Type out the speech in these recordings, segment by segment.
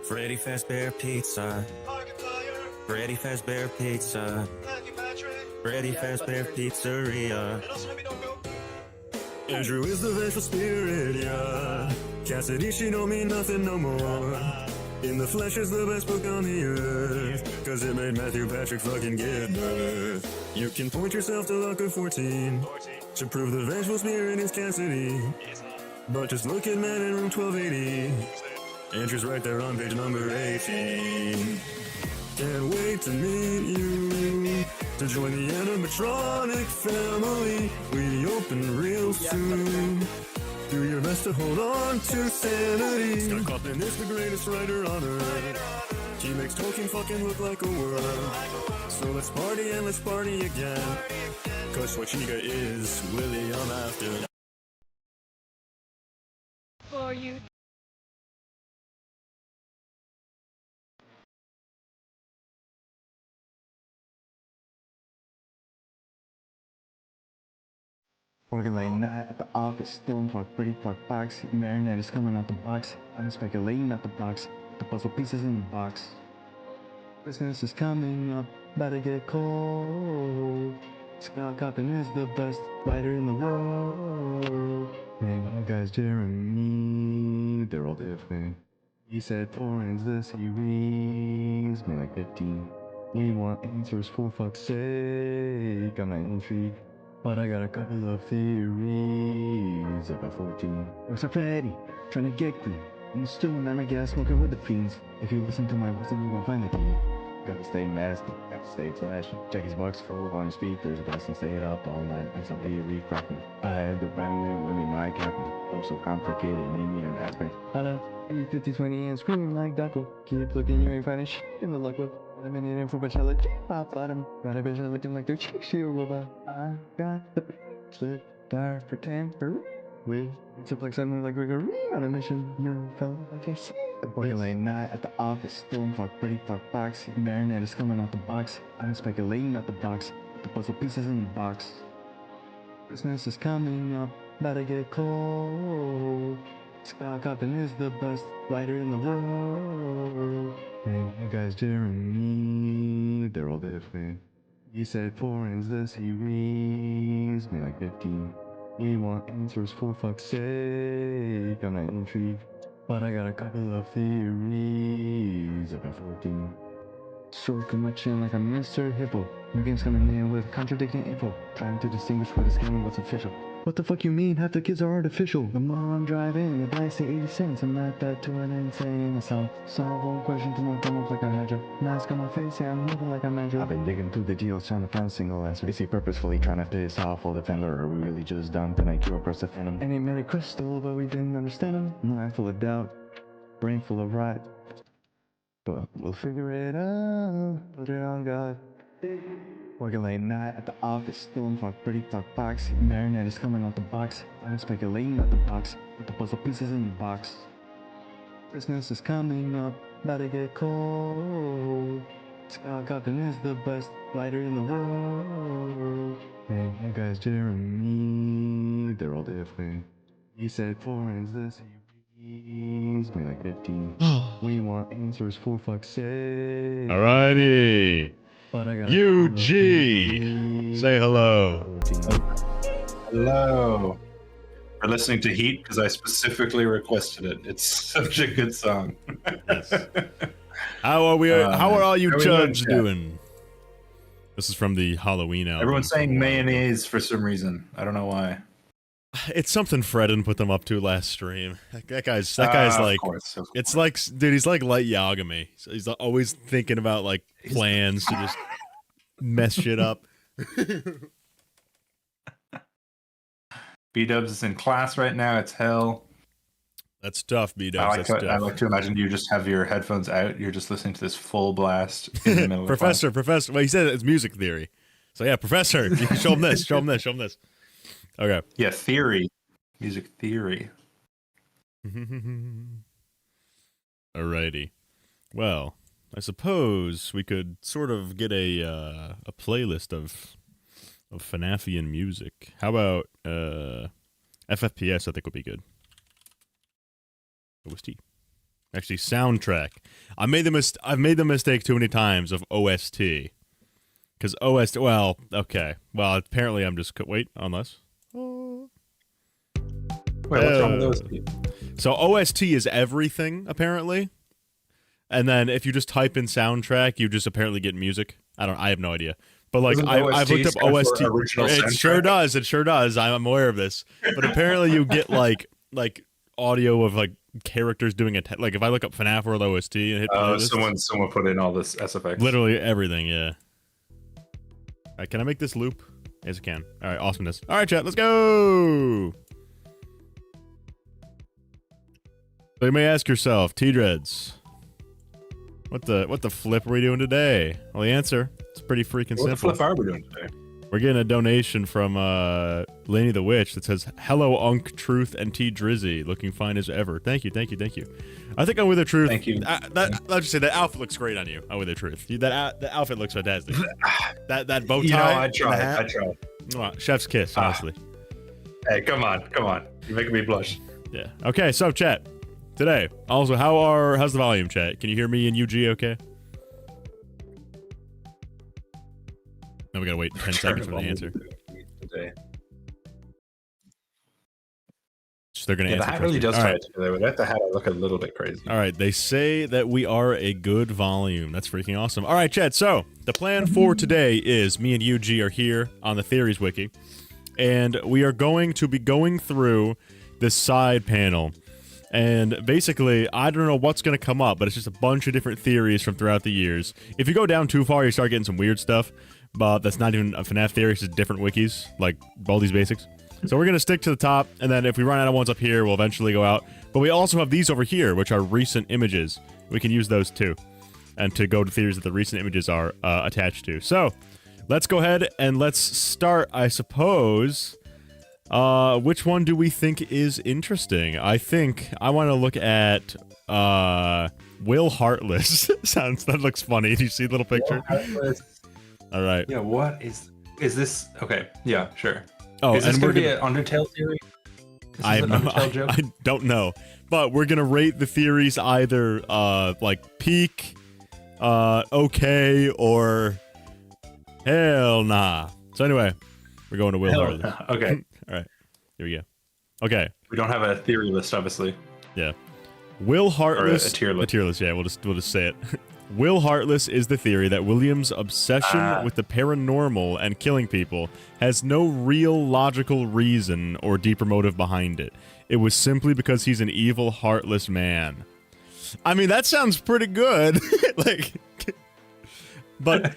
Freddy Fazbear Pizza. Freddy Fazbear Pizza. Freddy Fazbear Pizzeria. Andrew is the vengeful spirit, yeah. Cassidy, she don't mean nothing no more. In the Flesh is the best book on the earth, cause it made Matthew Patrick fucking give birth. You can point yourself to luck of 14 to prove the vengeful spirit is Cassidy. But just look at Man in room 1280. Andrew's right there on page number 18. Can't wait to meet you, to join the animatronic family. We open real soon. Do your best to hold on to sanity. Scott Kaufman is the greatest writer on earth. He makes Tolkien fucking look like a worm. So let's party and let's party again. Cause Schwarzenegger is William Afton. For you. Working late night at the office, stealing for a pretty fuck box. Marinette is coming out the box. I'm speculating at the box. The puzzle pieces in the box. Christmas is coming up, about to get cold. Scott Kaufman is the best writer in the world. Hey, my guys, Jeremy, they're all different. He said 4 ends the series, made like 15. We want answers for fuck's sake, I'm not intrigued. But I got a couple of theories about 14. What's up, Freddy? Trying to get clean. I'm still in my gas smoking with the fiends. If you listen to my wisdom, you won't find the key. Gotta stay masked, gotta stay flashy. Check his box full on speakers, best and stay it up all night. I'm somebody recracking. I had the brand new Willie my captain. I'm so complicated, need me an aspirin. Hello, 50-20 and screaming like Duckle. Keep looking, you ain't finding shit in the luck book. Eliminating for Bachelor, pop bottom. Got a bitch looking like they're she robot. I got the slip there for temper. With simplex something like we're on a mission. You felt like I said. Working late night at the office, stealing for a pretty fuck box. Marinette is coming out the box. I'm speculating at the box. The puzzle pieces in the box. Christmas is coming up, about to get cold. Scott Kaufman is the best writer in the world. Hey, my guys, Jeremy, they're all different. He said 4 ends the series, made like 15. We want answers for fuck's sake, I'm not intrigued. But I got a couple of theories about 14. Stroking my chin like I'm Mr. Hippo. New game's coming in with contradicting info. Trying to distinguish what is canon and what's official. What the fuck you mean? Half the kids are artificial. The more I'm driving, the price say 80 cents. I'm not that to an insane assault. Solve one question to more come up like a hydra. Mask on my face, yeah, I'm moving like a manager. I've been digging through the deals trying to find a single answer. Is he purposefully trying to piss off all the family, or are we really just dumb and IQ across the phantom? And he made a crystal, but we didn't understand him. Mind full of doubt, brain full of rot. But we'll figure it out. Put it on God. Working late night at the office, stealing for a pretty fuck box. Marinette is coming out the box. I'm speculating at the box. With the puzzle pieces in the box. Christmas is coming up, about to get cold. Scott Kaufman is the best writer in the world. Hey, my guys, Jeremy, they're all different. He said 4 ends the series, made like 15. We want answers for fuck's sake. Alrighty. UG, say hello. Hello. We're listening to Heat because I specifically requested it. It's such a good song. Yes. How are all you chuds doing? This is from the Halloween album. Everyone's saying mayonnaise for some reason. I don't know why. It's something Fredden put them up to last stream. That guy's like, of course. It's like, dude, he's like light Yagami. So he's always thinking about like plans to just mess shit up. B-Dubs is in class right now. It's hell. That's tough, B-Dubs. I like to imagine you just have your headphones out. You're just listening to this full blast in the middle Professor. Well, he said it's music theory. So yeah, Professor, you can show him this. Show him this. Okay. Yeah, theory. Music theory. Alrighty. Well, I suppose we could sort of get a playlist of of FNAFian music. How about FFPS? I think would be good. OST. Actually, soundtrack. I've made the mistake too many times of OST. Because OST, well, okay. Well, apparently I'm just, wait, unless. Wait, what's wrong with OST? So OST is everything, apparently. And then if you just type in soundtrack, you just apparently get music. I have no idea. But like I've looked up OST. It sure does. I'm aware of this. But apparently you get like audio of like characters doing it. Like if I look up FNAF World OST and hit someone put in all this SFX. Literally everything, yeah. All right, can I make this loop? Yes, I can. All right, awesomeness. All right, chat, let's go. So you may ask yourself, T-Dreads, what the flip are we doing today? Well, the answer, it's pretty freaking simple. What the flip are we doing today? We're getting a donation from Laney the Witch that says, "Hello, Unk, Truth, and T Drizzy. Looking fine as ever." Thank you. I think Unwithered Truth. Thank you. I'll just say that outfit looks great on you, Unwithered Truth. That outfit looks fantastic. that bow tie. I tried. Oh, chef's kiss, honestly. Hey, come on. You're making me blush. Yeah. Okay, so chat. Today, also, how's the volume, chat? Can you hear me and UG okay? Now we gotta wait 10 seconds for the answer. Today. So they're gonna answer. The hat really does All tie right. it together. Without the hat, I look a little bit crazy. All right, they say that we are a good volume. That's freaking awesome. All right, chat. So the plan for today is me and UG are here on the Theories Wiki, and we are going to be going through this side panel. And basically, I don't know what's going to come up, but it's just a bunch of different theories from throughout the years. If you go down too far, you start getting some weird stuff, but that's not even a FNAF theory, it's just different wikis, like Baldi's Basics. So we're going to stick to the top, and then if we run out of ones up here, we'll eventually go out. But we also have these over here, which are recent images. We can use those too, and to go to theories that the recent images are attached to. So let's go ahead and let's start, I suppose. Which one do we think is interesting? I think I want to look at Will Heartless. That looks funny. Do you see the little picture? All right. Yeah, what is this? Okay, yeah, sure. Oh, is this and going to be an Undertale theory? I don't know. But we're going to rate the theories either like peak, okay, or hell nah. So anyway, we're going to Will Heartless. Okay. All right, here we go. Okay. We don't have a theory list, obviously. Yeah. Will Heartless. Or a tier list. A tier list, yeah, we'll just say it. Will Heartless is the theory that William's obsession with the paranormal and killing people has no real logical reason or deeper motive behind it. It was simply because he's an evil, heartless man. I mean, that sounds pretty good. Like, but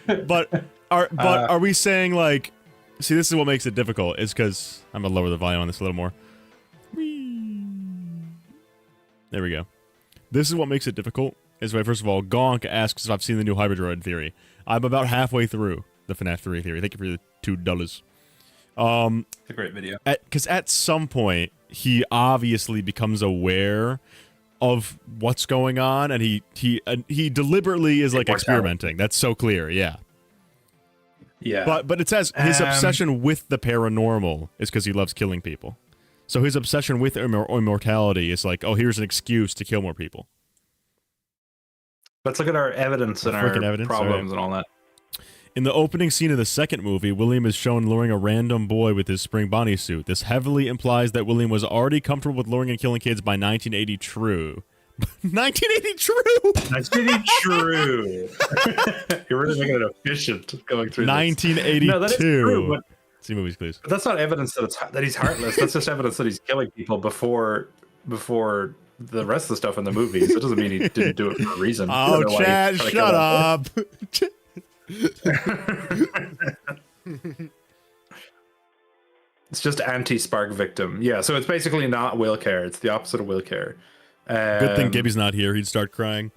are we saying like? See, this is what makes it difficult. Is because I'm gonna lower the volume on this a little more. There we go. This is what makes it difficult. Is why, first of all, Gonk asks if I've seen the new Hybridroid theory. I'm about halfway through the FNAF 3 theory. Thank you for the $2. It's a great video. Because at some point, he obviously becomes aware of what's going on, and he deliberately is like experimenting. That's so clear, yeah. Yeah. But it says his obsession with the paranormal is because he loves killing people. So his obsession with immortality is like, oh, here's an excuse to kill more people. Let's look at our evidence and our problems and all that. In the opening scene of the second movie, William is shown luring a random boy with his spring Bonnie suit. This heavily implies that William was already comfortable with luring and killing kids by 1980 true. 1980 true! 1980 true! You're really making it efficient going through 1982. No, that is true, but see movies, please. But that's not evidence that he's heartless. That's just evidence that he's killing people before the rest of the stuff in the movies. It doesn't mean he didn't do it for a reason. Oh, Chad, shut up! It's just anti-spark victim. Yeah, so it's basically not will care. It's the opposite of will care. Good thing Gibby's not here. He'd start crying.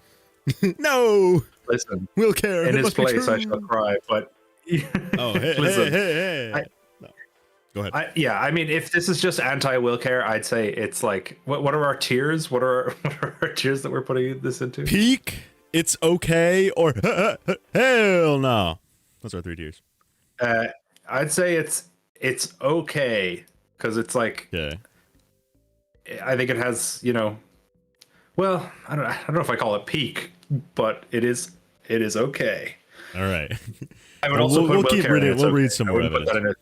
No! Listen. Will care. In his place, I shall cry, but... Oh, hey, listen, hey. No. Go ahead. I mean, if this is just anti-will care, I'd say it's like... What are our tiers? What are our tiers that we're putting this into? Peak, it's okay, or hell no. Those are 3 tiers. I'd say it's okay because it's like I think it has, you know, well, I don't know if I call it peak, but it is okay. All right. I would also we'll keep reading. We'll read some more evidence. evidence.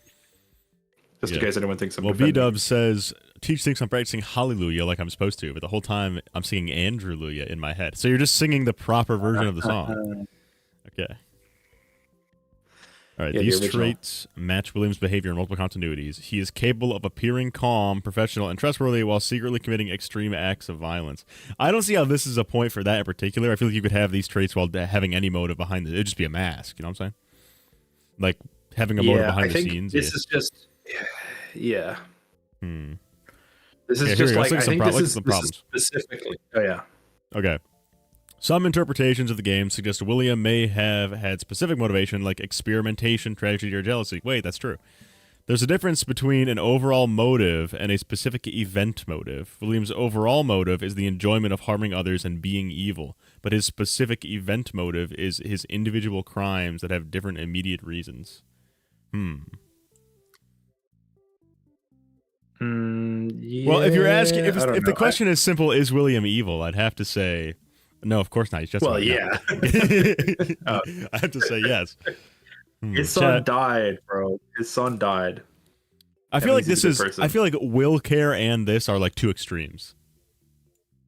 Just in case anyone thinks I'm Well, B-Dub says, Teach thinks I'm practicing Hallelujah like I'm supposed to, but the whole time I'm singing Andrewluia in my head. So you're just singing the proper version of the song. Okay. All right, Yeah, these traits match William's behavior in multiple continuities. He is capable of appearing calm, professional, and trustworthy while secretly committing extreme acts of violence. I don't see how this is a point for that in particular. I feel like you could have these traits while having any motive behind it. It'd just be a mask, you know what I'm saying? Like, having a motive behind the scenes. This is just... Yeah. This is here just go. like... I think this is problems. Specifically... Oh, yeah. Okay. Some interpretations of the game suggest William may have had specific motivation like experimentation, tragedy, or jealousy. Wait, that's true. There's a difference between an overall motive and a specific event motive. William's overall motive is the enjoyment of harming others and being evil, but his specific event motive is his individual crimes that have different immediate reasons. Well, if you're asking, if the question is simple, is William evil? I'd have to say... No, of course not. He's just yeah. I have to say yes. His son died, bro. His son died. I feel like this is. I feel like will care and this are like two extremes.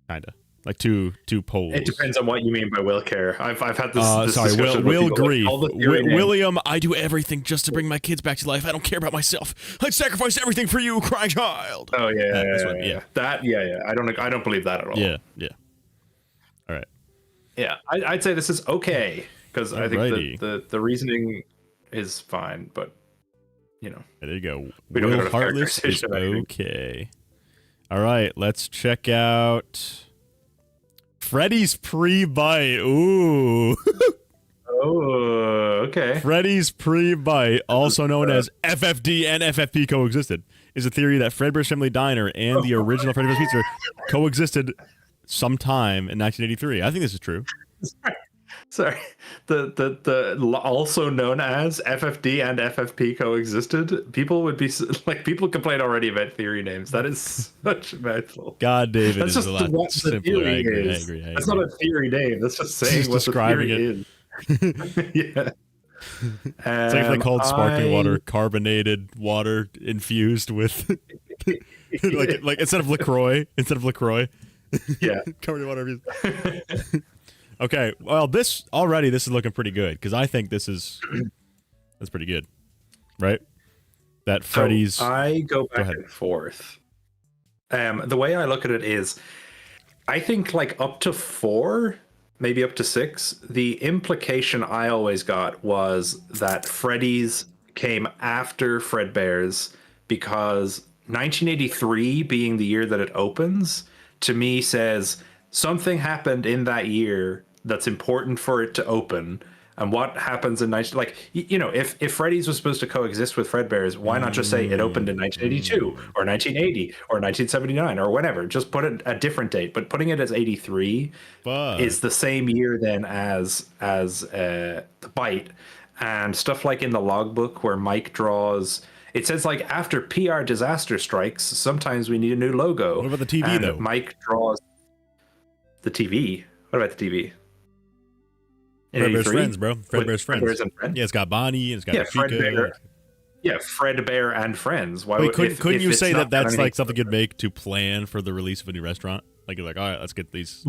Kinda like two poles. It depends on what you mean by will care. I've had this. Sorry, will grieve. William, I do everything just to bring my kids back to life. I don't care about myself. I'd sacrifice everything for you, crying child. Oh yeah. That I don't believe that at all. Yeah. All right. Yeah, I'd say this is okay because I think the reasoning is fine, but you know. There you go. Will Heartless is okay. All right, let's check out Freddy's pre-bite. Ooh. Oh, okay. Freddy's pre-bite, also known as FFD and FFP coexisted, is a theory that Fredbear's Family Diner and the original Freddy vs. Pizza coexisted sometime in 1983. I think this is true. Sorry. The also known as FFD and FFP coexisted. People would be like, people complain already about theory names. That is such a mouthful. God, David, that's is just a lot simpler. I agree. That's not a theory name. That's just saying just what describing the theory is. Yeah. It's like if they called sparkling water carbonated water infused with like instead of LaCroix. Yeah. Carbonated water. Okay, well this is looking pretty good because I think that's pretty good, right? That Freddy's. So I go back and forth. The way I look at it is, I think like up to 4, maybe up to 6. The implication I always got was that Freddy's came after Fredbear's because 1983 being the year that it opens, to me says something happened in that year that's important for it to open. And what happens in if Freddy's was supposed to coexist with Fredbear's, why not just say it opened in 1982 or 1980 or 1979 or whatever? Just put it a different date. But putting it as 83 is the same year then as the Bite, and stuff like in the logbook where Mike draws. It says like after PR disaster strikes, sometimes we need a new logo. What about the TV though? Mike draws the TV. What about the TV? Fredbear's Friends, bro. Fredbear's Friends. Yeah, it's got Bonnie and it's got Chico. Fredbear and Friends. Why? Wait, couldn't you say that that's like something you'd make to plan for the release of a new restaurant? Like you're like, all right, let's get these.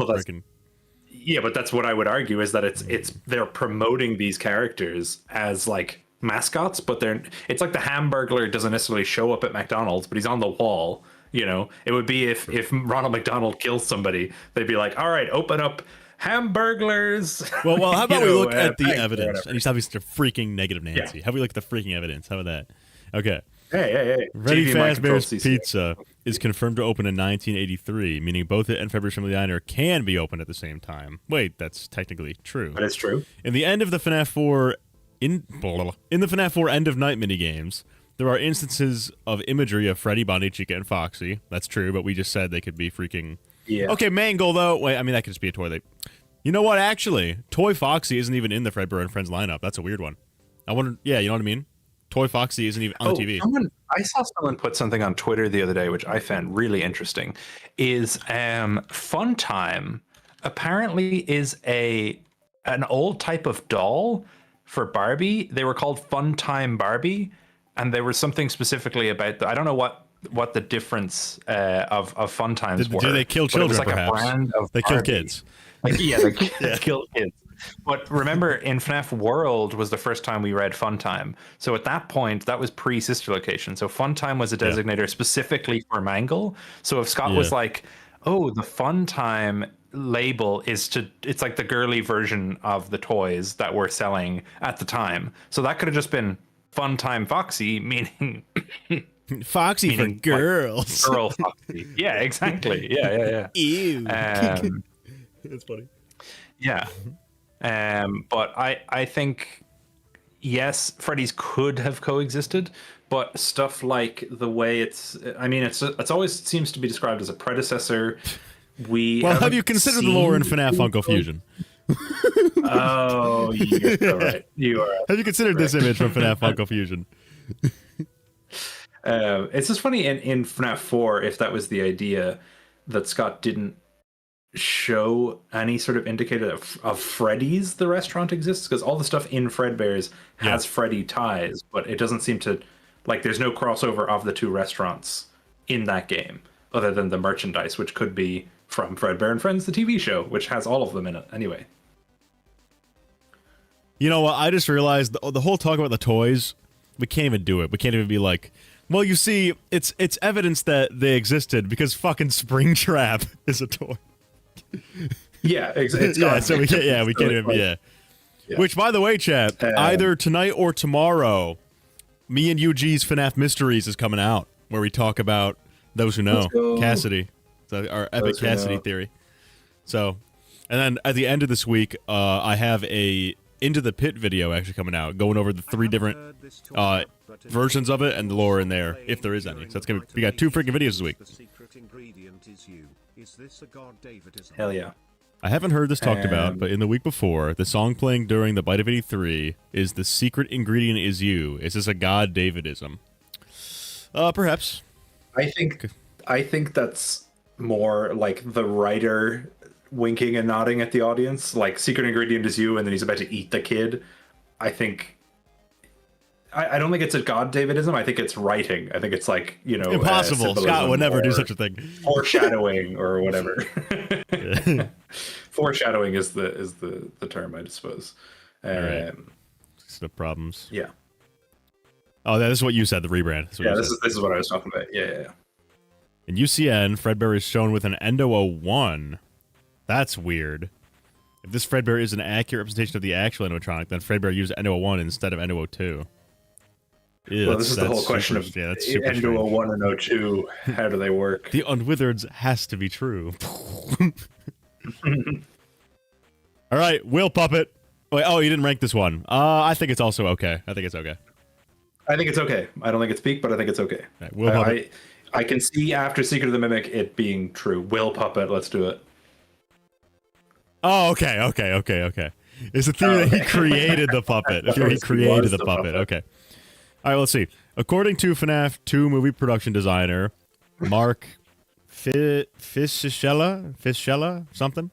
Yeah, but that's what I would argue is that it's they're promoting these characters as like mascots, but it's like the Hamburglar doesn't necessarily show up at McDonald's, but he's on the wall. You know, it would be if Ronald McDonald kills somebody, they'd be like, all right, open up Hamburglers. Well, how about we look at the evidence? And you stop being such a freaking negative Nancy. Yeah. How about we look at the freaking evidence? How about that? Okay. Hey. Freddy Fazbear's Pizza is confirmed to open in 1983, meaning both it and Fredbear's Family Diner can be open at the same time. Wait, that's technically true. That is true. In the end of the FNAF 4 in the FNAF 4 End of Night minigames, there are instances of imagery of Freddy, Bonnie, Chica, and Foxy. That's true, but we just said they could be freaking... Yeah. Okay, Mangle, though. Wait, I mean, that could just be a toy. You know what, actually? Toy Foxy isn't even in the Fredbear and Friends lineup. That's a weird one. I wonder... Yeah, you know what I mean? Toy Foxy isn't even on the TV. I saw someone put something on Twitter the other day, which I found really interesting. Is Fun Time apparently is an old type of doll for Barbie. They were called Fun Time Barbie, and there was something specifically about I don't know what the difference of Fun Times were. Do they kill children? Like perhaps a brand of they Barbie. kill kids. Like they kill kids. But remember, in FNAF World was the first time we read Fun Time. So at that point, that was pre-sister location. So Fun Time was a designator specifically for Mangle. So if Scott was like, "Oh, the Fun Time label it's like the girly version of the toys that we're selling at the time." So that could have just been Fun Time Foxy, meaning Foxy for girls. Like girl Foxy. Yeah, exactly. Yeah. Ew. That's funny. Yeah. But I think, yes, Freddy's could have coexisted, but stuff like the way it's always seems to be described as a predecessor. Have you considered the lore in FNAF Funko Fusion? Oh, you're right. You are. Have you considered this image from FNAF Funko Fusion? It's just funny in FNAF 4, if that was the idea, that Scott didn't show any sort of indicator of Freddy's the restaurant exists, because all the stuff in Fredbear's has Freddy ties, but it doesn't seem to, like, there's no crossover of the two restaurants in that game other than the merchandise, which could be from Fredbear and Friends, the TV show, which has all of them in it anyway. You know what, I just realized the whole talk about the toys, we can't even do it. We can't even be like, well, you see, it's evidence that they existed because fucking Springtrap is a toy. Yeah, it's so we can't even. Which, by the way, chat, either tonight or tomorrow, me and UG's FNAF Mysteries is coming out, where we talk about those who know Cassidy, our epic Cassidy theory. So, and then at the end of this week, I have a Into the Pit video actually coming out, going over the 3 different versions of it and the lore in there, if there is any. So we got 2 freaking videos this week. Hell yeah. I haven't heard this talked about, but in the week before, the song playing during the Bite of 83 is "The Secret Ingredient Is You." Is this a God Davidism? Perhaps. I think that's more like the writer winking and nodding at the audience, like secret ingredient is you, and then he's about to eat the kid. I don't think it's a God Davidism. I think it's writing. I think it's like, impossible. Scott would never do such a thing. Foreshadowing or whatever. Foreshadowing is the term, I suppose. Right. The problems. Yeah. Oh, this is what you said. The rebrand. This is what I was talking about. Yeah. In UCN, Fredbear is shown with an Endo 01. That's weird. If this Fredbear is an accurate representation of the actual animatronic, then Fredbear used Endo 01 instead of Endo 02. Well, this is the whole question of Endo 01 and 02. How do they work? The unwithereds has to be true. All right, Will Puppet. Wait, you didn't rank this one. I think it's also okay. I think it's okay. I think it's okay. I don't think it's peak, but I think it's okay. Right, Will Puppet. I can see after Secret of the Mimic it being true. Will Puppet, let's do it. Oh, okay. It's a theory that he created the puppet. A theory he created the puppet. Okay. All right, let's see. According to FNAF 2 movie production designer Mark Fischella, something,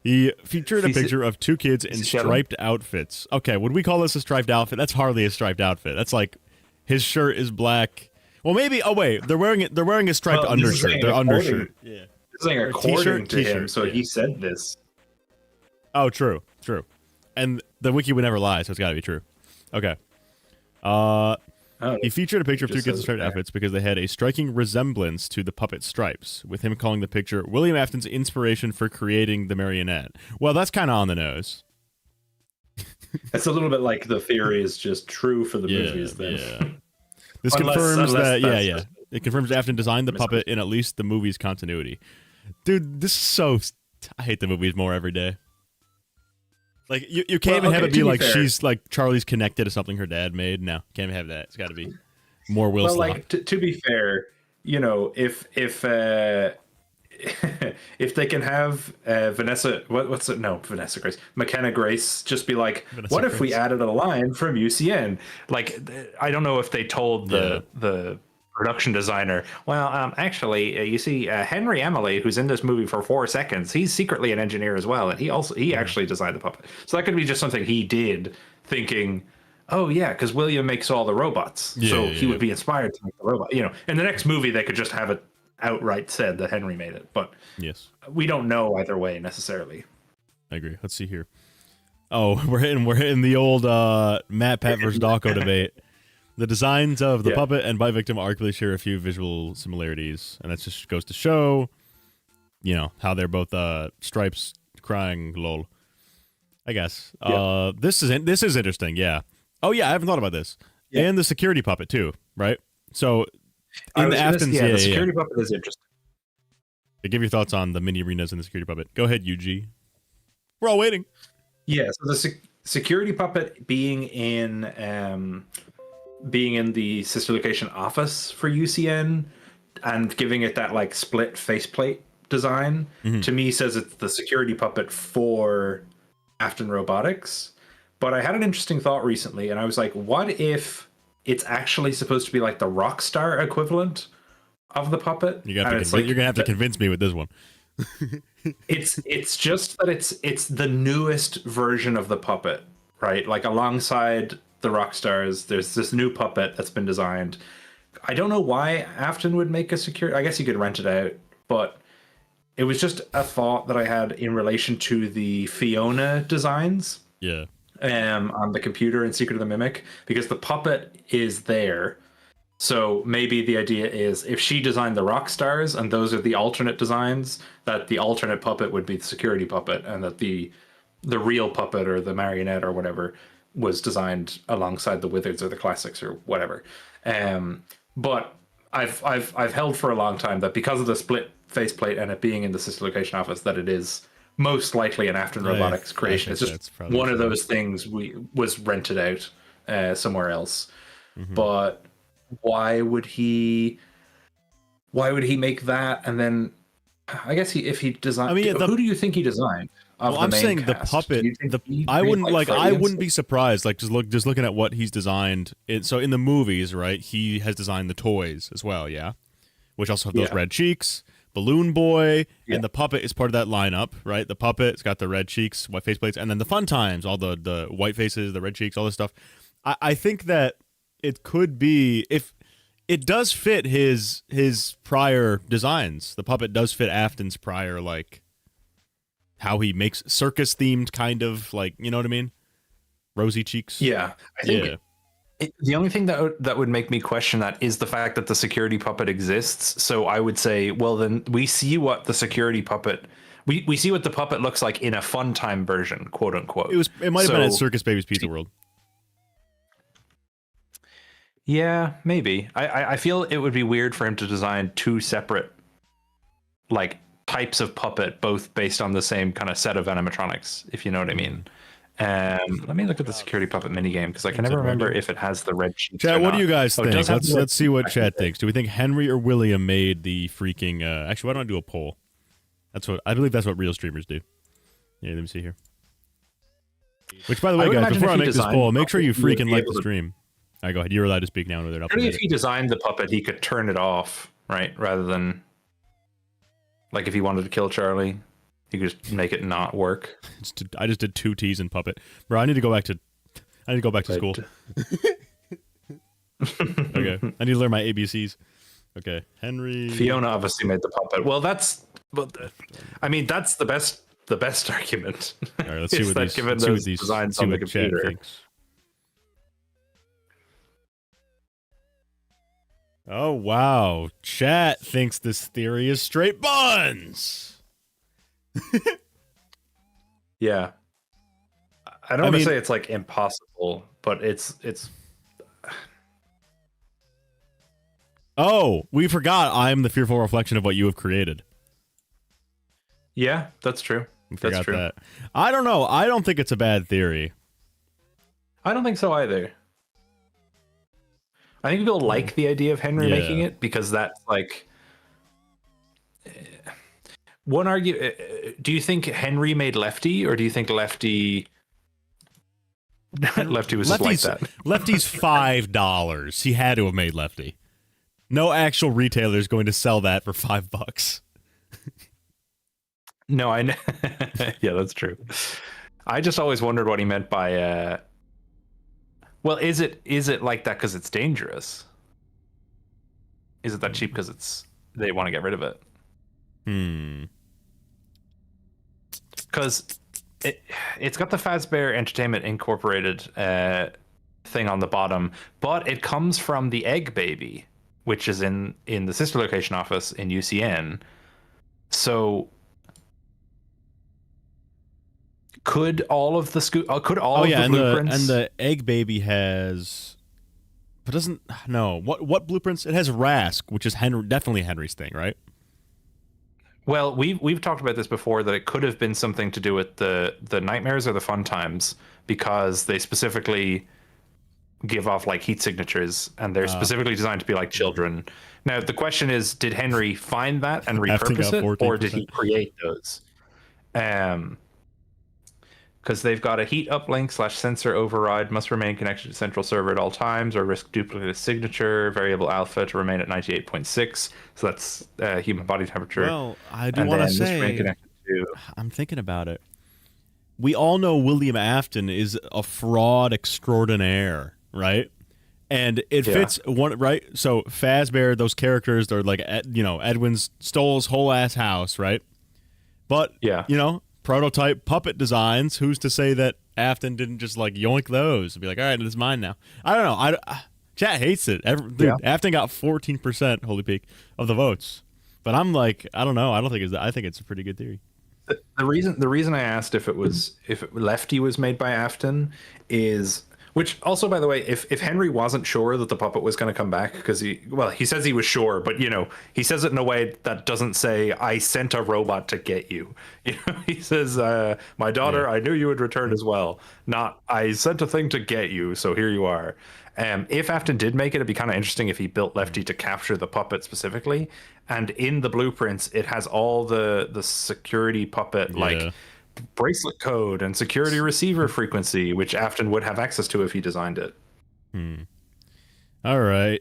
he featured a picture of 2 kids in striped outfits. Okay, would we call this a striped outfit? That's hardly a striped outfit. That's like his shirt is black. Well, maybe. Oh wait, they're wearing a striped undershirt. Their undershirt. Yeah. This is according to him, so he said this. Oh, true. And the wiki would never lie, so it's got to be true. Okay. He featured a picture of 2 kids in striped outfits because they had a striking resemblance to the puppet Stripes, with him calling the picture William Afton's inspiration for creating the marionette. Well, that's kind of on the nose. It's a little bit like the theory is just true for the movies then. Yeah. This confirms that, it confirms Afton designed the puppet in at least the movie's continuity. Dude, this is so... I hate the movies more every day. Like, you can't even have it be like fair, she's like Charlie's connected to something her dad made. No, can't even have that. It's got to be more Will. Well, like to be fair, if if they can have Vanessa, what's it? No, Vanessa Grace, McKenna Grace, just be like, Vanessa what if we Grace. added a line from UCN? Like, I don't know if they told the production designer, well, actually, you see, Henry Emily, who's in this movie for 4 seconds, he's secretly an engineer as well, and he actually designed the puppet. So that could be just something he did, thinking, oh yeah, because William makes all the robots, so he would be inspired to make the robot. You know, in the next movie, they could just have it outright said that Henry made it, but yes, we don't know either way necessarily. I agree. Let's see here. Oh, we're hitting the old Matt Pat versus Dawko debate. The designs of the puppet and Bite Victim arguably share a few visual similarities, and that just goes to show, you know, how they're both Stripes crying lol. I guess. This is interesting. Yeah. Oh yeah, I haven't thought about this. Yeah. And the security puppet too, right? So in the Afton's, the security puppet is interesting. Give your thoughts on the mini arenas and the security puppet. Go ahead, UG. We're all waiting. Yeah, so the security puppet being in the sister location office for UCN and giving it that like split faceplate design to me says it's the security puppet for Afton Robotics. But I had an interesting thought recently, and I was like, what if it's actually supposed to be like the Rockstar equivalent of the puppet? You're gonna have to convince me with this one. it's just that it's the newest version of the puppet, right? Like alongside the Rockstars, there's this new puppet that's been designed. I don't know why Afton would make a security. I guess you could rent it out, but it was just a thought that I had in relation to the Fiona designs. Yeah. On the computer in Secret of the Mimic, because the puppet is there. So maybe the idea is if she designed the Rockstars and those are the alternate designs, that the alternate puppet would be the security puppet, and that the real puppet or the marionette or whatever was designed alongside the Wizards or the Classics or whatever. But I've held for a long time that because of the split faceplate and it being in the sister location office, that it is most likely an Afton Robotics creation. It's just one of those things was rented out somewhere else. But why would he make that? And then I guess if he designed, I mean, who do you think he designed? Well, I'm saying cast? The puppet. I wouldn't be surprised. Like just looking at what he's designed. So in the movies, right, he has designed the toys as well. Yeah, which also have those red cheeks. Balloon Boy and the puppet is part of that lineup, right? The puppet's got the red cheeks, white faceplates, and then the Fun Times, all the white faces, the red cheeks, all this stuff. I think that it could be, if it does fit his prior designs. The puppet does fit Afton's prior, like how he makes circus themed kind of, like, you know what I mean? Rosy cheeks. Yeah, I think the only thing that would make me question that is the fact that the security puppet exists. So I would say, well, then we see what the security puppet, we see what the puppet looks like in a Fun Time version, quote unquote. It might have been at Circus Baby's Pizza World. Yeah, maybe. I feel it would be weird for him to design two separate like types of puppet, both based on the same kind of set of animatronics, if you know what I mean. Let me look at the security puppet minigame, because I can never remember if it has the red cheeks. Chat, what do you guys think? Let's see what chat thinks. Do we think Henry or William made the freaking? Actually, why don't I do a poll? I believe that's what real streamers do. Yeah, let me see here. Which, by the way, guys, before I make this poll, make sure you freaking like the stream. All right, go ahead. You're allowed to speak now. If he designed the puppet, he could turn it off, right? Rather than, like, if he wanted to kill Charlie, he could just make it not work. I just did 2 T's in puppet, bro. I need to go back to school. Okay, I need to learn my ABCs. Okay, Henry. Fiona obviously made the puppet. Well, that's the best argument. All right, let's see what these designs on the computer thinks. Oh wow, chat thinks this theory is straight buns. Yeah, I don't want to say it's like impossible, but it's. Oh, we forgot. I'm the fearful reflection of what you have created. Yeah, that's true. That's true. That. I don't know. I don't think it's a bad theory. I don't think so either. I think people like the idea of Henry making it, because that's like, one argue. Do you think Henry made Lefty, or do you think Lefty Lefty was just like that? Lefty's $5. He had to have made Lefty. No actual retailer is going to sell that for $5. No, I know. Yeah, that's true. I just always wondered what he meant by. Well, is it like that because it's dangerous? Is it that cheap because they want to get rid of it? Because it's got the Fazbear Entertainment Incorporated thing on the bottom, but it comes from the Egg Baby, which is in the sister location office in UCN. So could all of the of the blueprints? And the Egg Baby has, but doesn't what blueprints? It has Rask, which is definitely Henry's thing, right? Well, we've talked about this before, that it could have been something to do with the nightmares or the fun times, because they specifically give off like heat signatures, and they're specifically designed to be like children. Now the question is, did Henry find that and repurpose it, 14%. Or did he create those? Because they've got a heat uplink / sensor override, must remain connected to central server at all times, or risk duplicate signature, variable alpha to remain at 98.6. So that's human body temperature. Well, I do want to say, I'm thinking about it. We all know William Afton is a fraud extraordinaire, right? And it fits one, right? So Fazbear, those characters, they're like, Edwin stole his whole ass house, right? But, prototype puppet designs, who's to say that Afton didn't just like yoink those and be like, all right, it's mine now? I don't know. Chat hates it. Afton got 14%, holy peak, of the votes. But I'm like, I don't know. I think it's a pretty good theory. The reason I asked if Lefty was made by Afton is, which also, by the way, if Henry wasn't sure that the puppet was going to come back, because he says he was sure, but he says it in a way that doesn't say, I sent a robot to get you. He says, my daughter, I knew you would return as well. Not, I sent a thing to get you, so here you are. If Afton did make it, it'd be kind of interesting if he built Lefty to capture the puppet specifically. And in the blueprints, it has all the security puppet like bracelet code and security receiver frequency, which Afton would have access to if he designed it. All right,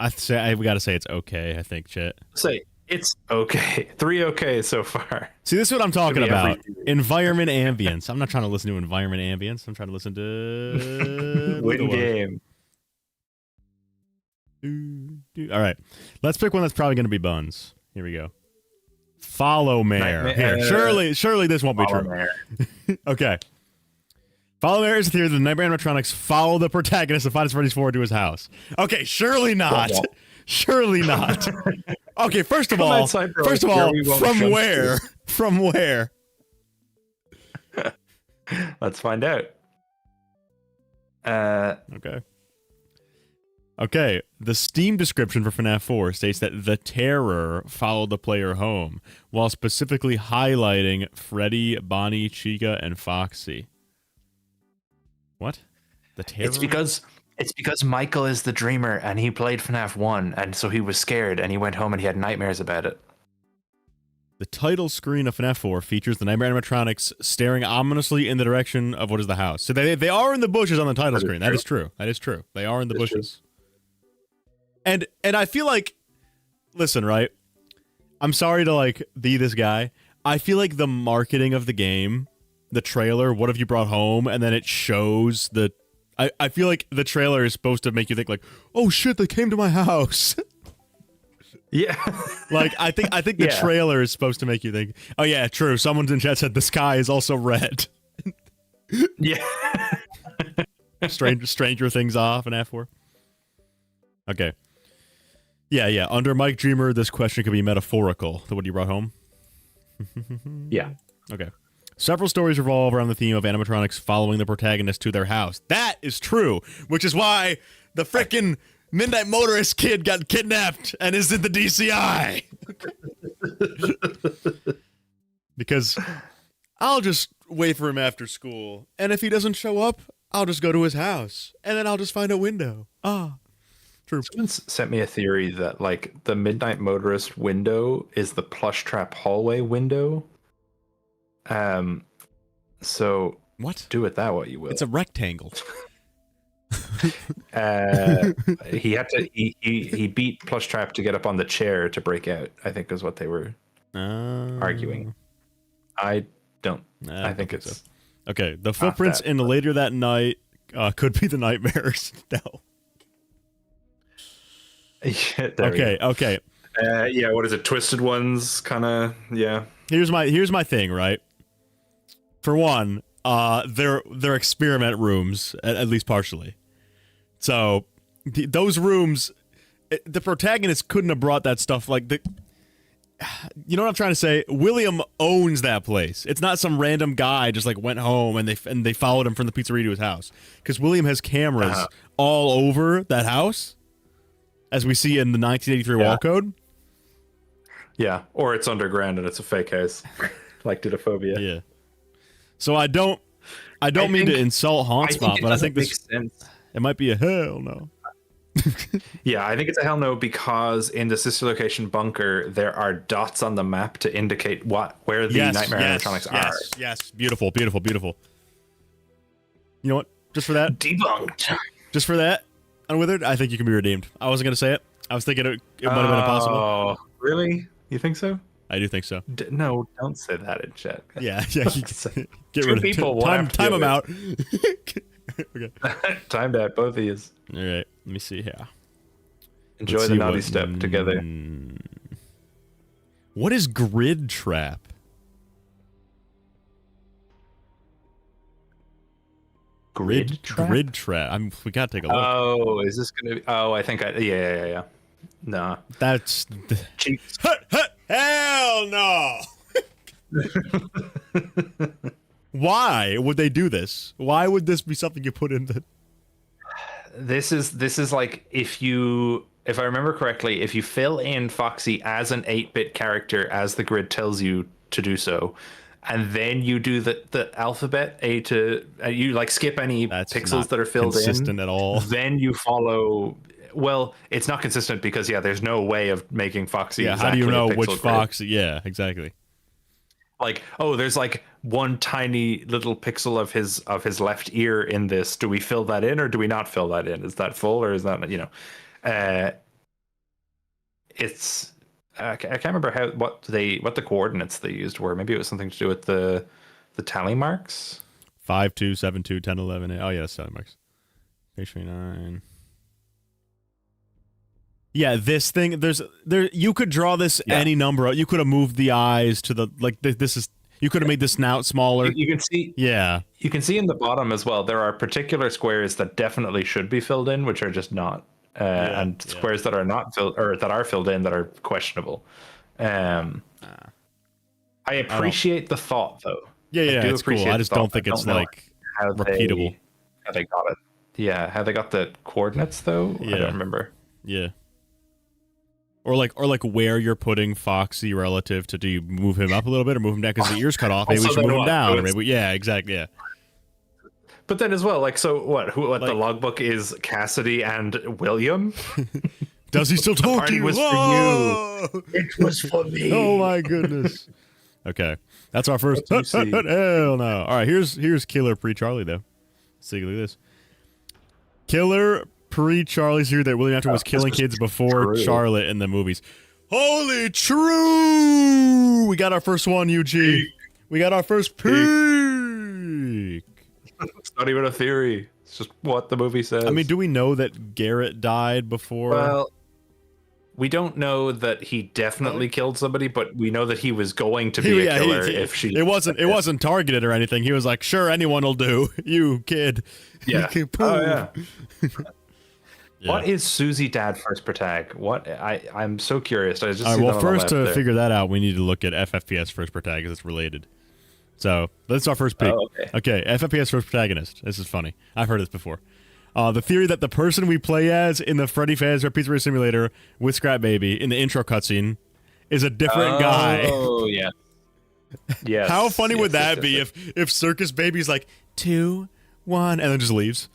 we got to say it's okay. I think, chat. Say it's okay. 3 okay so far. See, this is what I'm talking about. Environment ambience. I'm not trying to listen to environment ambience. I'm trying to listen to win game. All right, let's pick one that's probably going to be buns. Here we go. Follow Mare. Here, surely this won't be true. Okay. Follow Mare is a theory that the Nightmare animatronics follow the protagonist and find Freddy's forward to his house. Okay, surely not. Surely not. Okay, first of all, from where? From where? Let's find out. Okay, the Steam description for FNAF 4 states that the Terror followed the player home, while specifically highlighting Freddy, Bonnie, Chica, and Foxy. What? The Terror? It's because Michael is the dreamer, and he played FNAF 1, and so he was scared, and he went home and he had nightmares about it. The title screen of FNAF 4 features the Nightmare animatronics staring ominously in the direction of what is the house. So they are in the bushes on the title screen. That is true. That is true. They are in the bushes. True. And I feel like, listen, right? I'm sorry to like be this guy. I feel like the marketing of the game, the trailer, what have you brought home, and then it shows the. I feel like the trailer is supposed to make you think like, oh shit, they came to my house. Yeah. Like I think the trailer is supposed to make you think, oh yeah, true. Someone in chat said the sky is also red. Yeah. Stranger Things off in F4. Okay. Yeah. Under Mike Dreamer, this question could be metaphorical. The what you brought home? Yeah. Okay. Several stories revolve around the theme of animatronics following the protagonist to their house. That is true, which is why the frickin' Midnight Motorist kid got kidnapped and is in the DCI. Because I'll just wait for him after school, and if he doesn't show up, I'll just go to his house, and then I'll just find a window. True. Someone sent me a theory that like the Midnight Motorist window is the plush trap hallway window. So What? do with that what you will. It's a rectangle. He beat plush trap to get up on the chair to break out, I think is what they were arguing. I think it's so. Okay. The footprints in later that night could be the nightmares. No. Okay. Yeah, what is it? Twisted ones, kind of. Yeah. Here's my thing, right? For one, they're experiment rooms, at least partially. So those rooms, the protagonist couldn't have brought that stuff. Like you know what I'm trying to say? William owns that place. It's not some random guy just like went home and they followed him from the pizzeria to his house, because William has cameras all over that house, as we see in the 1983 wall code. Yeah, or it's underground and it's a fake house, like Didophobia. Yeah. So I don't mean to insult Haunspot, but I think this sense. It might be a hell no. Yeah, I think it's a hell no, because in the sister location bunker there are dots on the map to indicate where the nightmare animatronics are. Yes, beautiful. You know what? Just for that, Debunked. Just for that, Unwithered, I think you can be redeemed. I wasn't gonna say it. I was thinking it might have been impossible. Oh, really? You think so? I do think so. No, don't say that in chat. Yeah. Get Two rid of people. Time them out. Okay. Timed out, both of you. All right. Let me see here. Enjoy the naughty step together. What is Gridtrap? Gridtrap. We gotta take a look. Oh, is this gonna be? Oh, I think yeah. No, that's cheats. Hell no. Why would they do this? Why would this be something you put in the... This is like, if I remember correctly, if you fill in Foxy as an 8-bit character as the grid tells you to do so, and then you do the alphabet A to you like skip any pixels that are filled consistent at all. Then you follow. Well, it's not consistent because there's no way of making Foxy. Yeah, exactly how do you know which grid. Foxy? Yeah, exactly. Like, oh, there's like one tiny little pixel of his left ear in this. Do we fill that in or do we not fill that in? Is that full or is that it's I can't remember what the coordinates they used were. Maybe it was something to do with the tally marks. 5, 2, 7, 2, 10, 11. Oh yeah, tally marks. Page 29. Yeah, this thing. You could draw this any number. You could have moved the eyes to the this is. You could have made the snout smaller. You can see. Yeah. You can see in the bottom as well. There are particular squares that definitely should be filled in, which are just not, and squares that are not filled or that are filled in that are questionable. I appreciate the thought, though. Yeah, it's cool. I just don't think it's like repeatable. How they got it? Yeah, how they got the coordinates though. Yeah. I don't remember. Yeah. Or like where you're putting Foxy relative to, do you move him up a little bit or move him down because the ear's cut off? Maybe we should move him down. Or maybe, yeah, exactly. Yeah. But then as well, like, so what? The logbook is Cassidy and William. Does he still talk to you? Was for you. It was for me. Oh my goodness. Okay, that's our first. Hell no! All right, here's Killer Pre-Charlie though. Let's take a look at this. Killer Pre-Charlie's here that William Afton was killing kids before Charlotte in the movies. Holy true! We got our first one, UG. We got our first peek. It's not even a theory. It's just what the movie says. I mean, do we know that Garrett died before? Well, we don't know that he definitely killed somebody, but we know that he was going to be a killer if she. It wasn't targeted or anything. He was like, "Sure, anyone will do." You kid. Yeah. Oh yeah. Yeah. What is Susie Dad first protag? What I'm so curious. I just all right, well, first to figure that out, we need to look at FFPS first protag because it's related. So that's our first pick. Oh, okay, FFPS first protagonist. This is funny. I've heard this before. The theory that the person we play as in the Freddy Fazbear Pizzeria Simulator with Scrap Baby in the intro cutscene is a different guy. Oh yeah. Yes. How funny would that be if Circus Baby's like 2, 1 and then just leaves?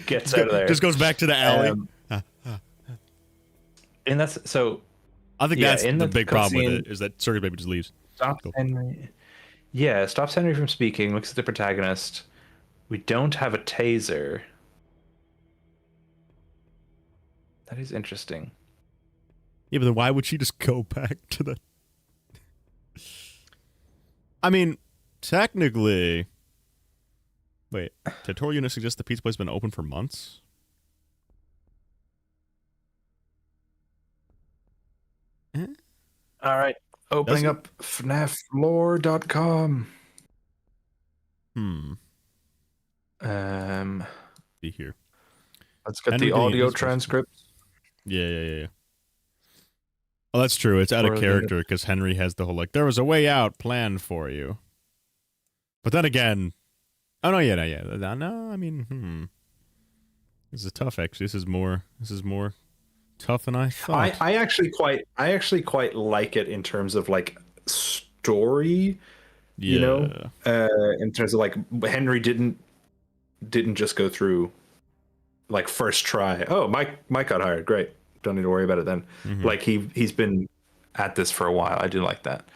Gets out of there. Just goes back to the alley. And that's so. I think that's the big problem with it, is that Circus Baby just leaves. Stops Henry. Yeah, stops Henry from speaking. Looks at the protagonist. We don't have a taser. That is interesting. Yeah, but then why would she just go back to the... I mean, technically... Wait, tutorial unit suggests the pizza place has been open for months? All right. Opening up FNAFlore.com. Be here. Let's get the audio transcript. Yeah. Oh, that's true. It's out of character because Henry has the whole, like, there was a way out planned for you. But then again... Oh, no, yeah. No, I mean, This is tough, actually. This is more tough than I thought. I actually quite like it in terms of, like, story. Yeah. You know? In terms of, like, Henry didn't just go through, like, first try. Oh, Mike got hired. Great. Don't need to worry about it then. Like, he's been at this for a while. I do like that.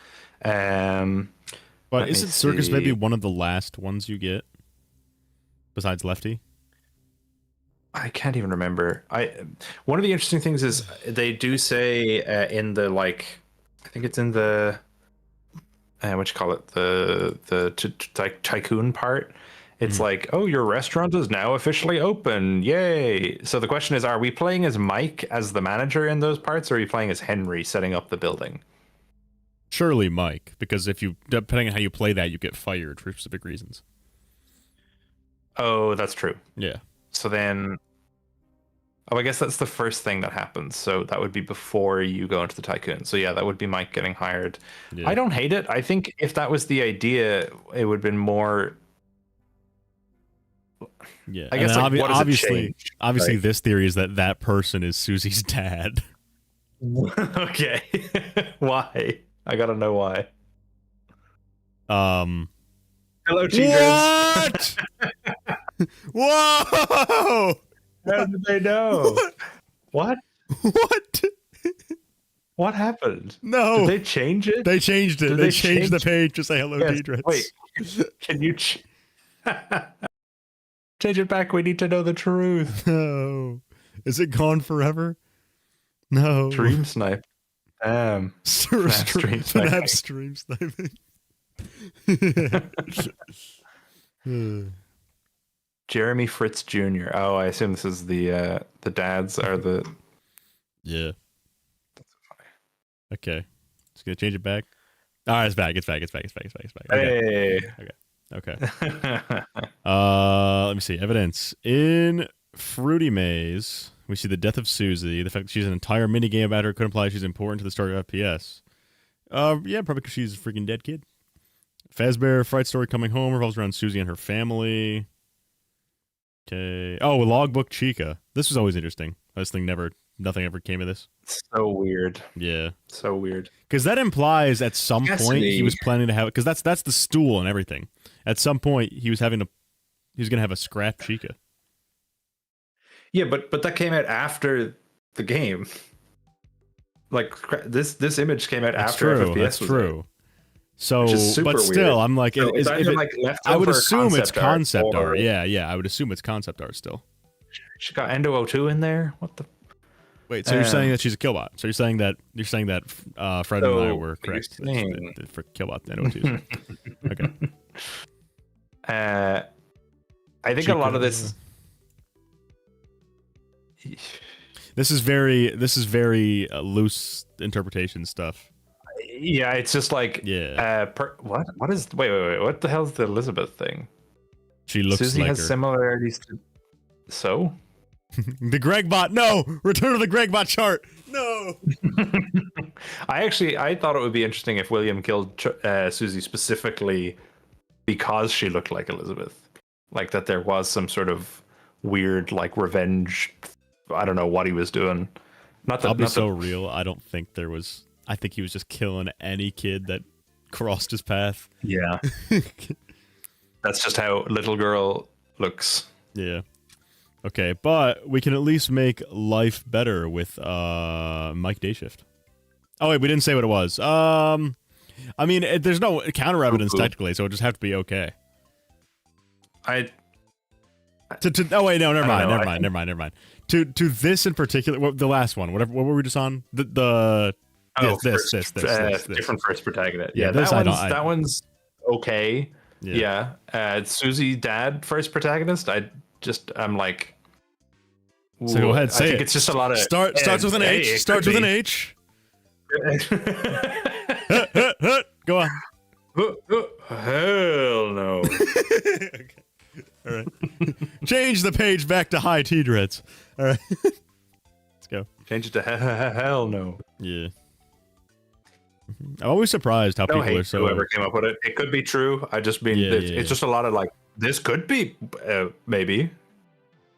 But isn't Circus Baby one of the last ones you get? Besides Lefty? I can't even remember. One of the interesting things is they do say in the, like, I think it's in the what you call it, the tycoon part. It's like, oh, your restaurant is now officially open. Yay. So the question is, are we playing as Mike as the manager in those parts, or are you playing as Henry setting up the building? Surely Mike, because depending on how you play that, you get fired for specific reasons. Oh, that's true. Yeah. So then, I guess that's the first thing that happens. So that would be before you go into the tycoon. So yeah, that would be Mike getting hired. Yeah. I don't hate it. I think if that was the idea, it would have been more... Yeah, I guess, like, obviously, this theory is that person is Susie's dad. Okay. Why? I gotta know why. Hello, cheaters. What? Whoa! How did they know? What? What? What happened? No. Did they change it? They changed it. They changed the page to say hello, Deidre. Wait. Can you change it back? We need to know the truth. No. Is it gone forever? No. Dream snipe. Stream sniping. Jeremy Fritz Jr. Oh, I assume this is the dads are the... Yeah. Okay. Just gonna change it back. All right, it's back. It's back. Okay. Hey. Okay. Let me see. Evidence. In Fruity Maze, we see the death of Susie. The fact that she's an entire minigame about her could imply she's important to the story of FPS. Yeah, probably because she's a freaking dead kid. Fazbear Fright Story Coming Home revolves around Susie and her family. Okay. Oh, Logbook Chica. This was always interesting. This thing nothing ever came of this. So weird. Yeah. So weird. Because that implies at some point he was planning to have, because that's the stool and everything. At some point he was gonna have a scrap Chica. Yeah, but that came out after the game. Like, this image came out after FPS. That's true. So, but still, weird. I'm like, so I would assume it's concept art. Yeah, I would assume it's concept art still. She got Endo 02 in there. What the? Wait, so you're saying that she's a Killbot? So you're saying that Fred and I were correct for Killbot Endo 2? Okay. I think Chica. A lot of this. This is very loose interpretation stuff. Yeah, it's just like what is wait what the hell's the Elizabeth thing? She looks Susie like has her. Similarities to the Gregbot. No, return to the Gregbot chart. No. I thought it would be interesting if William killed Susie specifically because she looked like Elizabeth, like that there was some sort of weird like revenge. I don't know what he was doing. I'll be so real. I don't think there was. I think he was just killing any kid that crossed his path. Yeah. That's just how little girl looks. Yeah. Okay, but we can at least make life better with Mike Dayshift. Oh wait, we didn't say what it was. I mean, there's no counter evidence technically, so it just have to be okay. Oh wait, no, never mind. To this in particular, the last one, what were we just on? This. Different first protagonist. Yeah, this, that one's okay. Yeah. Susie dad first protagonist. I'm like. So go ahead, say I think it's just a lot of starts with an H. Starts with an H. Go on. Hell no. Okay. All right. Change the page back to high tea dreads. All right. Let's go. Change it to hell no. Yeah. I'm always surprised how people are so. Whoever came up with it, it could be true. I just mean it's just a lot of like this could be maybe.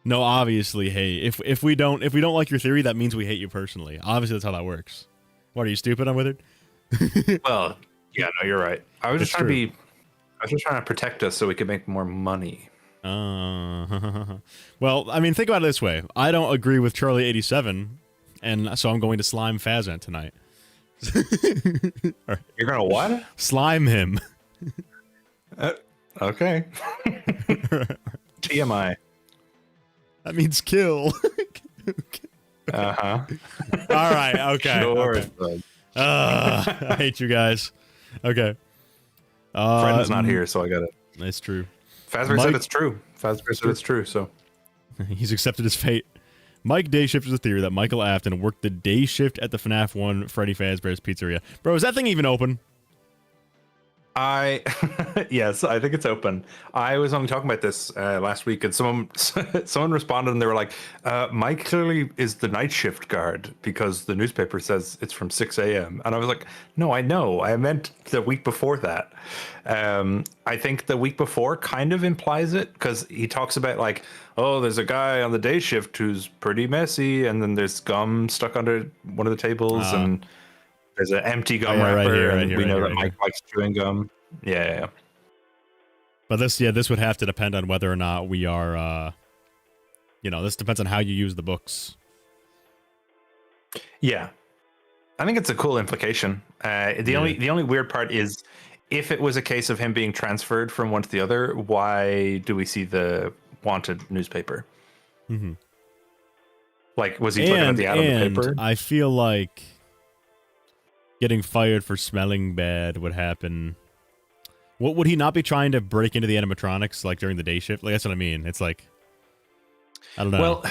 No, obviously, hey, if we don't like your theory, that means we hate you personally. Obviously, that's how that works. What are you stupid? I'm withered. Well, yeah, no, you're right. I was just trying to protect us so we could make more money. Well, I mean, think about it this way. I don't agree with Charlie 87, and so I'm going to slime Fazant tonight. Right. You're gonna what? Slime him. Okay. TMI. That means kill. Uh-huh. All right. Okay. Sure. Okay. I hate you guys. Okay. Friend's not here, so I got it. It's true. Fazbear said it's true. Fazbear said it's true, so. He's accepted his fate. Mike Dayshift is a theory that Michael Afton worked the day shift at the FNAF 1 Freddy Fazbear's Pizzeria. Bro, is that thing even open? Yes, I think it's open. I was only talking about this last week, and someone responded, and they were like, "Mike clearly is the night shift guard because the newspaper says it's from 6 a.m." And I was like, "No, I know. I meant the week before that." I think the week before kind of implies it because he talks about like, "Oh, there's a guy on the day shift who's pretty messy, and then there's gum stuck under one of the tables and." There's an empty gum wrapper, and we know that Mike likes chewing gum. Yeah. But this would have to depend on whether or not we are, this depends on how you use the books. Yeah. I think it's a cool implication. The only weird part is if it was a case of him being transferred from one to the other, why do we see the wanted newspaper? Mm-hmm. Like, was he looking at the ad on the paper? I feel like getting fired for smelling bad would happen. What would he not be trying to break into the animatronics like during the day shift? Like that's what I mean. It's like I don't know. Well,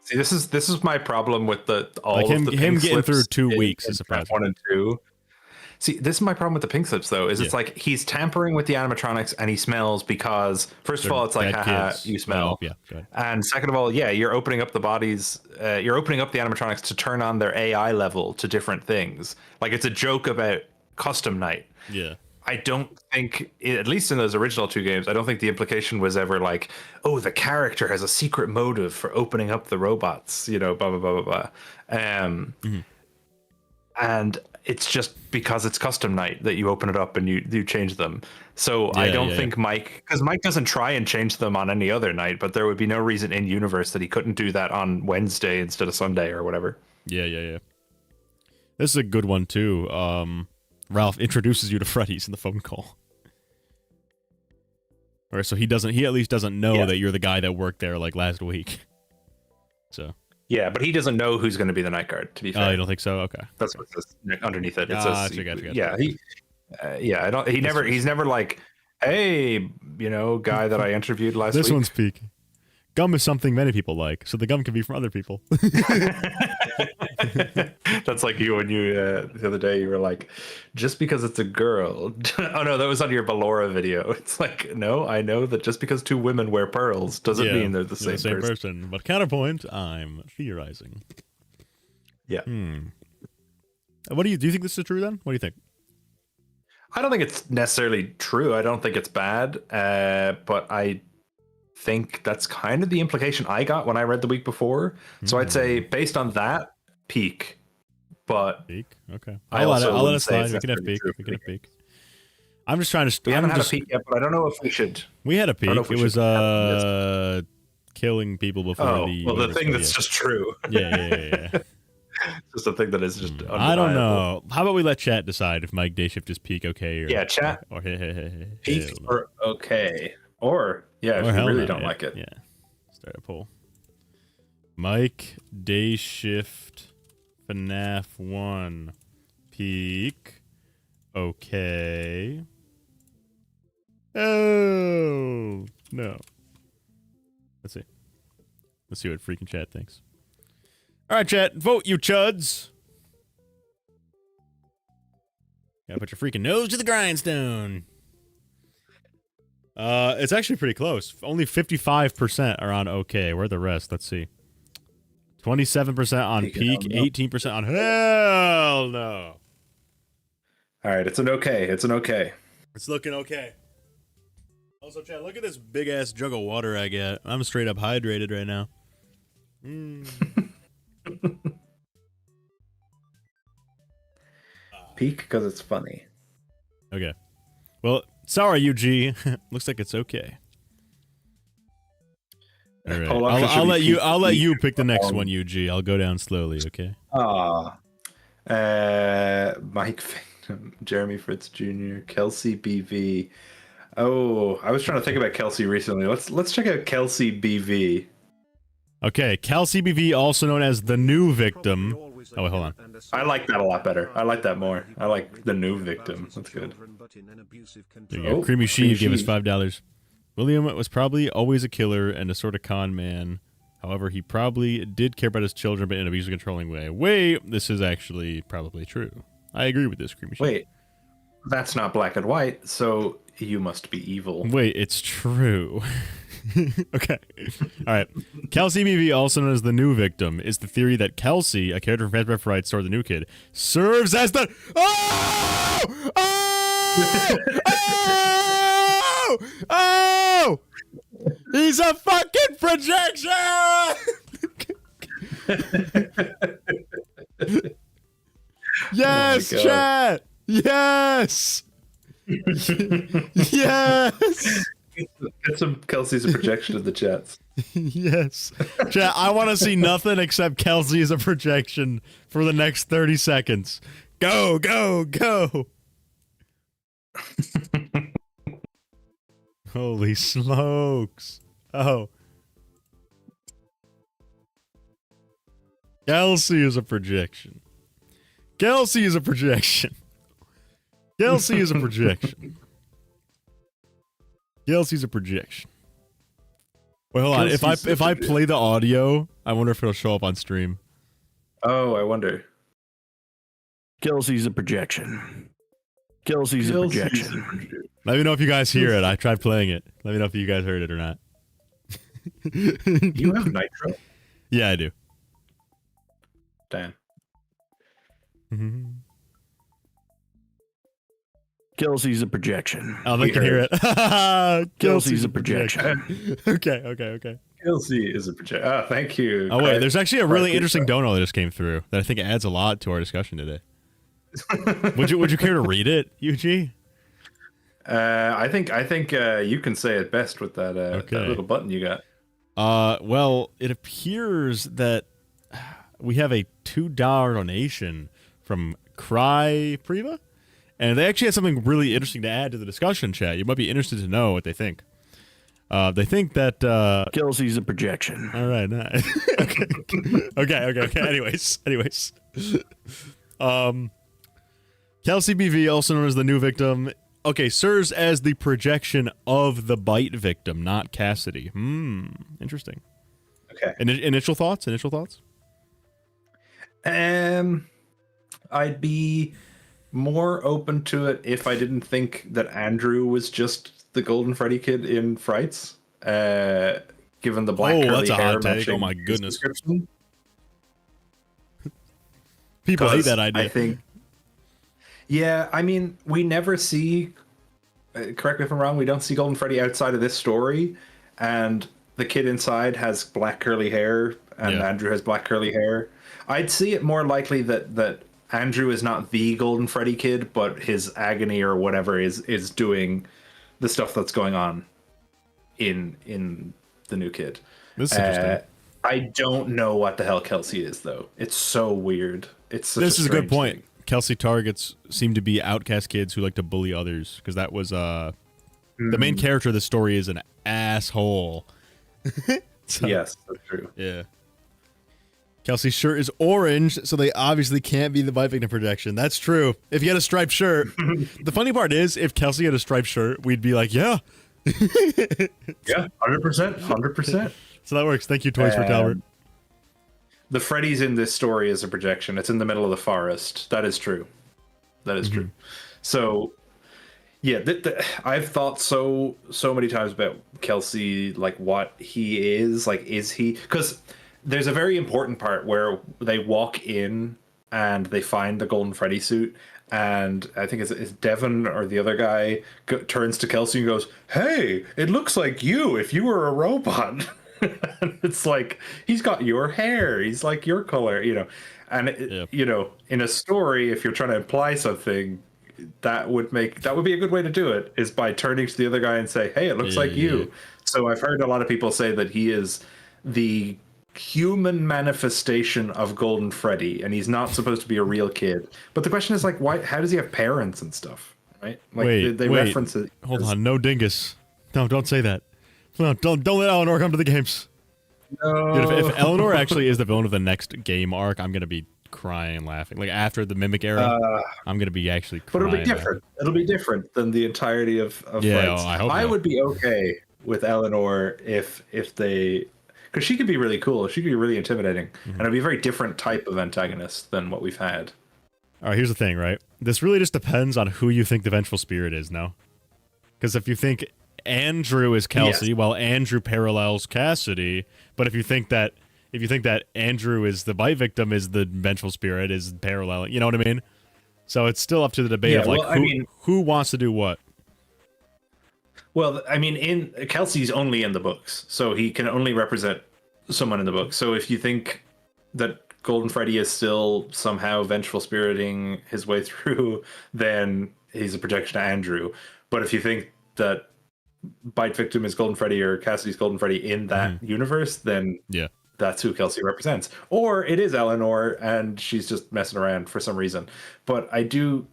see, this is my problem with all like of the him pink getting slips through 2 in weeks is surprising. 1 and 2. See, this is my problem with the pink slips though. It's like he's tampering with the animatronics and he smells because first of all, it's like haha, you smell. Oh, yeah, and second of all, you're opening up the bodies. You're opening up the animatronics to turn on their AI level to different things. Like it's a joke about custom night. Yeah. I don't think, at least in those original 2 games, I don't think the implication was ever like, oh, the character has a secret motive for opening up the robots, blah, blah, blah, blah, blah. And it's just because it's custom night that you open it up and you change them. So I don't think Mike, because Mike doesn't try and change them on any other night, but there would be no reason in universe that he couldn't do that on Wednesday instead of Sunday or whatever. Yeah. This is a good one too. Ralph introduces you to Freddy's in the phone call. All right, so he at least doesn't know that you're the guy that worked there like last week. So. Yeah, but he doesn't know who's going to be the night guard, to be fair. Oh, you don't think so? Okay. That's what it says underneath it. Gotcha. Yeah, he's never like, hey, guy that I interviewed last week. This one's peak. Gum is something many people like, so the gum can be from other people. That's like you when you, the other day, you were like, just because it's a girl. Oh, no, that was on your Ballora video. It's like, no, I know that just because 2 women wear pearls doesn't mean they're the same person. But counterpoint, I'm theorizing. Yeah. What do you think this is true then? What do you think? I don't think it's necessarily true. I don't think it's bad. But I think that's kind of the implication I got when I read the week before. So I'd say based on that, peak. But peak? Okay. I'll let it slide. We can have peak. I'm just trying to... We haven't had a peak yet, but I don't know if we should. We had a peak. It was killing people before the thing that's just true. Yeah. Just a thing that is just undeniable. I don't know. How about we let chat decide if Mike Day Shift is peak okay or chat or peak or okay or if you really don't like it. Yeah. Start a poll. Mike Day Shift FNAF 1 peak okay. Oh no. Let's see what freaking chat thinks. All right, chat, vote, you chuds. Gotta put your freaking nose to the grindstone. It's actually pretty close. Only 55% are on okay. Where are the rest? Let's see. 27% on peak, 18% on hell no. All right, it's an okay. It's an okay. It's looking okay. Also, chat, look at this big ass jug of water I got. I'm straight up hydrated right now. Peak because it's funny. Okay. Well, sorry, UG. Looks like it's okay. All right. I'll let you pick the next one, UG. I'll go down slowly, okay? Mike Victim, Jeremy Fritz Jr., Kelsey BV. Oh, I was trying to think about Kelsey recently. Let's check out Kelsey BV. Okay, Kelsey BV, also known as the new victim. Oh, wait, hold on. I like that a lot better. I like that more. I like the new victim. That's good. There you go. Creamy Sheev gave us $5. William was probably always a killer and a sort of con man. However, he probably did care about his children, but in an abusive, controlling way. Wait, this is actually probably true. I agree with this, Creamy Sheev. Wait, that's not black and white, so you must be evil. Wait, it's true. Okay. All right. Kelsey BV, also known as the new victim, is the theory that Kelsey, a character from Fast Fright or the new kid, serves as the he's a fucking projection. Yes, chat. Yes. Yes. Get some Kelsey's a projection of the chats. Yes. Chat, I want to see nothing except Kelsey as a projection for the next 30 seconds. Go, go, go. Holy smokes. Oh. Kelsey is a projection. Kelsey is a projection. Kelsey is a projection. Kelsey's a projection. Wait, hold on. If I play the audio, I wonder if it'll show up on stream. Oh, I wonder. Kelsey's a projection. Kelsey's a projection. Let me know if you guys hear it. I tried playing it. Let me know if you guys heard it or not. You have Nitro? Yeah, I do. Damn. Kelsey's a projection. Oh, they can hear it. Kelsey's a projection. Okay. Kelsey is a projection. Oh, thank you. Oh, wait, there's actually a really interesting dono that just came through that I think adds a lot to our discussion today. Would you care to read it, UG? I think you can say it best with that, that little button you got. Well, it appears that we have a $2 donation from Cry Priva. And they actually had something really interesting to add to the discussion, chat. You might be interested to know what they think. They think that Kelsey's a projection. All right. Nice. Okay. Anyways. Kelsey BV, also known as the new victim, serves as the projection of the bite victim, not Cassidy. Interesting. Okay. Initial thoughts? I'd be more open to it if I didn't think that Andrew was just the Golden Freddy kid in Frights. Given the black curly that's a hair hot take. Oh my goodness. People hate that idea. I think. Yeah, I mean, we never see. Correct me if I'm wrong. We don't see Golden Freddy outside of this story, and the kid inside has black curly hair, and Andrew has black curly hair. I'd see it more likely that Andrew is not the Golden Freddy kid, but his agony or whatever is doing the stuff that's going on in the new kid. This is interesting. I don't know what the hell Kelsey is, though. It's so weird. This is a good point. Thing. Kelsey targets seem to be outcast kids who like to bully others, because that was the main character of the story is an asshole. So, yes, that's true. Yeah. Kelsey's shirt is orange, so they obviously can't be the bite victim projection. That's true. If you had a striped shirt, the funny part is, if Kelsey had a striped shirt, we'd be like, yeah. Yeah, 100%. So that works. Thank you, Toys for Talbert. The Freddy's in this story is a projection. It's in the middle of the forest. That is true. That is true. So, yeah, I've thought so many times about Kelsey, like what he is. Like, is he? Because there's a very important part where they walk in and they find the Golden Freddy suit. And I think it's Devon or the other guy turns to Kelsey and goes, "Hey, it looks like you if you were a robot." And it's like, he's got your hair. He's like your color, you know. And, you know, in a story, if you're trying to imply something, that would be a good way to do it, is by turning to the other guy and say, "Hey, it looks like you." So I've heard a lot of people say that he is the human manifestation of Golden Freddy, and he's not supposed to be a real kid. But the question is, like, why? How does he have parents and stuff? Right? Like, they reference it. Hold on, no dingus. No, don't say that. No, don't let Eleanor come to the games. No. Dude, if Eleanor actually is the villain of the next game arc, I'm gonna be crying and laughing. Like, after the Mimic era, I'm gonna be actually crying. But it'll be different. It'll be different than the entirety of yeah, I hope I would be okay with Eleanor if they, because she could be really cool. She could be really intimidating, and it'd be a very different type of antagonist than what we've had. All right, here's the thing, right? This really just depends on who you think the Vengeful Spirit is now. Because if you think Andrew is Kelsey, well, Andrew parallels Cassidy. But if you think that Andrew is the bite victim, is the Vengeful Spirit, is paralleling, you know what I mean? So it's still up to the debate of, like, who wants to do what. Well, I mean, Kelsey's only in the books, so he can only represent someone in the book. So if you think that Golden Freddy is still somehow vengeful spiriting his way through, then he's a projection of Andrew. But if you think that bite victim is Golden Freddy or Cassidy's Golden Freddy in that universe, then that's who Kelsey represents. Or it is Eleanor and she's just messing around for some reason. But I don't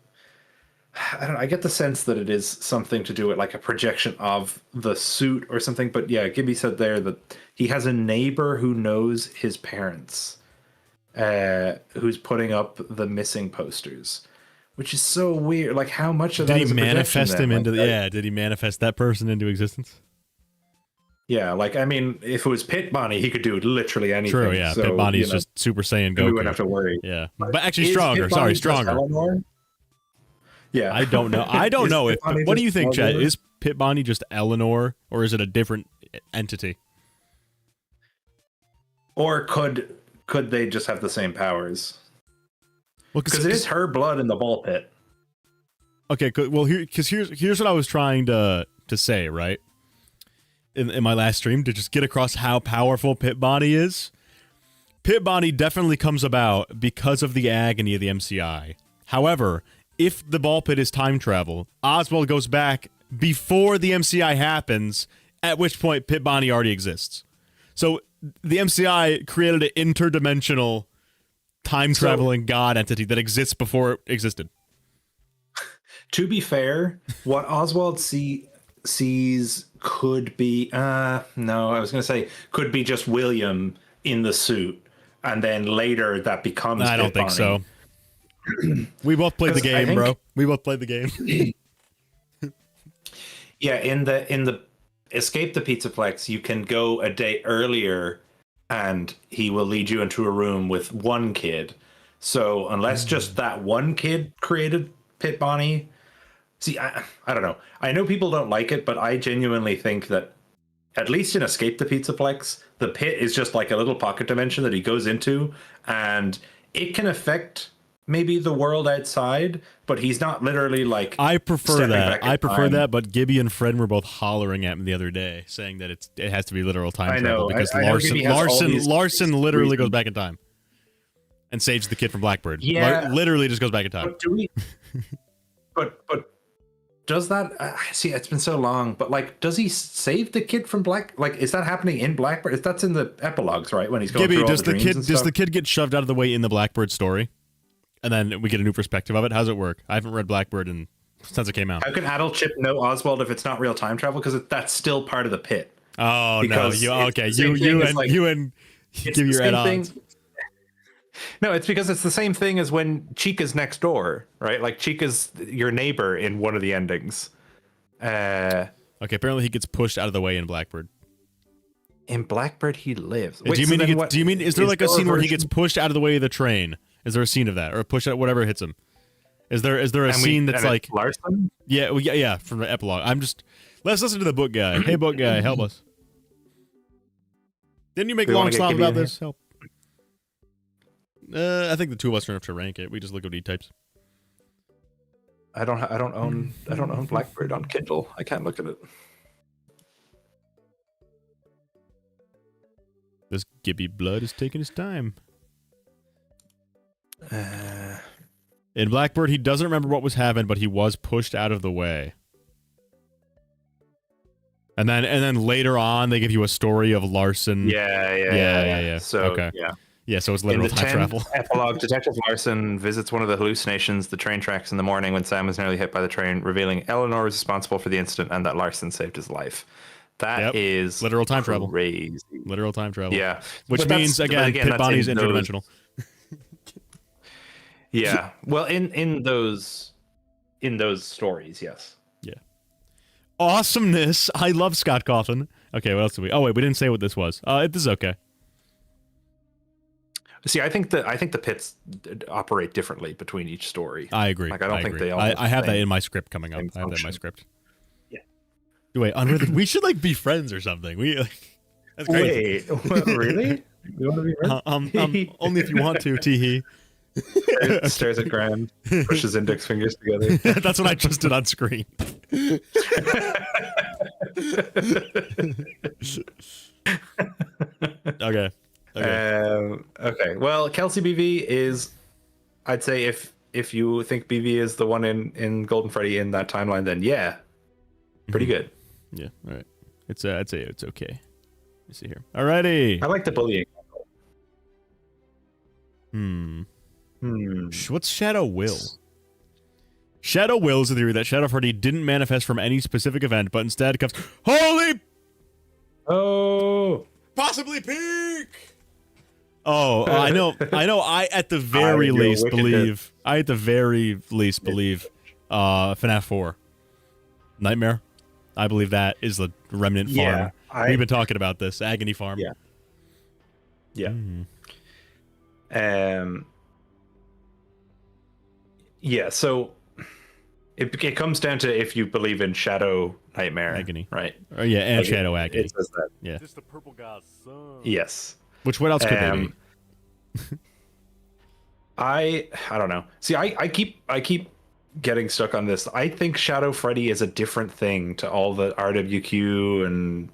know, I get the sense that it is something to do with like a projection of the suit or something. But yeah, Gibby said there that he has a neighbor who knows his parents, who's putting up the missing posters, which is so weird. Like, how much of that did he manifest him into did he manifest that person into existence? Yeah, like, I mean, if it was Pit Bonnie, he could do literally anything. True, yeah. So, Pit Bonnie's just Super Saiyan Goku. We wouldn't have to worry. Yeah, but actually stronger. Sorry, stronger. Yeah, I don't know. I don't know. What do you think, Chad? Is Pit Bonnie just Eleanor, or is it a different entity? Or could they just have the same powers? Well, because it is her blood in the ball pit. Okay, well, here's what I was trying to say, right? In my last stream, to just get across how powerful Pit Bonnie is. Pit Bonnie definitely comes about because of the agony of the MCI. However, if the ball pit is time travel, Oswald goes back before the MCI happens, at which point Pit Bonnie already exists. So the MCI created an interdimensional time-traveling god entity that exists before it existed. To be fair, what Oswald sees could be... no, I was going to say could be just William in the suit, and then later that becomes I don't think so. We both played the game, bro. We both played the game. Yeah, in the Escape the Pizzaplex, you can go a day earlier and he will lead you into a room with one kid. So unless just that one kid created Pit Bonnie, see, I don't know. I know people don't like it, but I genuinely think that at least in Escape the Pizzaplex, the pit is just like a little pocket dimension that he goes into, and it can affect maybe the world outside, but he's not literally like... I prefer that. I prefer that, but Gibby and Fred were both hollering at me the other day, saying that it has to be literal time travel because Larson literally goes back in time and saves the kid from Blackbird. Yeah, literally just goes back in time. But do we? but does that see? It's been so long, but like, does he save the kid from Black? Like, is that happening in Blackbird? That's in the epilogues, right? When he's going through all the dreams and stuff? Does the kid get shoved out of the way in the Blackbird story, and then we get a new perspective of it? How's it work? I haven't read Blackbird since it came out. How can Adult Chip know Oswald if it's not real time travel? Because that's still part of the pit. Oh because no! You and give your head odds. No, it's because it's the same thing as when Chica's next door, right? Like Chica's your neighbor in one of the endings. Okay, apparently he gets pushed out of the way in Blackbird. In Blackbird, he lives. Wait, do you mean is there like a scene where he gets pushed out of the way of the train? Is there a scene of that, or push out whatever hits him? Is there a scene that's like Larson? Yeah, from the epilogue. Let's listen to the book guy. Hey, book guy, help us. Didn't you make a long slot about this? Help. I think the two of us are enough to rank it. We just look at E-types. I don't own Blackbird on Kindle. I can't look at it. This Gibby blood is taking his time. In Blackbird, he doesn't remember what was happened, but he was pushed out of the way. And then later on, they give you a story of Larson. Yeah. So okay. Yeah, so it's literal time travel. Epilogue, Detective Larson visits one of the hallucinations, the train tracks in the morning when Sam was nearly hit by the train, revealing Eleanor was responsible for the incident and that Larson saved his life. That is literal time travel. Crazy. Literal time travel. Yeah. Which means, again Pit Bonnie's interdimensional. Yeah. Well, in those stories, yes. Yeah. Awesomeness. I love Scott Cawthon. Okay, what else did we? Oh wait, we didn't say what this was. This is okay. See, I think the pits operate differently between each story. I agree. Like I don't think they all. I have that in my script coming up. I have that in my script. Yeah. Wait, unwithered. We should like be friends or something. That's crazy. Wait, really? You want to be friends? Only if you want to. Teehee. Stares at ground, pushes index fingers together. That's what I just did on screen. Okay. Okay. Well, Kelsey BV is, I'd say if you think BV is the one in Golden Freddy in that timeline, then yeah, pretty good. Yeah. All right. I'd say it's okay. Let me see here. Alrighty. I like the bullying. What's Shadow Will? Shadow Will is the theory that Shadow Freddy didn't manifest from any specific event, but instead comes possibly peak. Oh, I know. I at the very least believe. FNAF 4 Nightmare. I believe that is the remnant farm. We've been talking about this Agony Farm. Yeah. Yeah. So it comes down to if you believe in Shadow Nightmare, Agony, right? Oh yeah, and like Shadow Agony. It says that. Yeah. Just the purple guy's son. Yes. Which what else could they be? I don't know. See, I keep getting stuck on this. I think Shadow Freddy is a different thing to all the RWQ and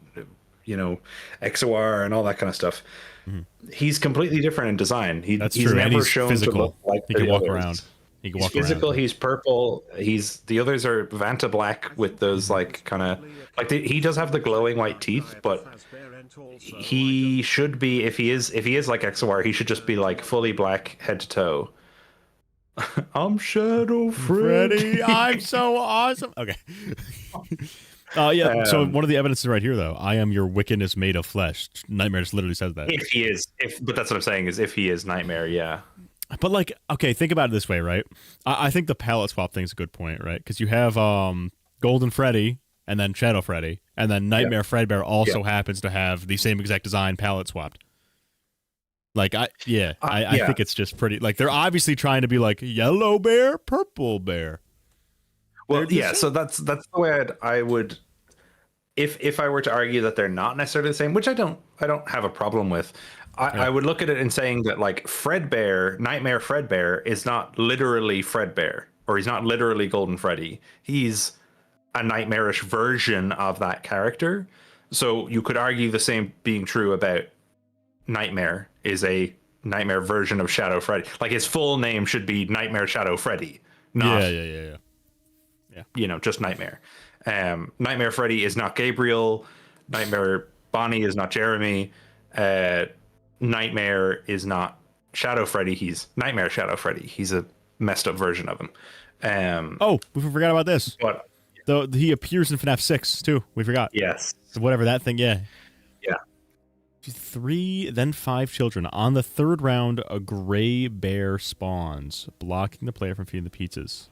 XOR and all that kind of stuff. Mm-hmm. He's completely different in design. He's true. Never he's shown physical. to look like he can walk around. He can he's walk physical. around. He's purple. The others are Vanta black with those like kind of like he does have the glowing white teeth, but he should be if he is like XOR, he should just be like fully black head to toe. I'm Shadow Freddy. I'm so awesome. Okay. So one of the evidences right here, though, I am your wickedness made of flesh. Nightmare just literally says that. If he is, but that's what I'm saying is if he is Nightmare, yeah. But like, okay, think about it this way, right? I think the palette swap thing's a good point, right? Because you have Golden Freddy and then Shadow Freddy, and then Nightmare Fredbear also happens to have the same exact design palette swapped. Like I think it's just pretty. Like they're obviously trying to be like yellow bear, purple bear. Well, yeah. So that's the way I would, if I were to argue that they're not necessarily the same, which I don't have a problem with. I would look at it and saying that like Fredbear, Nightmare Fredbear is not literally Fredbear, or he's not literally Golden Freddy. He's a nightmarish version of that character. So you could argue the same being true about Nightmare is a nightmare version of Shadow Freddy. Like his full name should be Nightmare Shadow Freddy. Not... Yeah. just Nightmare. Nightmare Freddy is not Gabriel. Nightmare Bonnie is not Jeremy. Nightmare is not Shadow Freddy. He's Nightmare Shadow Freddy. He's a messed up version of him. We forgot about this. What? Though he appears in FNAF 6 too. We forgot. Yes. So whatever that thing. Yeah. Yeah. 3, then 5 children. On the 3rd round, a gray bear spawns, blocking the player from feeding the pizzas.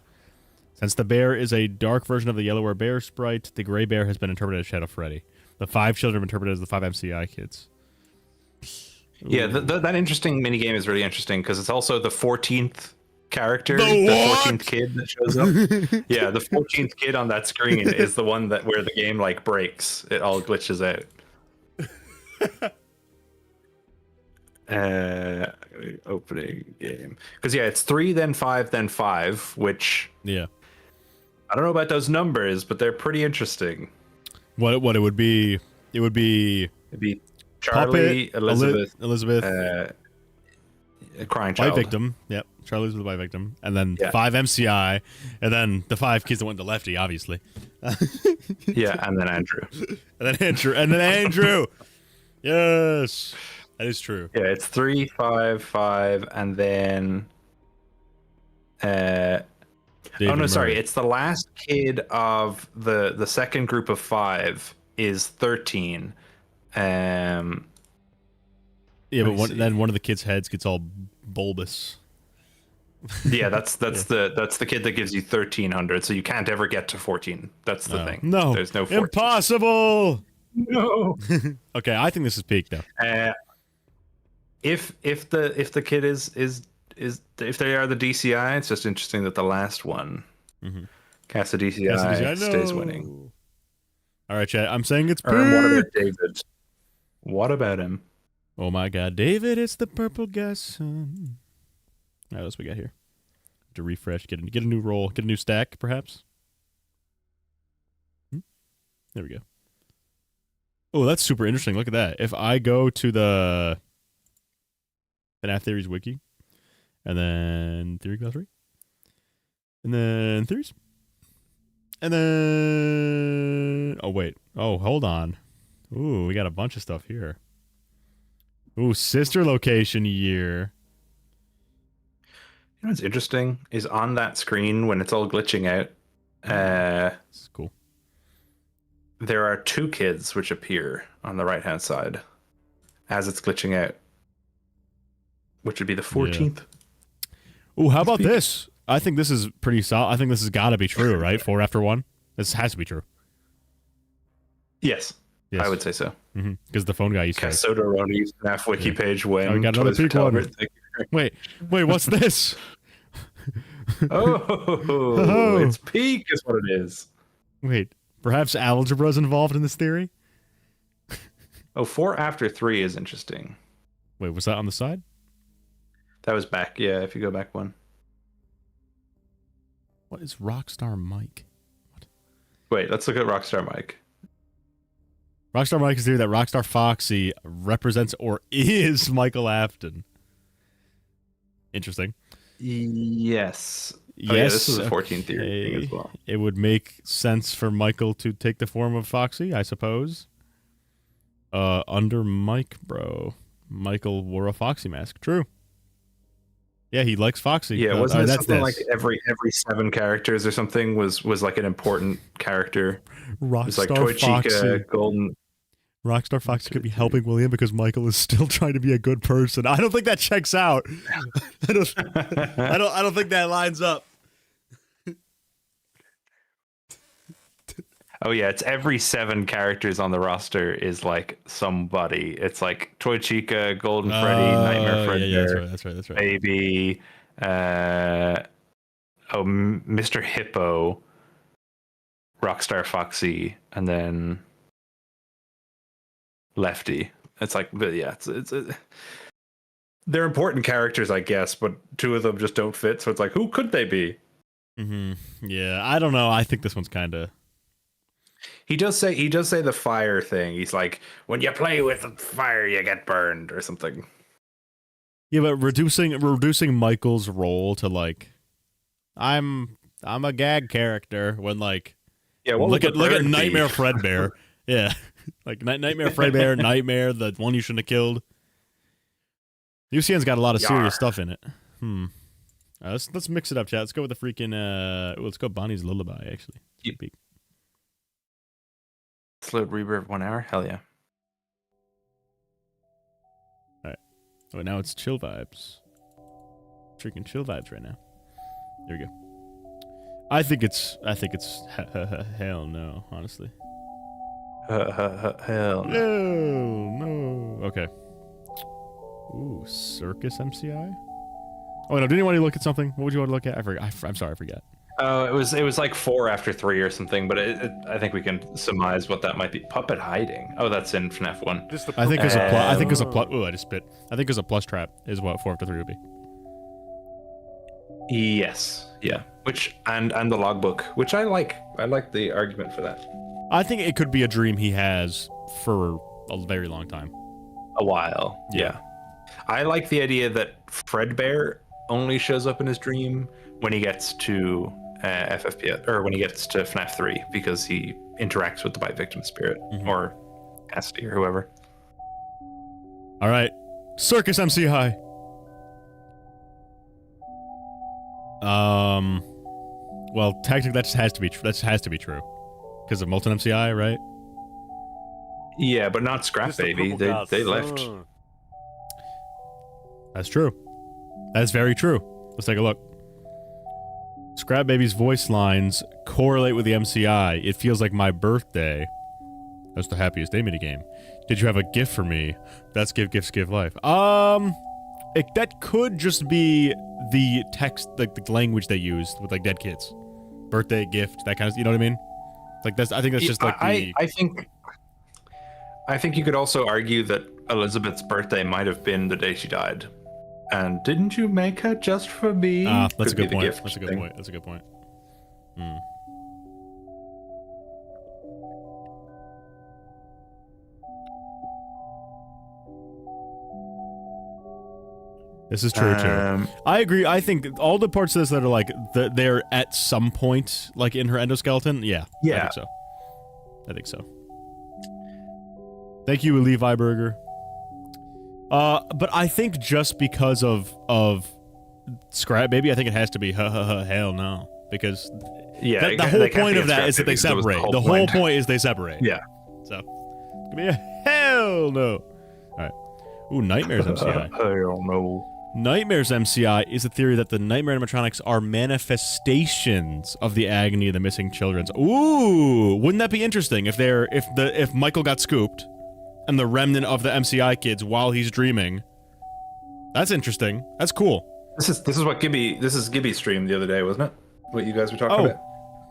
Since the bear is a dark version of the yellow bear sprite, the gray bear has been interpreted as Shadow Freddy. The 5 children have been interpreted as the 5 MCI kids. Yeah, that interesting minigame is really interesting because it's also the 14th character, the 14th kid that shows up. Yeah, the 14th kid on that screen is the one where the game like breaks. It all glitches out. Opening game, because it's 3 then 5 then 5, which I don't know about those numbers, but they're pretty interesting. What it would be? It'd be Charlie, Puppet, Elizabeth, a crying child, white victim. Yep, Charlie's with the white victim, and then 5 MCI, and then the 5 kids that went to Lefty, obviously. And then Andrew, and then Andrew. Yes. That is true. Yeah, it's 3, 5, 5, and then it's the last kid of the second group of 5 is 13. But then one of the kids' heads gets all bulbous. Yeah, that's the kid that gives you 1300, so you can't ever get to 14. That's the thing. No. There's no 14. Impossible. No. Okay, I think this is peak though. If the kid is if they are the DCI, it's just interesting that the last one, cast the DCI, stays winning. All right, chat. I'm saying it's peak. What about David? What about him? Oh my God, David! It's the purple guy's son. All right, what else we got here? To refresh, get a new roll, get a new stack, perhaps. There we go. Oh, that's super interesting. Look at that. If I go to the FNAF Theories wiki, and then Theory Glossary, and then Theories, and then... Oh, wait. Oh, hold on. Ooh, we got a bunch of stuff here. Ooh, sister location year. You know what's interesting is on that screen when it's all glitching out. It's cool. There are 2 kids which appear on the right-hand side as it's glitching out, which would be the 14th. Yeah. Ooh, how about this? I think this is pretty solid. I think this has got to be true, right? 4 after 1. This has to be true. Yes. I would say so. Because the phone guy used to. Sodoroni's FNAF wiki page when. We got another peak one. Wait, what's this? It's peak is what it is. Wait, perhaps algebra's involved in this theory? 4 after 3 is interesting. Wait, was that on the side? That was back, yeah, if you go back one. What is Rockstar Mike? What? Wait, let's look at Rockstar Mike. Rockstar Mike is the theory that Rockstar Foxy represents or is Michael Afton. Interesting. Yes. Yes. Yeah, this is a 14 theory thing as well. It would make sense for Michael to take the form of Foxy, I suppose. Under Mike, bro. Michael wore a Foxy mask. True. Yeah, he likes Foxy. Yeah, wasn't it something like every 7 characters or something was like an important character? Rockstar it's like Toy Foxy. Chica, Golden. Rockstar Foxy could be helping William because Michael is still trying to be a good person. I don't think that checks out. I don't think that lines up. Oh yeah, it's every 7 characters on the roster is like somebody. It's like Toy Chica, Golden Freddy, Nightmare Freddy, that's right. Baby, Mr. Hippo, Rockstar Foxy, and then Lefty. It's like, but yeah, it's they're important characters, I guess, but 2 of them just don't fit. So it's like, who could they be? Yeah, I don't know. I think this one's kind of. He does say the fire thing. He's like, when you play with fire, you get burned or something. Yeah, but reducing Michael's role to like, I'm I'm a gag character when like What look would at the bird Nightmare be? Fredbear. Yeah. Like Nightmare Fredbear, Nightmare, the one you shouldn't have killed. UCN's got a lot of serious stuff in it. Let's mix it up, chat. Let's go with the freaking let's go Bonnie's Lullaby actually. Slowed rebirth 1 hour? Hell yeah. Alright. Oh, now it's chill vibes. Freaking chill vibes right now. There we go. I think it's hell no, honestly. Hell no. No. Okay. Ooh, Circus MCI? Oh, no, didn't you want to look at something? What would you want to look at? I forgot. I'm sorry, I forgot. Oh, it was like 4 after 3 or something, but I think we can surmise what that might be. Puppet hiding. Oh, that's in FNAF 1. I think there's a plus. I think there's a plus. Ooh, I just spit. I think there's a plus trap. Is what 4 after 3 would be. Yes. Yeah. Which and the logbook, which I like. I like the argument for that. I think it could be a dream he has for a very long time. A while. Yeah. I like the idea that Fredbear only shows up in his dream when he gets to FFP or when he gets to FNAF 3 because he interacts with the bite victim spirit or Cassidy or whoever. All right, Circus MCI. Well, technically that just has to be that has to be true because of Molten MCI, right? Yeah, but not Scrap Baby. They left. That's true. That's very true. Let's take a look. Scrap Baby's voice lines correlate with the MCI. It feels like my birthday. That's the happiest day minigame. Did you have a gift for me? That's give gifts give life. That could just be the text, like the language they used with like dead kids. Birthday gift, that kind of, you know what I mean? Like that's, I think that's just like the. I think you could also argue that Elizabeth's birthday might have been the day she died. And didn't you make her just for me? That's a good point. Gift That's a good thing. point. That's a good point. This is true too. I agree. I think all the parts of this that are like they're at some point like in her endoskeleton. Yeah. I think so. I think so. Thank you, Levi Burger. But I think just because of Scrap Baby, I think it has to be hell no, because the whole point of that is that they separate. The whole point is they separate. Yeah. So give me a hell no. All right. Ooh, Nightmares MCI. Hell no. Nightmares MCI is the theory that the nightmare animatronics are manifestations of the agony of the missing children's. Ooh, wouldn't that be interesting if Michael got scooped and the remnant of the MCI kids while he's dreaming? That's interesting. That's cool. This is what Gibby streamed the other day, wasn't it? What you guys were talking about?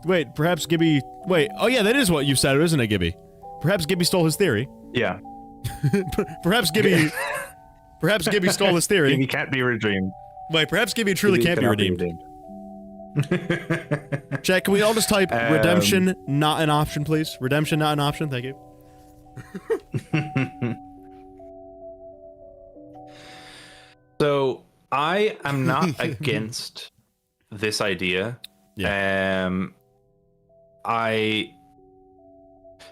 Wait, perhaps Gibby. Wait, oh yeah, that is what you said, isn't it, Gibby? Perhaps Gibby stole his theory. Yeah. Perhaps Gibby stole his theory. Gibby can't be redeemed. Wait, perhaps Gibby truly can't be redeemed. Chat, can we all just type redemption not an option, please? Redemption not an option, thank you. So I am not against this idea. Yeah. I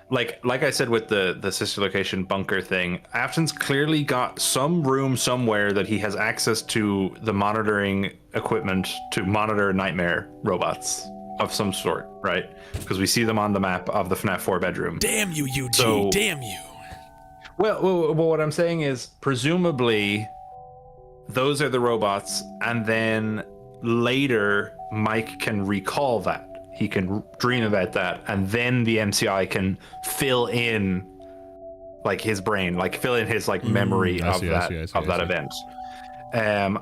like I said with the sister location bunker thing, Afton's clearly got some room somewhere that he has access to the monitoring equipment to monitor nightmare robots of some sort, right? Because we see them on the map of the FNAF 4 bedroom. Damn you, UG. So, damn you. Well, what I'm saying is, presumably, those are the robots, and then later, Mike can recall that. He can dream about that, and then the MCI can fill in, like, his brain, like, fill in his, like, memory of that event.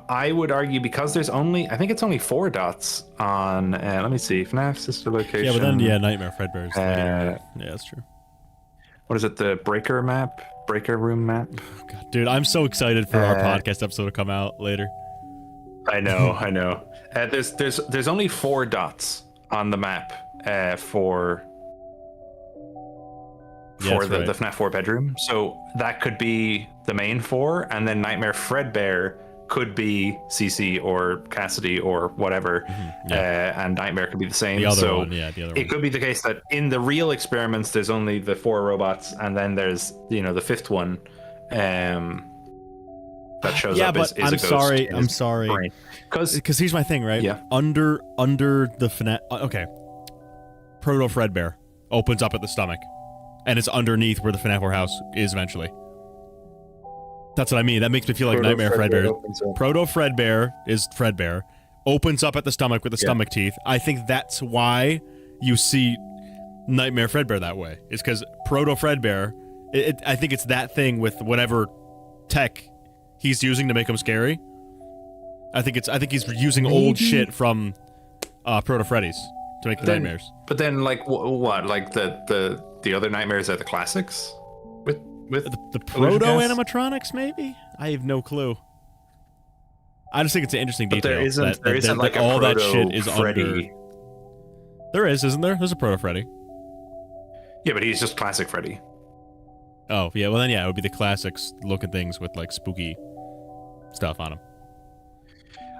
I would argue because there's only, I think it's only 4 dots on, let me see, FNAF sister location. Yeah, but then, Nightmare Fredbear's yeah, that's true. What is it, the breaker room map? Oh, God, dude, I'm so excited for our podcast episode to come out later. I know. There's only 4 dots on the map for the FNAF 4 bedroom, so that could be the main 4, and then Nightmare Fredbear could be Cece or Cassidy or whatever, and Nightmare could be the same. The other one, it one. could be the case that in the real experiments, there's only the 4 robots, and then there's the 5th one that shows up but is a ghost. I'm sorry. Because here's my thing, right? Yeah. Under the FNAF. Okay. Proto Fredbear opens up at the stomach, and it's underneath where the FNAF warehouse is eventually. That's what I mean. That makes me feel like Nightmare Fredbear. Proto Fredbear is Fredbear. Opens up at the stomach with the stomach teeth. I think that's why you see Nightmare Fredbear that way. It's because Proto Fredbear, I think it's that thing with whatever tech he's using to make him scary. I think he's using old shit from Proto Freddy's to make the nightmares. But then, like, what? Like the other nightmares are the classics with the proto animatronics, maybe? I have no clue. I just think it's an interesting detail. There isn't like all a that shit is Freddy. Under. There is, isn't there? There's a proto Freddy. Yeah, but he's just classic Freddy. Oh yeah, well then it would be the classics looking things with like spooky stuff on them.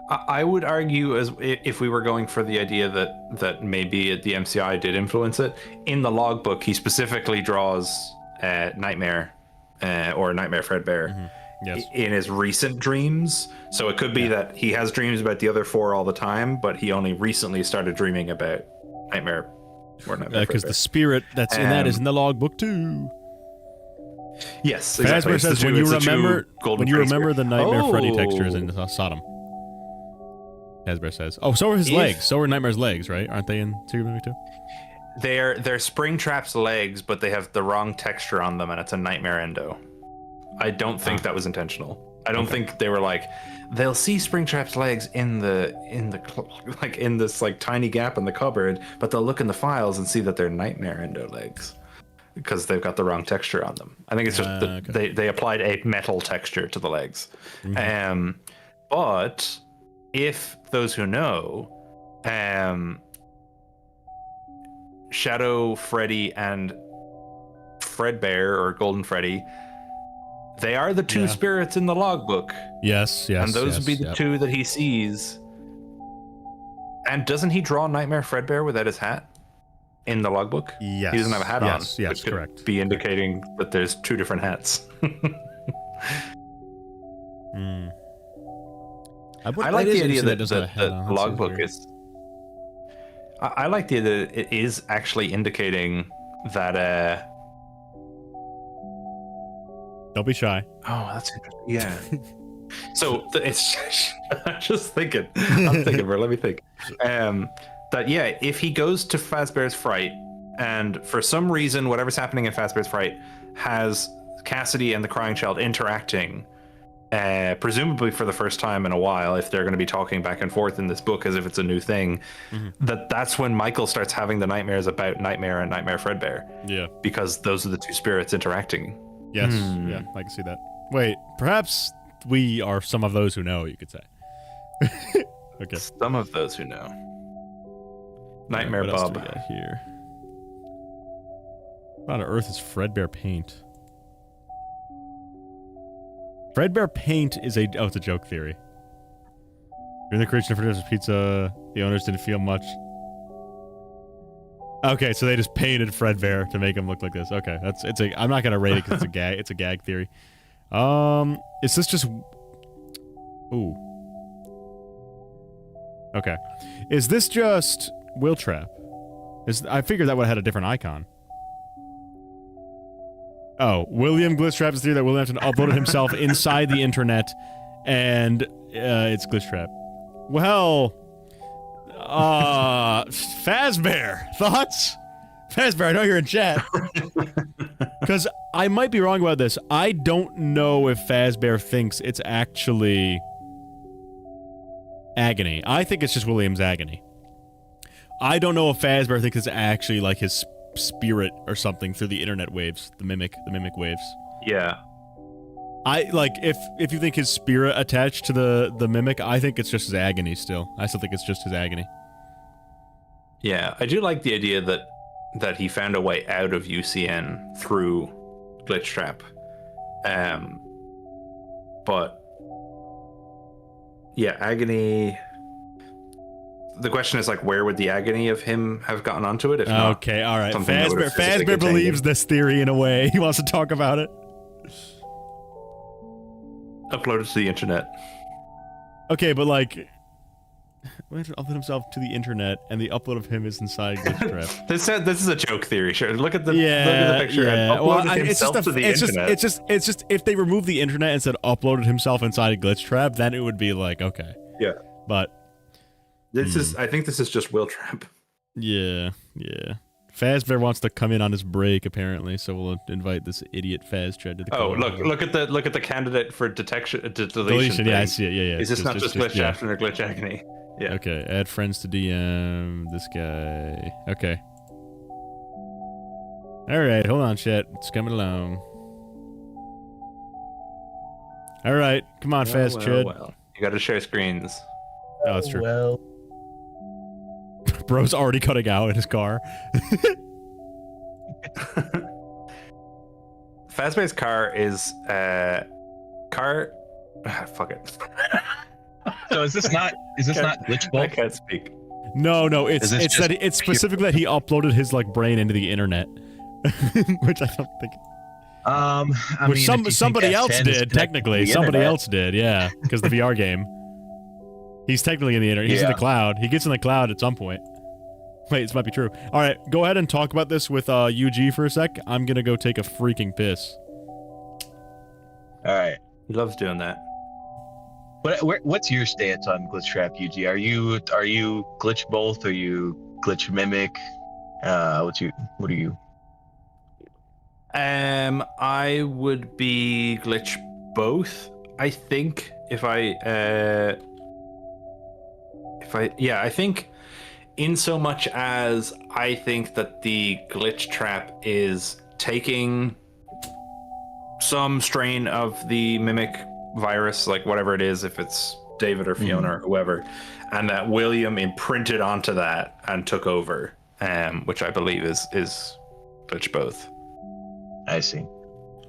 I would argue, as if we were going for the idea that maybe the MCI did influence it, in the logbook he specifically draws Nightmare or Nightmare Fredbear in his recent dreams. So it could be that he has dreams about the other 4 all the time, but he only recently started dreaming about Nightmare or Nightmare because Fredbear. the spirit that's in that is in the logbook too. Yes, exactly. Fazbear says when you remember the Nightmare Freddy textures in Sodom. Fazbear says, "Oh, so are his legs. So are Nightmare's legs, right? Aren't they in Secret Movie too?" They're Springtrap's legs, but they have the wrong texture on them, and it's a Nightmare endo. I don't think that was intentional. I don't think they were like, they'll see Springtrap's legs in this like tiny gap in the cupboard, but they'll look in the files and see that they're Nightmare endo legs because they've got the wrong texture on them. I think it's just they applied a metal texture to the legs. But if those who know, Shadow Freddy and Fredbear or Golden Freddy, they are the 2 spirits in the logbook. Yes. And those would be the 2 that he sees. And doesn't he draw Nightmare Fredbear without his hat in the logbook? Yes. He doesn't have a hat on. Yes, which correct. could be indicating that there's 2 different hats. I like the idea that the logbook is. I like the idea that it is actually indicating that. Don't be shy. Oh, that's interesting. Yeah. So it's I'm just thinking. Bro. Let me think. That if he goes to Fazbear's Fright, and for some reason, whatever's happening in Fazbear's Fright has Cassidy and the Crying Child interacting. Presumably for the first time in a while, if they're going to be talking back and forth in this book as if it's a new thing, that's when Michael starts having the nightmares about Nightmare and Nightmare Fredbear. Yeah. Because those are the 2 spirits interacting. Yes. Yeah, I can see that. Wait, perhaps we are some of those who know, you could say. Okay. Some of those who know. Nightmare what else Bob. do we got here? What on earth is Fredbear paint? Fredbear paint is it's a joke theory. During the creation of Fredbear's Pizza, the owners didn't feel much. Okay, so they just painted Fredbear to make him look like this. Okay, I'm not gonna rate it because it's a gag. It's a gag theory. Is this just? Ooh. Okay, is this just Will Trap? I figured that would have had a different icon. Oh, William Glitchtrap is theory that William Afton uploaded himself inside the internet, and it's Glitchtrap. Well, Fazbear, thoughts? Fazbear, I know you're in chat. Because I might be wrong about this. I don't know if Fazbear thinks it's actually agony. I think it's just William's agony. I don't know if Fazbear thinks it's actually like his spirit or something through the internet waves, the mimic waves. Yeah. I like if you think his spirit attached to the mimic, I think it's just his agony still. I still think it's just his agony. Yeah, I do like the idea that he found a way out of UCN through Glitchtrap. But Yeah, agony. The question is like, where would the agony of him have gotten onto it? If not, okay, all right. something that would have physically Fazbear contained believes him. this theory in a way. He wants to talk about it. Upload it to the internet. Okay, but like, why did upload himself to the internet, and the upload of him is inside Glitchtrap? This is a joke theory. Sure, look at the picture. Yeah. And uploaded It's himself to the internet. it's just if they removed the internet and said uploaded himself inside a Glitchtrap, then it would be like okay. Yeah. But This is. I think this is just Will Trap. yeah. Fazbear wants to come in on his break apparently, so we'll invite this idiot Faztred to the Oh, call. look at the candidate for deletion. Deletion, yeah, I see it. Yeah. Is this not just glitch yeah. Afton or glitch agony? Yeah. Okay, add friends to DM this guy. Okay. Alright, hold on, chat. It's coming along. Alright, come on, Faz Chud. Well. You gotta share screens. Oh, that's true. Well, Bro's already cutting out in his car. Fazbear's car is fuck it. so is this not glitch I bolt? can't speak. No, Is this it's just that it's specifically that he uploaded his like brain into the internet, which I don't think. I Which mean, if you think somebody else F10 is did connected technically. to the Somebody internet- else did, yeah, because the VR game. He's technically in the internet. He's in Yeah. the cloud. He gets in the cloud at some point. Wait, this might be true. All right, go ahead and talk about this with UG for a sec. I'm gonna go take a freaking piss. All right. He loves doing that. What's your stance on Glitchtrap, UG? Are you glitch both? Are you glitch mimic? What are you? I would be glitch both. I think I think in so much as I think that the glitch trap is taking some strain of the mimic virus, like whatever it is, if it's David or Fiona or whoever, and that William imprinted onto that and took over, which I believe is glitch both. I see.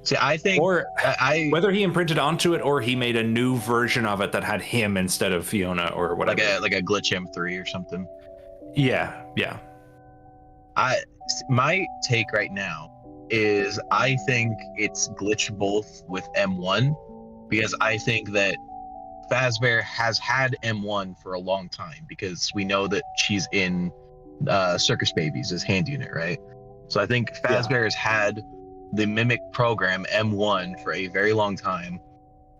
See, I think Or I whether he imprinted onto it or he made a new version of it that had him instead of Fiona or whatever. like a glitch M3 or something. Yeah. My take right now is I think it's glitch both with M1 because I think that Fazbear has had M1 for a long time because we know that she's in Circus Babies as hand unit, right? So I think Fazbear has had the Mimic program M1 for a very long time.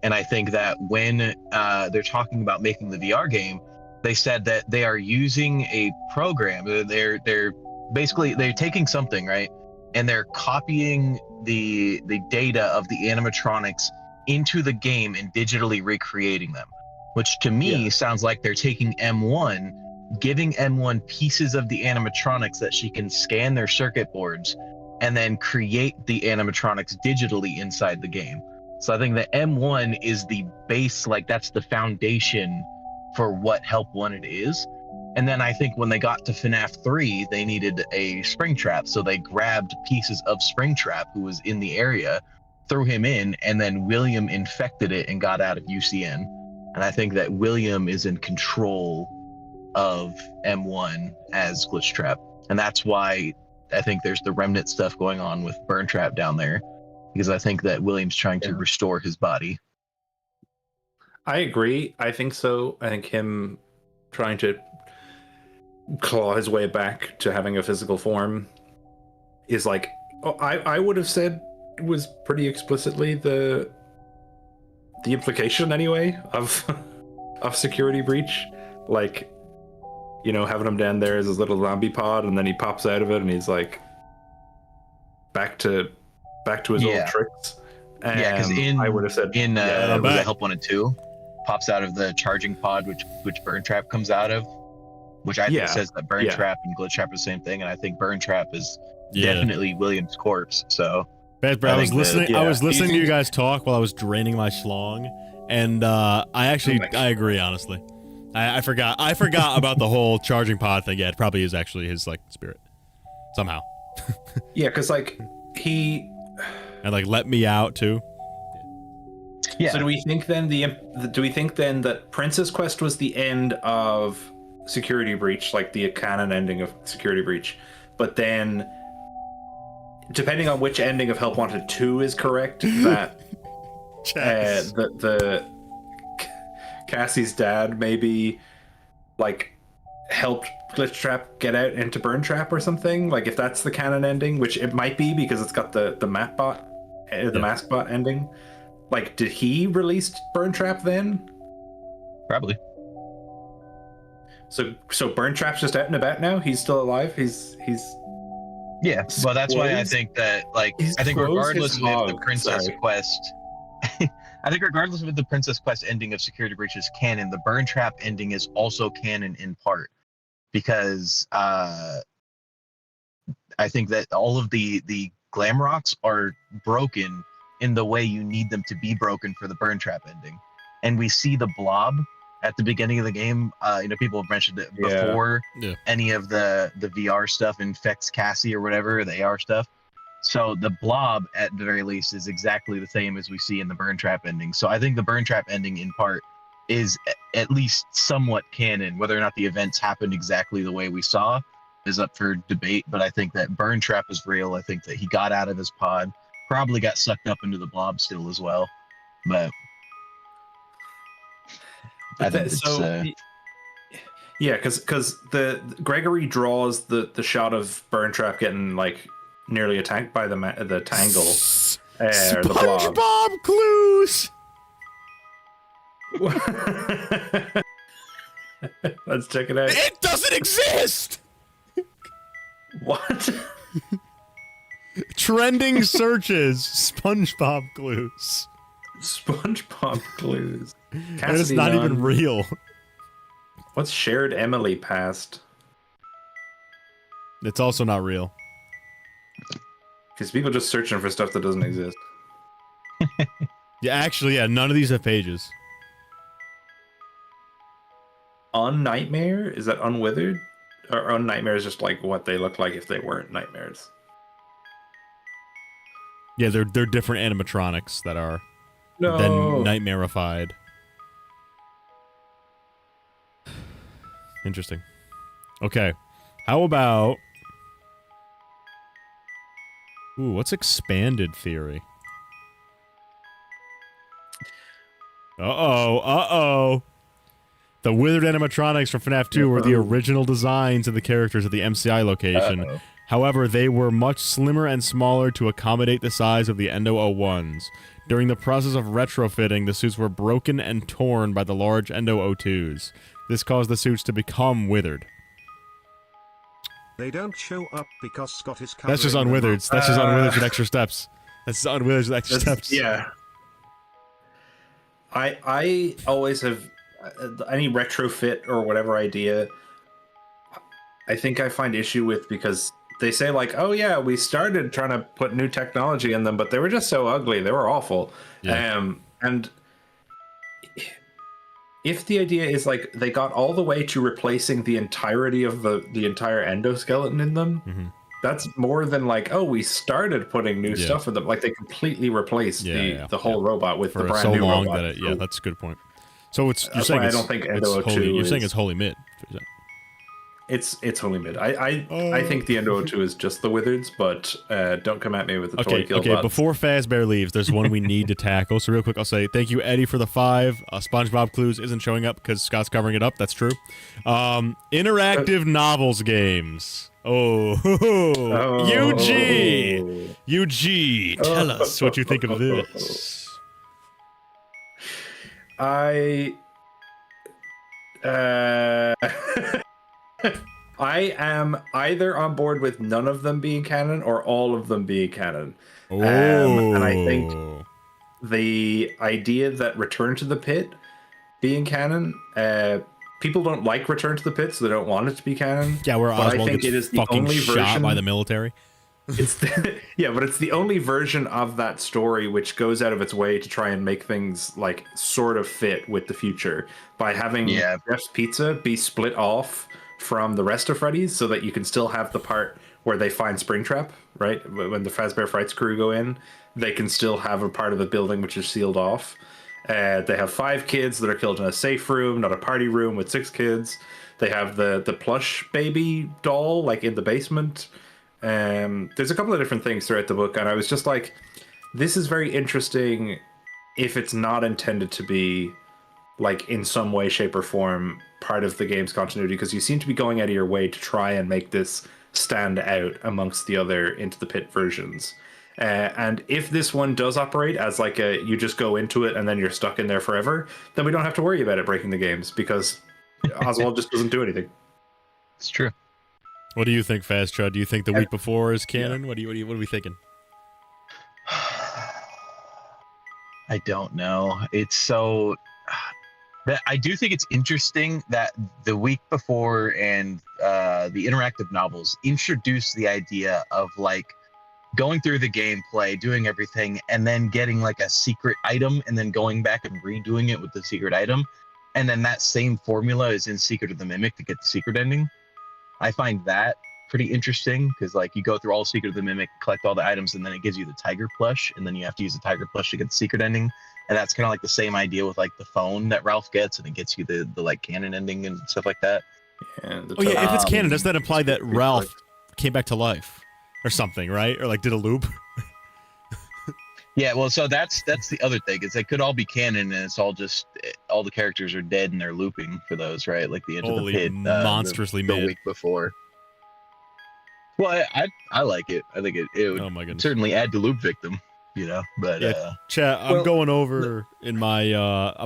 And I think that when they're talking about making the VR game, they said that they are using a program. They're basically taking something, right? And they're copying the data of the animatronics into the game and digitally recreating them, which to me sounds like they're taking M1, giving M1 pieces of the animatronics that she can scan their circuit boards and then create the animatronics digitally inside the game. So I think that M1 is the base, like that's the foundation for what Help Wanted is. And then I think when they got to FNAF 3, they needed a Springtrap. So they grabbed pieces of Springtrap, who was in the area, threw him in, and then William infected it and got out of UCN. And I think that William is in control of M1 as Glitchtrap. And that's why I think there's the remnant stuff going on with Burntrap down there, because I think that William's trying to restore his body. I agree. I think so. I think him trying to claw his way back to having a physical form is like, I would have said it was pretty explicitly the implication anyway of security breach. Like, you know, having him down there as his little zombie pod, and then he pops out of it and he's like back to his old tricks. Because I would have said was it Help Wanted 2 pops out of the charging pod, which Burntrap comes out of, which I think says that Burntrap and Glitchtrap are the same thing, and I think Burntrap is definitely William's corpse. So Bad, bro, I was listening. I was listening to you guys talk while I was draining my schlong, and I agree. Honestly, I forgot about the whole charging pod thing. Yeah, it probably is actually his like spirit somehow. Yeah, because like he and like let me out too. Yeah. So do we think then that Princess Quest was the end of Security Breach, like the canon ending of Security Breach, but then depending on which ending of Help Wanted 2 is correct, that the Cassie's dad maybe like helped Glitchtrap get out into Burntrap or something, like if that's the canon ending, which it might be because it's got the mapbot, the maskbot ending. Like, did he release Burntrap then? Probably. So Burntrap's just out and about now. He's still alive. He's yeah. Well, that's why I think that, like, I think regardless of if the Princess Quest, I think regardless of if the Princess Quest ending of Security Breach is canon, the Burntrap ending is also canon in part, because I think that all of the glam rocks are broken in the way you need them to be broken for the Burntrap ending, and we see the blob at the beginning of the game. People have mentioned it before. Any of the VR stuff infects Cassie or whatever, the AR stuff. So the blob, at the very least, is exactly the same as we see in the Burntrap ending. So I think the Burntrap ending, in part, is at least somewhat canon. Whether or not the events happened exactly the way we saw is up for debate, but I think that Burntrap is real. I think that he got out of his pod, probably got sucked up into the blob still as well, but I think yeah, because the Gregory draws the shot of Burntrap getting like nearly attacked by the tangle, the blob. SpongeBob clues. Let's check it out. It doesn't exist. What? Trending searches: SpongeBob clues. SpongeBob clues. And it's not even real. What's shared Emily past? It's also not real. Because people just searching for stuff that doesn't exist. Yeah, none of these have pages. Nightmare? Is that unwithered? Or Nightmare is just like what they look like if they weren't nightmares? Yeah, they're different animatronics that are then nightmarified. Interesting. Okay. How about... Ooh, what's expanded theory? Uh-oh. The withered animatronics from FNAF 2 were the original designs of the characters at the MCI location. However, they were much slimmer and smaller to accommodate the size of the Endo 01s. During the process of retrofitting, the suits were broken and torn by the large Endo 02s. This caused the suits to become withered. They don't show up because Scott is covering. That's just unwithered. That's just unwithered with extra steps. That's unwithered with extra steps. Yeah. I always have any retrofit or whatever idea. I think I find issue with because they say like, oh yeah, we started trying to put new technology in them, but they were just so ugly. They were awful. Yeah. And if the idea is like they got all the way to replacing the entirety of the entire endoskeleton in them, that's more than like, oh, we started putting new stuff in them. Like they completely replaced the whole robot with the brand new robot. Yeah, that's a good point. So you're saying I don't think Endo 02 you're saying it's wholly mid. It's wholly mid. I think the Endo 02 is just the Wizards, but don't come at me with the toy kill bots. Before Fazbear leaves, there's one we need to tackle. So real quick, I'll say thank you, Eddie, for the 5. SpongeBob Clues isn't showing up because Scott's covering it up. That's true. Interactive novels games. UG, tell us what you think of this. I am either on board with none of them being canon or all of them being canon. And I think the idea that Return to the Pit being canon, people don't like Return to the Pit, so they don't want it to be canon. Yeah, where Oswald gets it is the fucking only shot version by the military. It's but it's the only version of that story which goes out of its way to try and make things like sort of fit with the future by having Jeff's Pizza be split off from the rest of Freddy's so that you can still have the part where they find Springtrap, right? When the Fazbear Frights crew go in, they can still have a part of the building which is sealed off. They have 5 kids that are killed in a safe room, not a party room with 6 kids. They have the plush baby doll like in the basement. There's a couple of different things throughout the book, and I was just like, this is very interesting if it's not intended to be like in some way, shape, or form part of the game's continuity, because you seem to be going out of your way to try and make this stand out amongst the other Into the Pit versions. And if this one does operate as like a you just go into it and then you're stuck in there forever, then we don't have to worry about it breaking the games, because Oswald just doesn't do anything. It's true. What do you think, Fast Chud? Do you think the week before is canon? Yeah. What are we thinking? I don't know. It's so. I do think it's interesting that the week before and the interactive novels introduce the idea of like going through the gameplay, doing everything, and then getting like a secret item, and then going back and redoing it with the secret item, and then that same formula is in Secret of the Mimic to get the secret ending. I find that pretty interesting, because like you go through all Secret of the Mimic, collect all the items, and then it gives you the tiger plush, and then you have to use the tiger plush to get the secret ending. And that's kind of like the same idea with like the phone that Ralph gets, and it gets you the like canon ending and stuff like that. If it's canon, does that imply that Ralph came back to life or something, right? Or like did a loop? Yeah, well, so that's the other thing. Is it could all be canon, and it's all just all the characters are dead and they're looping for those, right? Like the Into the Pit, monstrously the week before. Well, I like it. I think it would certainly add to loop victim, you know. But chat, I'm going over in my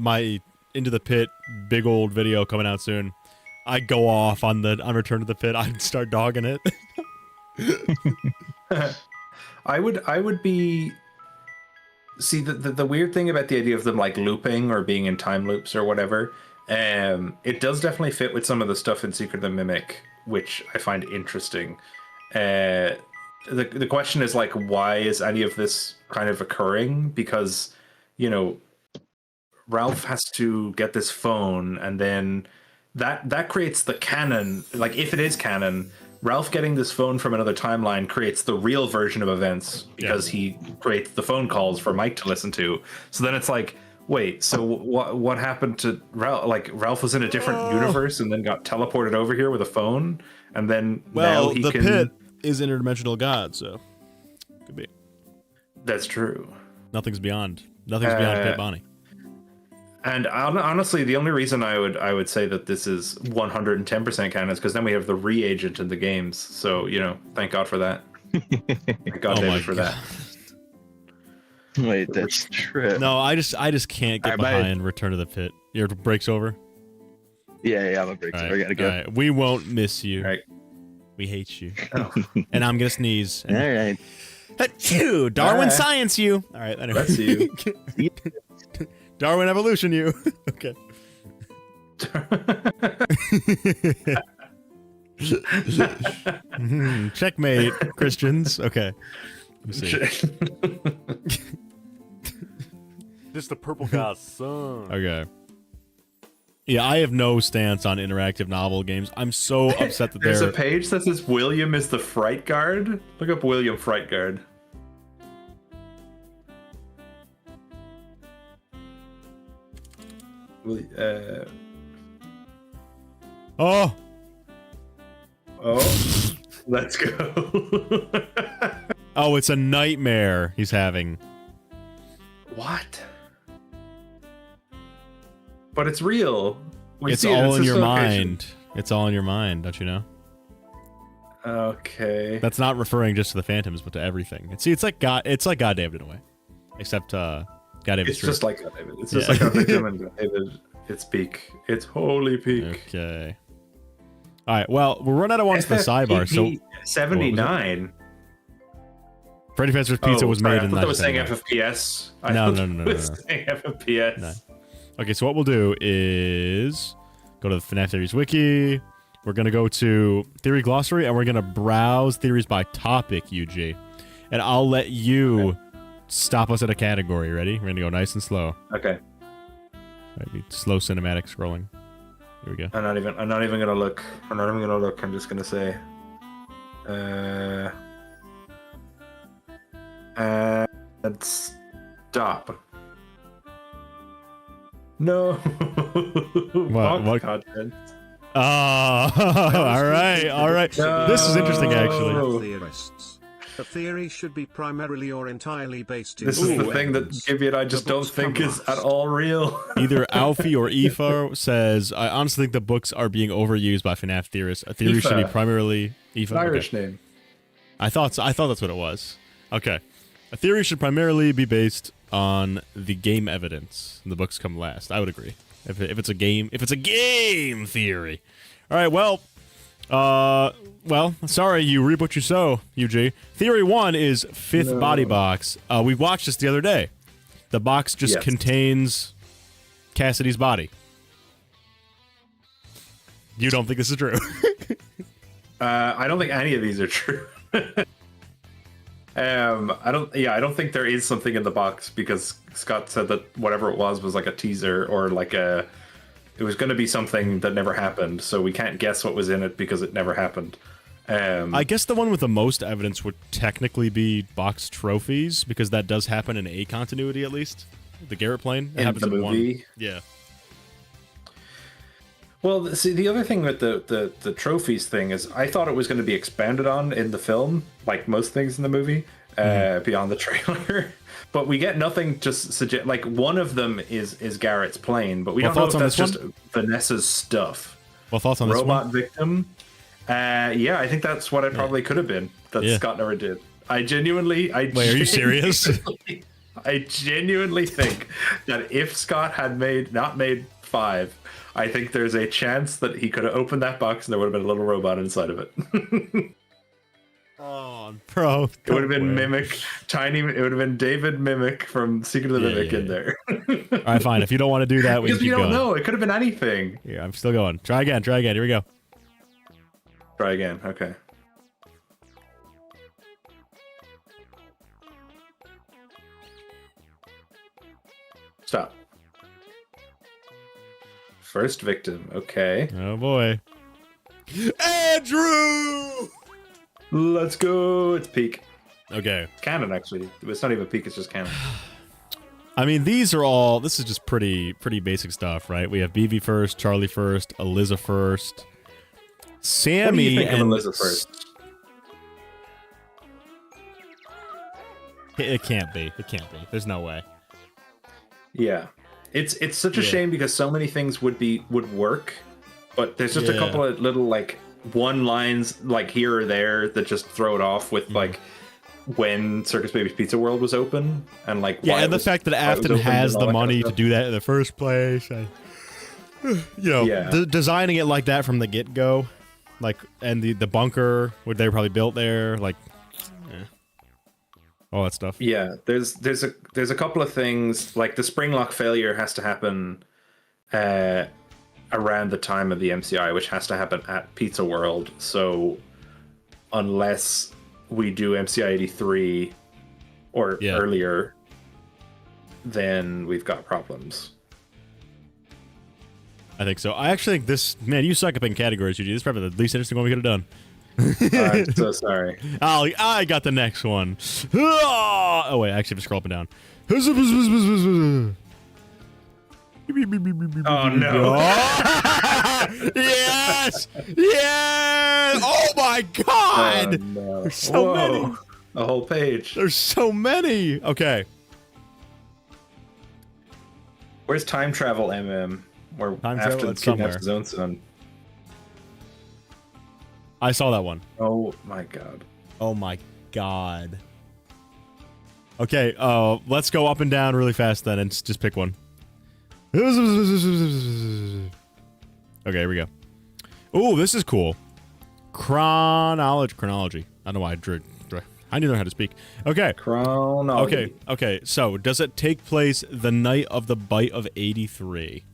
my Into the Pit big old video coming out soon. I go off on Return to the Pit. I start dogging it. I would be. See, the weird thing about the idea of them like looping or being in time loops or whatever, it does definitely fit with some of the stuff in Secret of the Mimic, which I find interesting. The question is like, why is any of this kind of occurring? Because, you know, Ralph has to get this phone, and then that creates the canon. Like, if it is canon, Ralph getting this phone from another timeline creates the real version of events, because he creates the phone calls for Mike to listen to. So then it's like, wait, so what happened to Ralph? Like, Ralph was in a different universe and then got teleported over here with a phone, and then now he can... Pit is interdimensional God, so could be. That's true. Nothing's beyond Pit Bonnie. And honestly, the only reason I would say that this is 110% canon is because then we have the reagent in the games. So, you know, thank God for that. Thank God, David, for that. Wait, that's true. No, I just can't get behind Return to the Pit. Your break's over? Yeah, my break's over. I gotta go. All right. We won't miss you. All right. We hate you. Oh. And I'm gonna sneeze. All right. Achoo! Darwin science you. All right. Anyway. That's you. Darwin evolution you. Okay. Checkmate, Christians. Okay. Let me see. This the purple guy's son. Okay. Yeah, I have no stance on interactive novel games. I'm so upset that there's a page that says William is the Fright Guard. Look up William Fright Guard. Oh, let's go. Oh, it's a nightmare he's having. What? But it's real. It's all in your mind. It's all in your mind, don't you know? Okay. That's not referring just to the phantoms, but to everything. It's like God. It's like God David in a way, except God David. It's just like God David. It's just like God Victim and God David. It's peak. It's holy peak. Okay. All right. Well, we're running out of ones for the sidebar. So 79. Freddy Fazbear's Pizza was made in. I thought that was saying FFPS. No. Saying FFPS. No. Okay, so what we'll do is go to the FNAF Theories Wiki. We're going to go to Theory Glossary, and we're going to browse theories by topic, UG. And I'll let you stop us at a category. Ready? We're going to go nice and slow. Okay. Maybe slow cinematic scrolling. Here we go. I'm not even going to look. I'm just going to say. And stop. No. What? Content. Oh, all right. This is interesting, actually. Theorists. A theory should be primarily or entirely based in. This is the thing that Gibby and I just don't think is at all real. Either Alfie or Aoife says, I honestly think the books are being overused by FNAF theorists. A theory should be primarily Aoife. Irish name. I thought that's what it was. Okay. A theory should primarily be based on the game evidence. And the books come last. I would agree. If it's a game theory. All right, well, sorry, you reap what you sow, UG. Theory 1 is fifth body box. We watched this the other day. The box just contains Cassidy's body. You don't think this is true? I don't think any of these are true. I don't think there is something in the box because Scott said that whatever it was like a teaser or like it was going to be something that never happened. So we can't guess what was in it because it never happened. I guess the one with the most evidence would technically be box trophies because that does happen in A continuity at least. The Garrett plane in the movie. 1. Yeah. Well, see, the other thing with the trophies thing is I thought it was going to be expanded on in the film, like most things in the movie, beyond the trailer. But we get nothing just suggest like one of them is Garrett's plane, but we don't know if that's just Vanessa's stuff. Well, thoughts on this one? Robot victim. Yeah, I think that's what it probably could have been that Scott never did. Wait, are you serious? I genuinely think that if Scott had not made 5, I think there's a chance that he could have opened that box and there would have been a little robot inside of it. Oh, bro. It would have been Mimic, tiny. It would have been David Mimic from Secret of the Mimic in there. All right, fine. If you don't want to do that, we because keep we don't going. know. It could have been anything. Yeah, I'm still going. Try again. Here we go. Try again. Okay. Stop. First victim. Okay. Oh boy. Andrew! Let's go. It's peak. Okay. Canon, actually. It's not even peak, it's just Canon. I mean, this is just pretty basic stuff, right? We have BB first, Charlie first, Eliza first, Sammy what do you think and of Eliza first? It can't be. There's no way. Yeah. It's such a shame because so many things would work, but there's just a couple of little like one lines like here or there that just throw it off with like when Circus Baby's Pizza World was open and like and the fact that Afton has the money to do that in the first place, designing it like that from the get-go, like and the bunker where they were probably built there, like all that stuff. Yeah, there's a couple of things like the spring lock failure has to happen around the time of the MCI, which has to happen at Pizza World. So unless we do MCI 83 or earlier, then we've got problems. I think so. I actually think this, man, you suck up in categories, UG. This is probably the least interesting one we could have done. I'm so sorry. I got the next one. Oh wait, actually, if I scroll up and down. Oh no! Yes! Yes! Oh my God! Oh, no. There's so many. A whole page. There's so many. Okay. Where's time travel, Where Afton kidnaps his own son. I saw that one. Oh my God. Oh my God. Okay, let's go up and down really fast then and just pick one. Okay, here we go. Oh, this is cool. Chronology. I don't know why I didn't know how to speak. Okay. Chronology. Okay. So, does it take place the night of the bite of 83?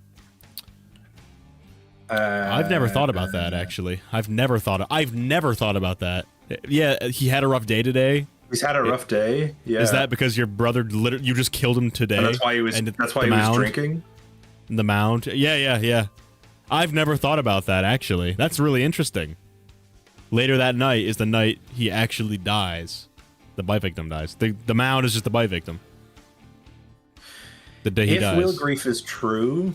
I've never thought about that, actually. I've never thought about that. Yeah, he had a rough day today. He's had a rough day. Yeah. Is that because your brother literally you just killed him today? And that's why he was. That's why he was drinking. The mound. Yeah. I've never thought about that, actually. That's really interesting. Later that night is the night he actually dies. The bite victim dies. The mound is just the bite victim. The day he dies. If Will Grief is true,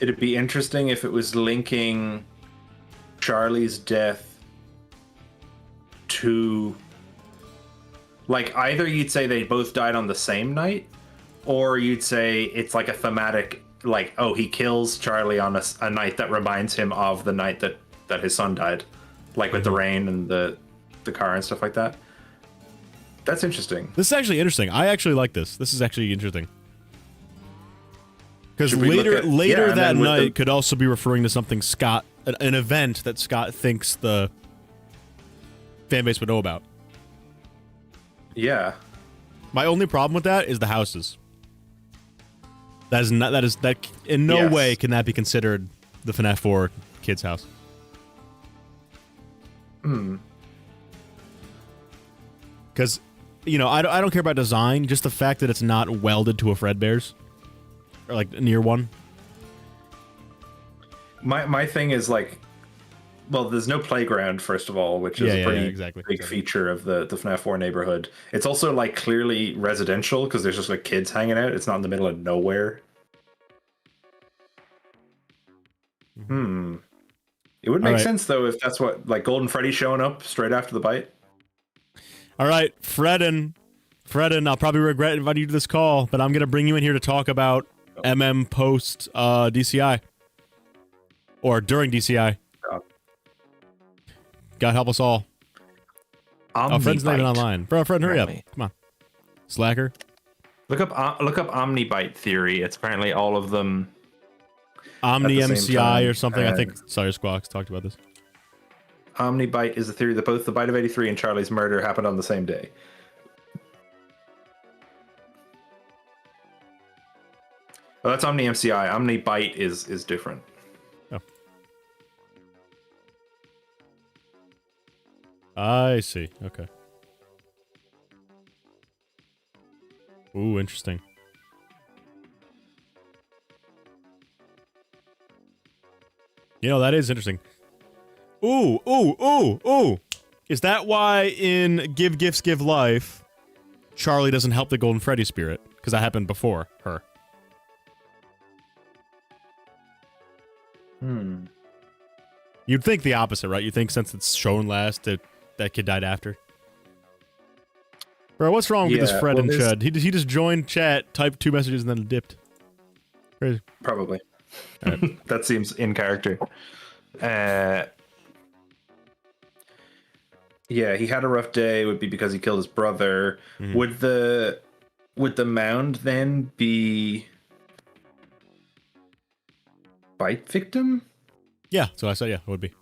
it'd be interesting if it was linking Charlie's death to, like, either you'd say they both died on the same night, or you'd say it's like a thematic, like, oh, he kills Charlie on a night that reminds him of the night that his son died, like with the rain and the car and stuff like that. That's interesting. This is actually interesting. I actually like this. This is actually interesting. Because later that night could also be referring to something Scott, an event that Scott thinks the fan base would know about. Yeah. My only problem with that is the houses. That in no way can that be considered the FNAF 4 kid's house. Because, you know, I don't care about design, just the fact that it's not welded to a Fredbear's. Or, like, near one. My thing is, like, well, there's no playground, first of all, which is a pretty big feature of the FNAF 4 neighborhood. It's also, like, clearly residential, because there's just, like, kids hanging out. It's not in the middle of nowhere. It would make sense, though, if that's what, like, Golden Freddy showing up straight after the bite. All right, Fredden, I'll probably regret inviting you to this call, but I'm going to bring you in here to talk about MM post DCI. Or during DCI. God help us all. Fred's not even online. Bro, Fred, hurry up. Come on. Slacker. Look up Omnibite theory. It's apparently all of them. Omni MCI or something. I think Sorry Squawks talked about this. Omnibite is the theory that both the bite of 83 and Charlie's murder happened on the same day. Oh, that's Omni MCI. Omnibite is different. Oh. I see. Okay. Ooh, interesting. You know, that is interesting. Ooh. Is that why in Give Gifts, Give Life, Charlie doesn't help the Golden Freddy spirit? Because that happened before her. You'd think the opposite, right? You think since it's shown last, that kid died after. Bro, what's wrong with this Fred and Chud? He just joined chat, typed 2 messages, and then dipped. Crazy. Probably. Right. That seems in character. Yeah, he had a rough day. Would be because he killed his brother. Would the mound then be bite victim? Yeah, so I said yeah, it would be.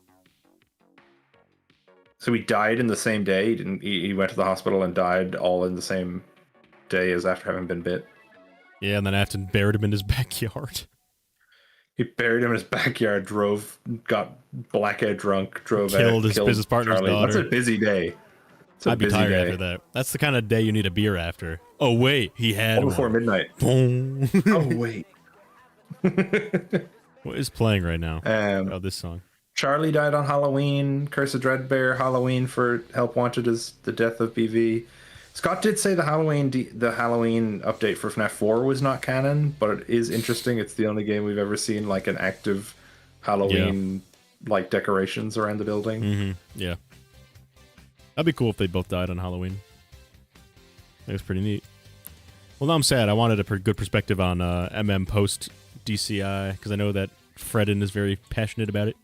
So he died in the same day. He went to the hospital and died all in the same day as after having been bit. Yeah, and then Afton buried him in his backyard. He buried him in his backyard, got blackout drunk, killed his business partner's Charlie. daughter. That's a busy day. I'd be tired after that. That's the kind of day you need a beer after. Oh, wait, he had one. Before midnight. Boom. Oh, wait. What is playing right now? This song. Charlie died on Halloween. Curse of Dreadbear, Halloween for Help Wanted is the death of BV. Scott did say the Halloween update for FNAF 4 was not canon, but it is interesting. It's the only game we've ever seen like an active Halloween like decorations around the building. Yeah. That'd be cool if they both died on Halloween. That was pretty neat. Well, now I'm sad. I wanted a good perspective on MM post DCI because I know that Fredden is very passionate about it.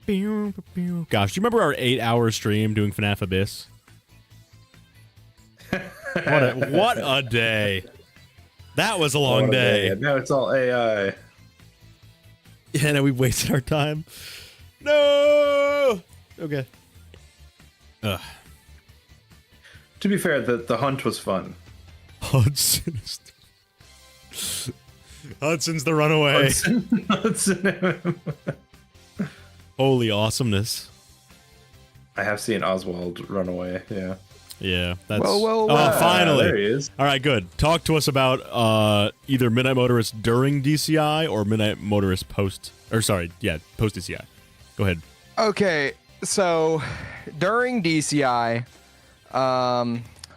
Gosh, do you remember our 8-hour stream doing FNAF Abyss? What a day. That was a long day. Now it's all AI. Yeah, no, we wasted our time. No! Okay. Ugh. To be fair, the hunt was fun. Hudson's the runaway. Hudson. Holy awesomeness. I have seen Oswald run away, yeah. Yeah, that's... Whoa, finally. There he is. All right, good. Talk to us about either Midnight Motorist during DCI or Midnight Motorist post... post DCI. Go ahead. Okay, so during DCI,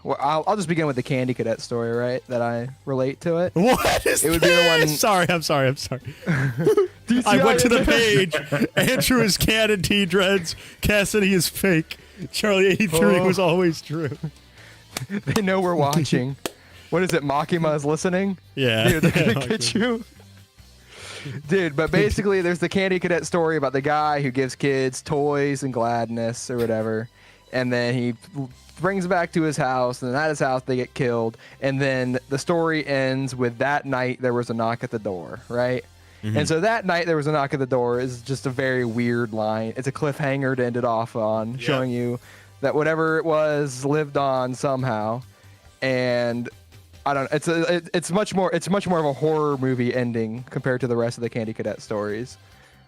Well, I'll just begin with the Candy Cadet story, right? That I relate to it. What is It would be the one. Sorry, I'm sorry. I went to the page. Andrew is canon, T dreads. Cassidy is fake. Charlie 83 was always true. They know we're watching. What is it? Makima is listening. Yeah, Dude, they're gonna get you. Dude, but basically, there's the Candy Cadet story about the guy who gives kids toys and gladness or whatever, and then he brings them back to his house, and then at his house they get killed, and then the story ends with that night there was a knock at the door, right? And so that night there was a knock at the door is just a very weird line. It's a cliffhanger to end it off on, showing you that whatever it was lived on somehow, and I don't. It's much more of a horror movie ending compared to the rest of the Candy Cadet stories,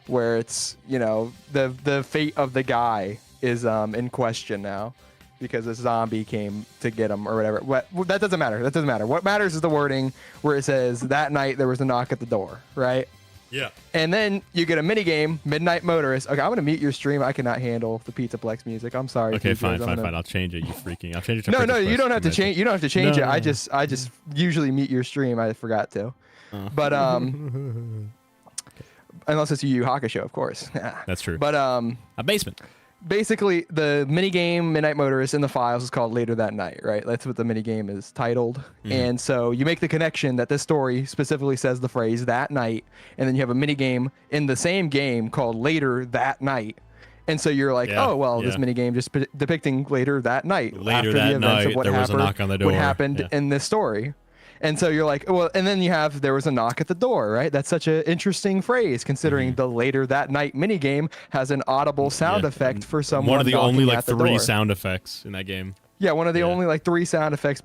where it's the fate of the guy is in question now because a zombie came to get him or whatever. That doesn't matter. That doesn't matter. What matters is the wording where it says that night there was a knock at the door, right? Yeah. And then you get a mini game, Midnight Motorist. Okay, I'm gonna mute your stream. I cannot handle the Pizzaplex music. I'm sorry. Okay, TJs. fine. I'll change it. You freaking. I'll change it to No, you Pizzaplex don't have to change. You don't have to change it. No. I just usually mute your stream. I forgot to. But unless it's a Yu Yu Hakusho, of course. That's true. But a basement. basically the mini game Midnight Motorist in the files is called Later That Night, right? That's what the mini game is titled. And so you make the connection that this story specifically says the phrase that night, and then you have a mini game in the same game called Later That Night. And so you're like, this mini game just depicting later that night, Later after that the events night, of what there was a knock on the door. What happened in this story. And so you're like, well, and then you have there was a knock at the door, right? That's such an interesting phrase, considering the Later That Night minigame has an audible sound effect for someone. One of the only like 3 door. sound effects in that game. Yeah, one of the only like 3 sound effects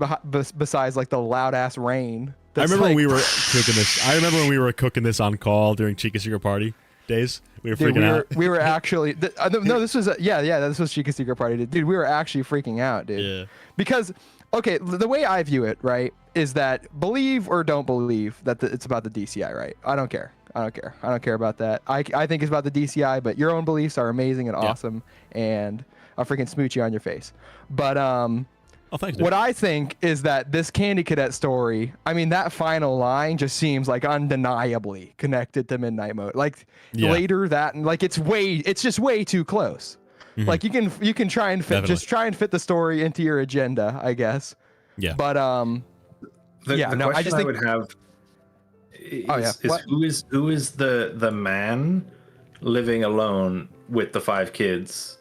besides like the loud ass rain. I remember when we were cooking this. I remember when we were cooking this on call during Chica Secret Party days. We were freaking out. We were actually no. This was this was Chica Secret Party, dude. We were actually freaking out, dude. Yeah. Because okay, the way I view it, right, is that believe or don't believe that it's about the DCI, right? I don't care. I don't care about that. I think it's about the DCI, but your own beliefs are amazing and awesome, and I'll freaking smooch you on your face. But thanks, what I think is that this Candy Cadet story, I mean, that final line just seems like undeniably connected to Midnight Mode. Like later that, like it's just way too close. Like you can try and fit fit the story into your agenda, I guess. Yeah. But the question I just would have is who is the man living alone with the 5 kids?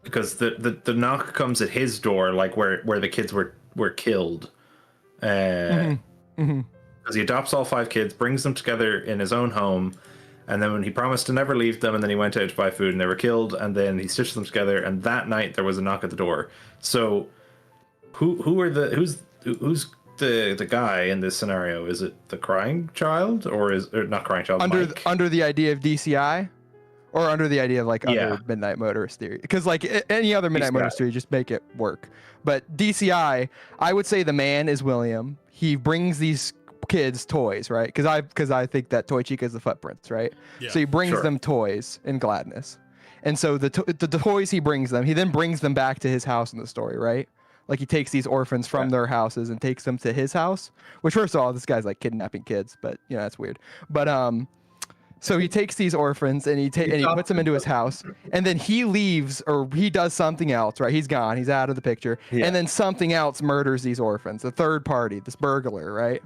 Because the knock comes at his door, like where the kids were killed. Because he adopts all 5 kids, brings them together in his own home, and then when he promised to never leave them, and then he went out to buy food and they were killed, and then he stitched them together, and that night there was a knock at the door. So who's the guy in this scenario? Is it the crying child, or not crying child? Under the idea of DCI? Or under the idea of like other Midnight Motorist theory, because like any other Midnight Motorist theory, just make it work. But DCI, I would say the man is William. He brings these kids toys, right? Because I think that Toy Chica is the footprints, right? Yeah, so he brings them toys and gladness, and so the toys he brings them, he then brings them back to his house in the story, right? Like he takes these orphans from their houses and takes them to his house. Which first of all, this guy's like kidnapping kids, but that's weird. But so he takes these orphans and he puts them into his house, and then he leaves or he does something else, right? He's gone, he's out of the picture, and then something else murders these orphans, a third party, this burglar, right?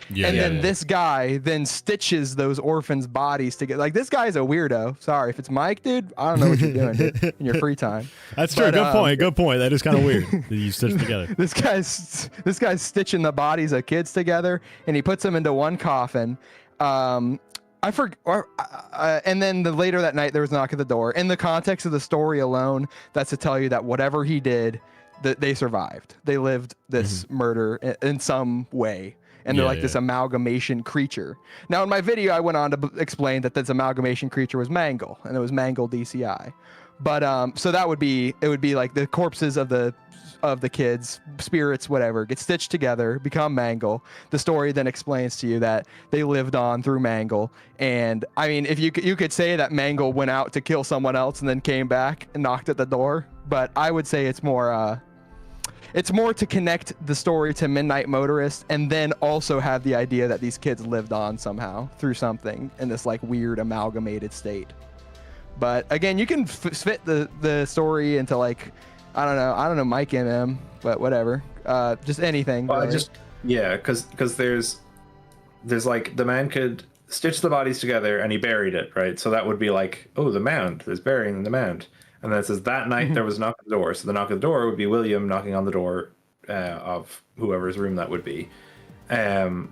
This guy then stitches those orphans' bodies together. Like this guy's a weirdo. Sorry if it's Mike, dude. I don't know what you're doing dude, in your free time. That's true. Good point. That is kind of weird that you stitch together. This guy's stitching the bodies of kids together, and he puts them into one coffin. And then later that night there was a knock at the door. In the context of the story alone, that's to tell you that whatever he did, that they survived. They lived this murder in some way. And they're like this amalgamation creature. Now in my video, I went on to explain that this amalgamation creature was Mangle, and it was Mangle DCI. But so it would be like the corpses of the kids, spirits, whatever, get stitched together, become Mangle. The story then explains to you that they lived on through Mangle. And I mean, if you could say that Mangle went out to kill someone else and then came back and knocked at the door, but I would say it's more it's more to connect the story to Midnight Motorist, and then also have the idea that these kids lived on somehow through something in this like weird amalgamated state. But again, you can fit the story into like, I don't know Mike MM, but whatever, just anything. Well, really. because there's like the man could stitch the bodies together and he buried it, right? So that would be like, oh, the mound, there's burying the mound. And then it says that night there was a knock at the door. So the knock at the door would be William knocking on the door of whoever's room that would be. Or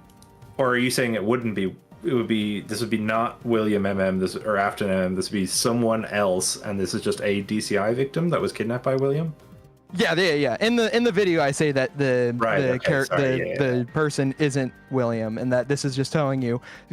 are you saying it wouldn't be? This would be not William MM or Afton MM. This would be someone else, and this is just a DCI victim that was kidnapped by William. Yeah. In the video, I say that the person isn't William, and that this is just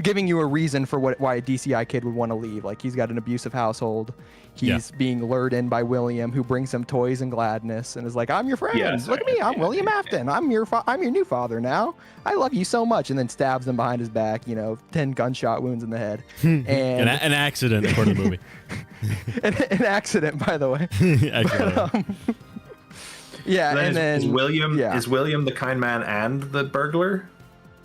giving you a reason for why a DCI kid would want to leave. Like he's got an abusive household. He's being lured in by William, who brings him toys and gladness, and is like, "I'm your friend. Look at me. I'm William Afton. I'm your new father now. I love you so much." And then stabs him behind his back. 10 gunshot wounds in the head. And an accident, according to the movie. an accident, by the way. Yeah, and then is William the kind man and the burglar?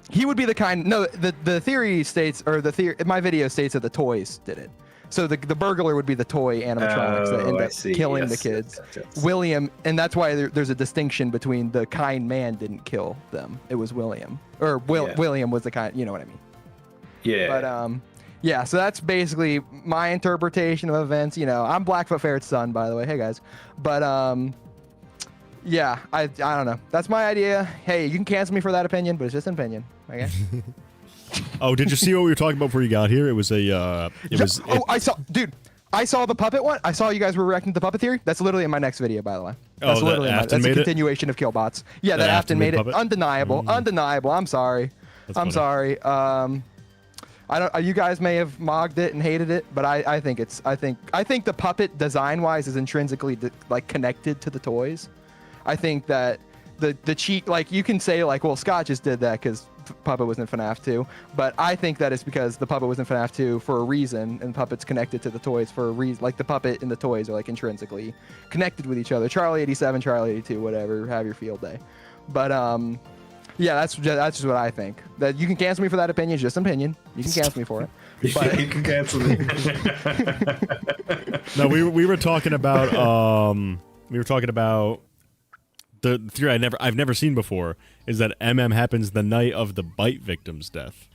He would be the kind. No, the theory states, or my video states that the toys did it. So the burglar would be the toy animatronics that end up killing the kids. Yes. William, and that's why there's a distinction between the kind man didn't kill them. It was William, or William was the kind. You know what I mean? Yeah. But yeah. So that's basically my interpretation of events. I'm Blackfoot Ferret's son, by the way. Hey guys, but yeah, I don't know. That's my idea. Hey, you can cancel me for that opinion, but it's just an opinion. Okay. Oh, did you see what we were talking about before you got here? It was I saw the puppet one. I saw you guys were reacting to the puppet theory. That's literally in my next video, by the way. That's that's a continuation of Killbots. Yeah, that Afton made it. Undeniable. I'm sorry. I'm sorry. You guys may have mogged it and hated it, but I think the puppet design wise is intrinsically connected to the toys. I think that the cheat, like you can say like, well, Scott just did that because Puppet was in FNAF 2, but I think that it's because the Puppet was in FNAF 2 for a reason, and Puppet's connected to the toys for a reason. Like the Puppet and the toys are like intrinsically connected with each other. Charlie 87, Charlie 82, whatever. Have your field day. But yeah, that's just what I think. That you can cancel me for that opinion. It's just an opinion. You can cancel me for it. But you can cancel me. No, we were talking about the theory I've never seen before is that MM happens the night of the bite victim's death,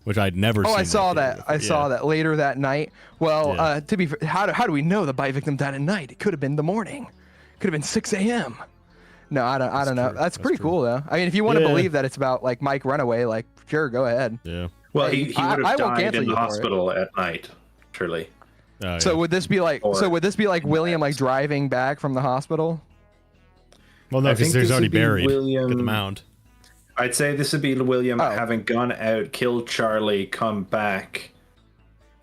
which I'd never seen. I saw that. I saw that later that night. Well, to be fair, how do we know the bite victim died at night? It could have been the morning. Could have been 6 a.m. No, I don't know. That's pretty cool though. I mean, if you want to believe that it's about like Mike Runaway, like sure, go ahead. Yeah. Well, he would have died in the hospital at night, surely. So would this be like? William like driving back from the hospital? Well, no, because there's already buried at the mound. I'd say this would be William having gone out, killed Charlie, come back.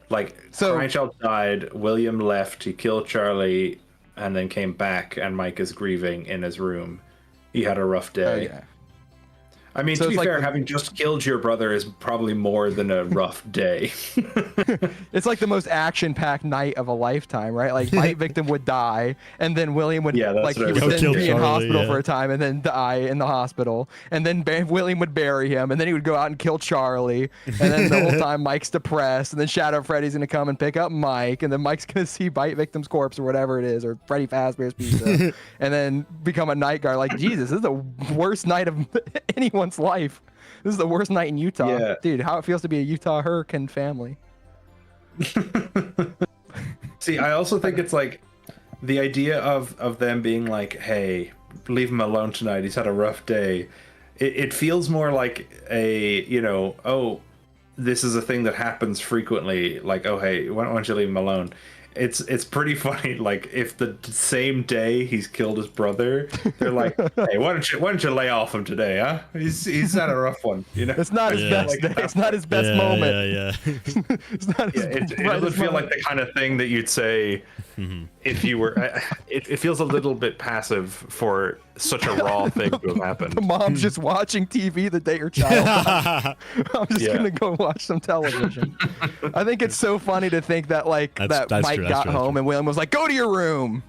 Crying Child died, William left, he killed Charlie, and then came back, and Mike is grieving in his room. He had a rough day. Oh, yeah. I mean, to be fair, having just killed your brother is probably more than a rough day. It's like the most action-packed night of a lifetime, right? Like, bite victim would die, and then William would, he would then be in hospital for a time, and then die in the hospital, and then William would bury him, and then he would go out and kill Charlie, and then the whole time Mike's depressed, and then Shadow Freddy's gonna come and pick up Mike, and then Mike's gonna see bite victim's corpse or whatever it is, or Freddy Fazbear's pizza, and then become a night guard. Like, Jesus, this is the worst night of anyone's life. This is the worst night in Utah. Dude, how it feels to be a Utah hurricane family. See, I also think it's like the idea of them being like, hey, leave him alone tonight, he's had a rough day. It feels more like a, oh, this is a thing that happens frequently, like, oh, hey, why don't you leave him alone? It's pretty funny. Like, if the same day he's killed his brother, they're like, "Hey, why don't you lay off him today, huh? He's had a rough one, It's not his best day. It's not his best moment. It's not his it doesn't feel like the kind of thing that you'd say if you were. It feels a little bit passive for such a raw thing to have happened. The mom's just watching TV the day her child died. I'm just gonna go watch some television. I think it's so funny to think that Mike got home and William was like, "Go to your room.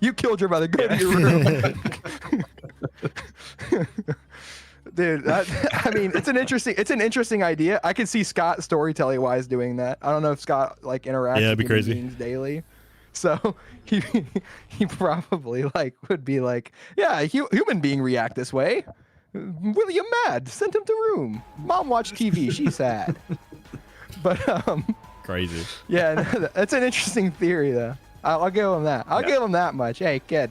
You killed your brother. Go to your room." Dude, I mean, it's an interesting idea. I can see Scott storytelling wise doing that. I don't know if Scott like interacts Yeah, with it'd be human crazy. beings daily, so he probably like would be like, yeah, human being react this way. William mad, sent him to room. Mom watched TV, she's sad. But Crazy. yeah, that's an interesting theory though. I'll give him that. I'll give him that much. Hey kid,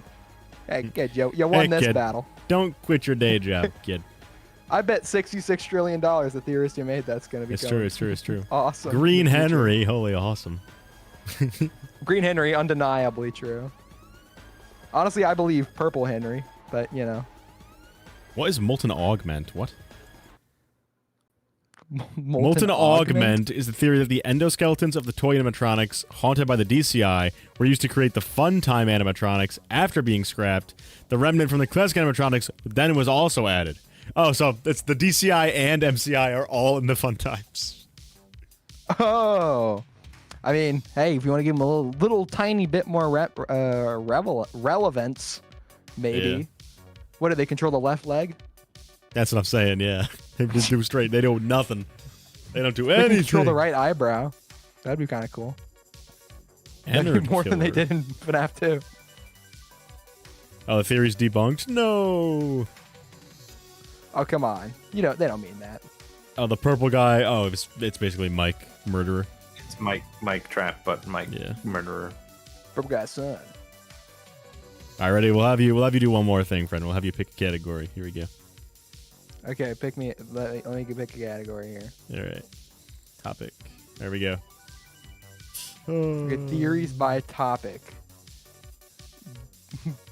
you won this kid. battle. Don't quit your day job, kid. I bet $66 trillion the theorist you made that's going to be It's true. awesome. Green Henry, holy awesome. Green Henry, undeniably true. Honestly, I believe Purple Henry, but you know. What is molten augment? What? Molten augment is the theory that the endoskeletons of the toy animatronics haunted by the DCI were used to create the fun time animatronics after being scrapped. The remnant from the classic animatronics then was also added. Oh, so it's the DCI and MCI are all in the fun times. Oh, I mean, hey, if you want to give them a little tiny bit more relevance, maybe. Yeah. What do they control the left leg? That's what I'm saying. Yeah, they just do straight. They do nothing. They don't do They anything. can control the right eyebrow. That'd be kind of cool. That'd be more than they did in FNAF 2. Oh, the theory's debunked? No. Oh, come on. They don't mean that. Oh, the purple guy. Oh, it's basically Mike Murderer. It's Mike Trap, but Mike Murderer. Purple guy's son. All right, ready? We'll have you do one more thing, friend. We'll have you pick a category. Here we go. Okay, pick me. Let me pick a category here. All right. Topic. There we go. Okay, theories by topic.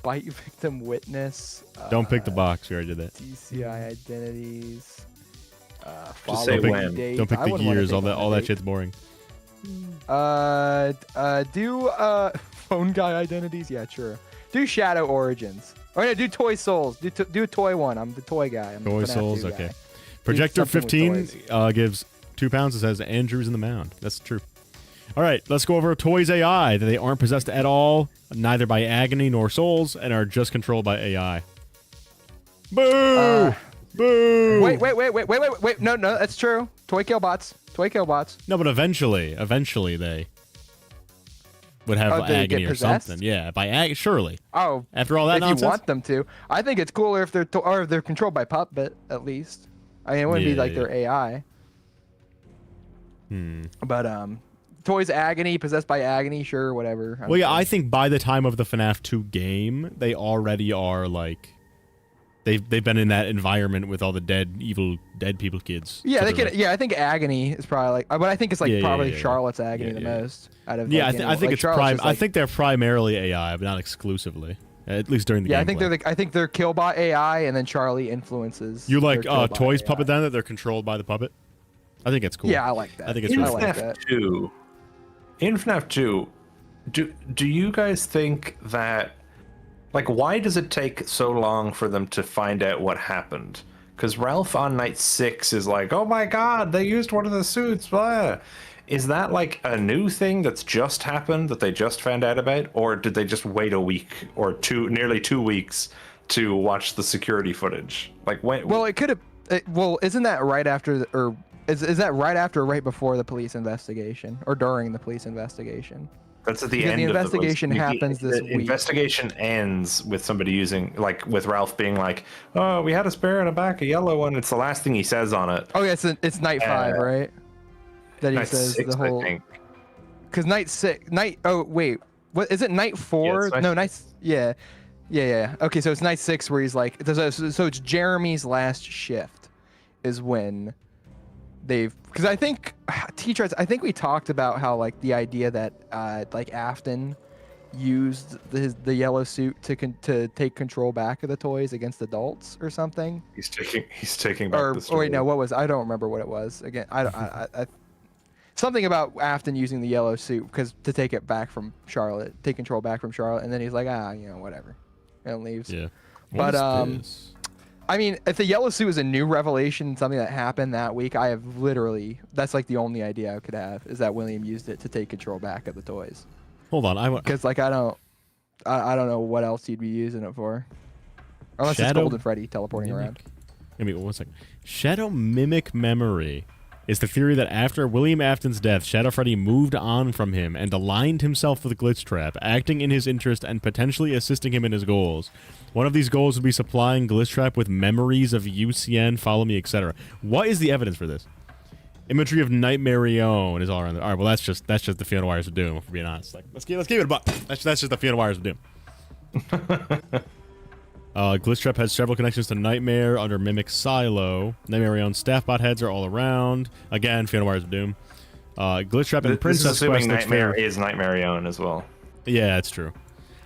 Bite victim witness. Don't pick the box. We already did that. DCI identities. Just say when. Date. Don't pick the gears. All that shit's boring. Do phone guy identities. Yeah, sure. Do shadow origins. Oh yeah, do toy souls. Do a toy one. I'm the toy guy. I'm Toy the FNAF souls. 2 Okay. guy. Projector something with 15 gives 2 pounds. It says Andrew's in the mound. That's true. All right, let's go over Toys AI. They aren't possessed at all, neither by agony nor souls, and are just controlled by AI. Boo! Boo! Wait. No, that's true. Toy kill bots. No, but eventually they would have they agony get or possessed? something. Yeah, surely. Oh, After all that if nonsense? you want them to. I think it's cooler if they're controlled by puppet at least. I mean, it wouldn't be like their AI. But Toys agony, possessed by agony, sure, whatever. Well, yeah, I think by the time of the FNAF 2 game, they already are like they've been in that environment with all the evil dead people kids. Yeah, So they they're could. Yeah, I think agony is probably like, but I think it's like probably Charlotte's agony the most out of. Yeah, like, I think like it's Charlotte's just, I think they're primarily AI, but not exclusively. At least during the yeah, gameplay. I think they're Killbot AI, and then Charlie influences. You like their Killbot Toys AI. puppet then that they're controlled by the puppet? I think it's cool. Yeah, I like that. I think it's In really like cool. that. In FNAF 2, do you guys think that, like, why does it take so long for them to find out what happened? Because Ralph on night 6 is like, oh my god, they used one of the suits, blah. Is that like a new thing that's just happened that they just found out about? Or did they just wait a week or nearly 2 weeks to watch the security footage? Like, when? Well, it could have. Well, isn't that right after, or is that right after or right before the police investigation, or during the police investigation? That's at the Because end the of investigation happens this the week. investigation ends with somebody using, like, with Ralph being like, oh, we had a spare in the back, a yellow one. It's the last thing he says on it. Oh yeah, it's night 5, right? That he Night says 6, the whole. I think. Because oh wait, what is it? Night 4? Yeah, it's No, yeah. Okay, so it's night 6 where he's like, so it's Jeremy's last shift, is when because I think I think we talked about how like the idea that like Afton used the yellow suit to take control back of the toys against adults or something. He's taking back the story. Or wait, no, I don't remember what it was. Again, I something about Afton using the yellow suit because to take it back from Charlotte, take control back from Charlotte, and then he's like, whatever, and leaves. Yeah. But I mean, if the yellow suit is a new revelation, something that happened that week, I have literally, that's like the only idea I could have, is that William used it to take control back of the toys. Hold on, Because like I don't know what else he'd be using it for. Unless it's Shadow Golden Freddy teleporting Mimic. around. Give me 1 second. Shadow mimic memory is the theory that after William Afton's death, Shadow Freddy moved on from him and aligned himself with Glitchtrap, acting in his interest and potentially assisting him in his goals. One of these goals would be supplying Glitchtrap with memories of UCN, Follow Me, etc. What is the evidence for this? Imagery of Nightmarion is all around there. All right, well that's just the Fiona Wires of Doom. If we're being honest, like let's give it a buck. That's just the Fiona Wires of Doom. Glitchtrap has several connections to Nightmare under Mimic Silo. Nightmarion's staff bot heads are all around. Again, Fiona Wires of Doom. Glitchtrap and Princess This is assuming Quest Nightmare is Nightmarion as well. Yeah, it's true.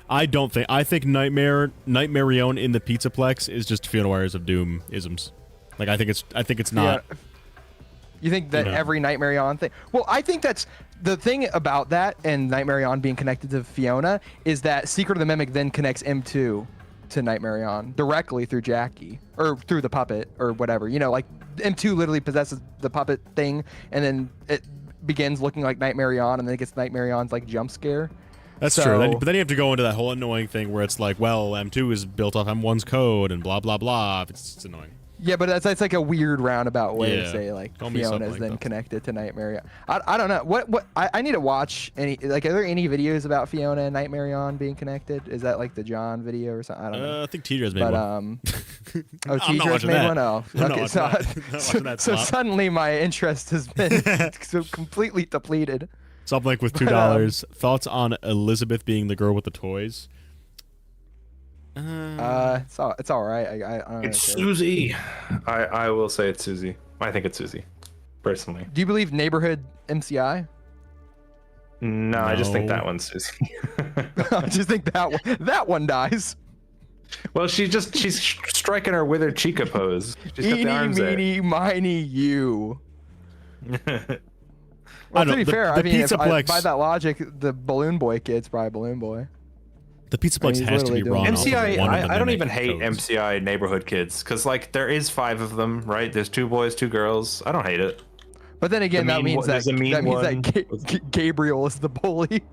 I think Nightmarion in the Pizzaplex is just Fiona Wires of Doom isms. Like I think it's not. Yeah. You think that every Nightmarion thing? Well, I think that's the thing about that and Nightmarion being connected to Fiona is that Secret of the Mimic then connects M2 to Nightmarion directly through Jackie or through the puppet or whatever. You know, like M2 literally possesses the puppet thing, and then it begins looking like Nightmarion, and then it gets Nightmarion's like jump scare. That's true. But then you have to go into that whole annoying thing where it's like, well, M2 is built off M1's code and blah blah blah. It's annoying. Yeah, but that's like a weird roundabout way to say like Tell me Fiona something is like then that. connected to Nightmare. I don't know what I need to watch any like are there any videos about Fiona and Nightmarion being connected? Is that like the John video or something? I don't know. I think T-Dress made But one. oh, I'm not T-Dress watching made that. one. Oh, I'm not okay. watching So, that. Not watching that so slop. suddenly my interest has been so completely depleted. Something with $2. Thoughts on Elizabeth being the girl with the toys? It's all right. I don't It's really care. Susie. I will say it's Susie. I think it's Susie, personally. Do you believe neighborhood MCI? No, I just think No. that one's Susie. I just think that one dies. Well, she's striking her withered chica pose. She's got the Eeny, arms there. meeny, miny, you. I Well, don't to be know, fair, the I mean, Pizzaplex- by that logic, the Balloon Boy kid's probably Balloon Boy. The Pizzaplex he's has to be literally wrong. doing off of MCI, one of the I don't mimic even hate codes. MCI neighborhood kids because like there is 5 of them, right? There's 2 boys, 2 girls. I don't hate it. But then again, The that mean means one- that there's a mean one. Gabriel is the bully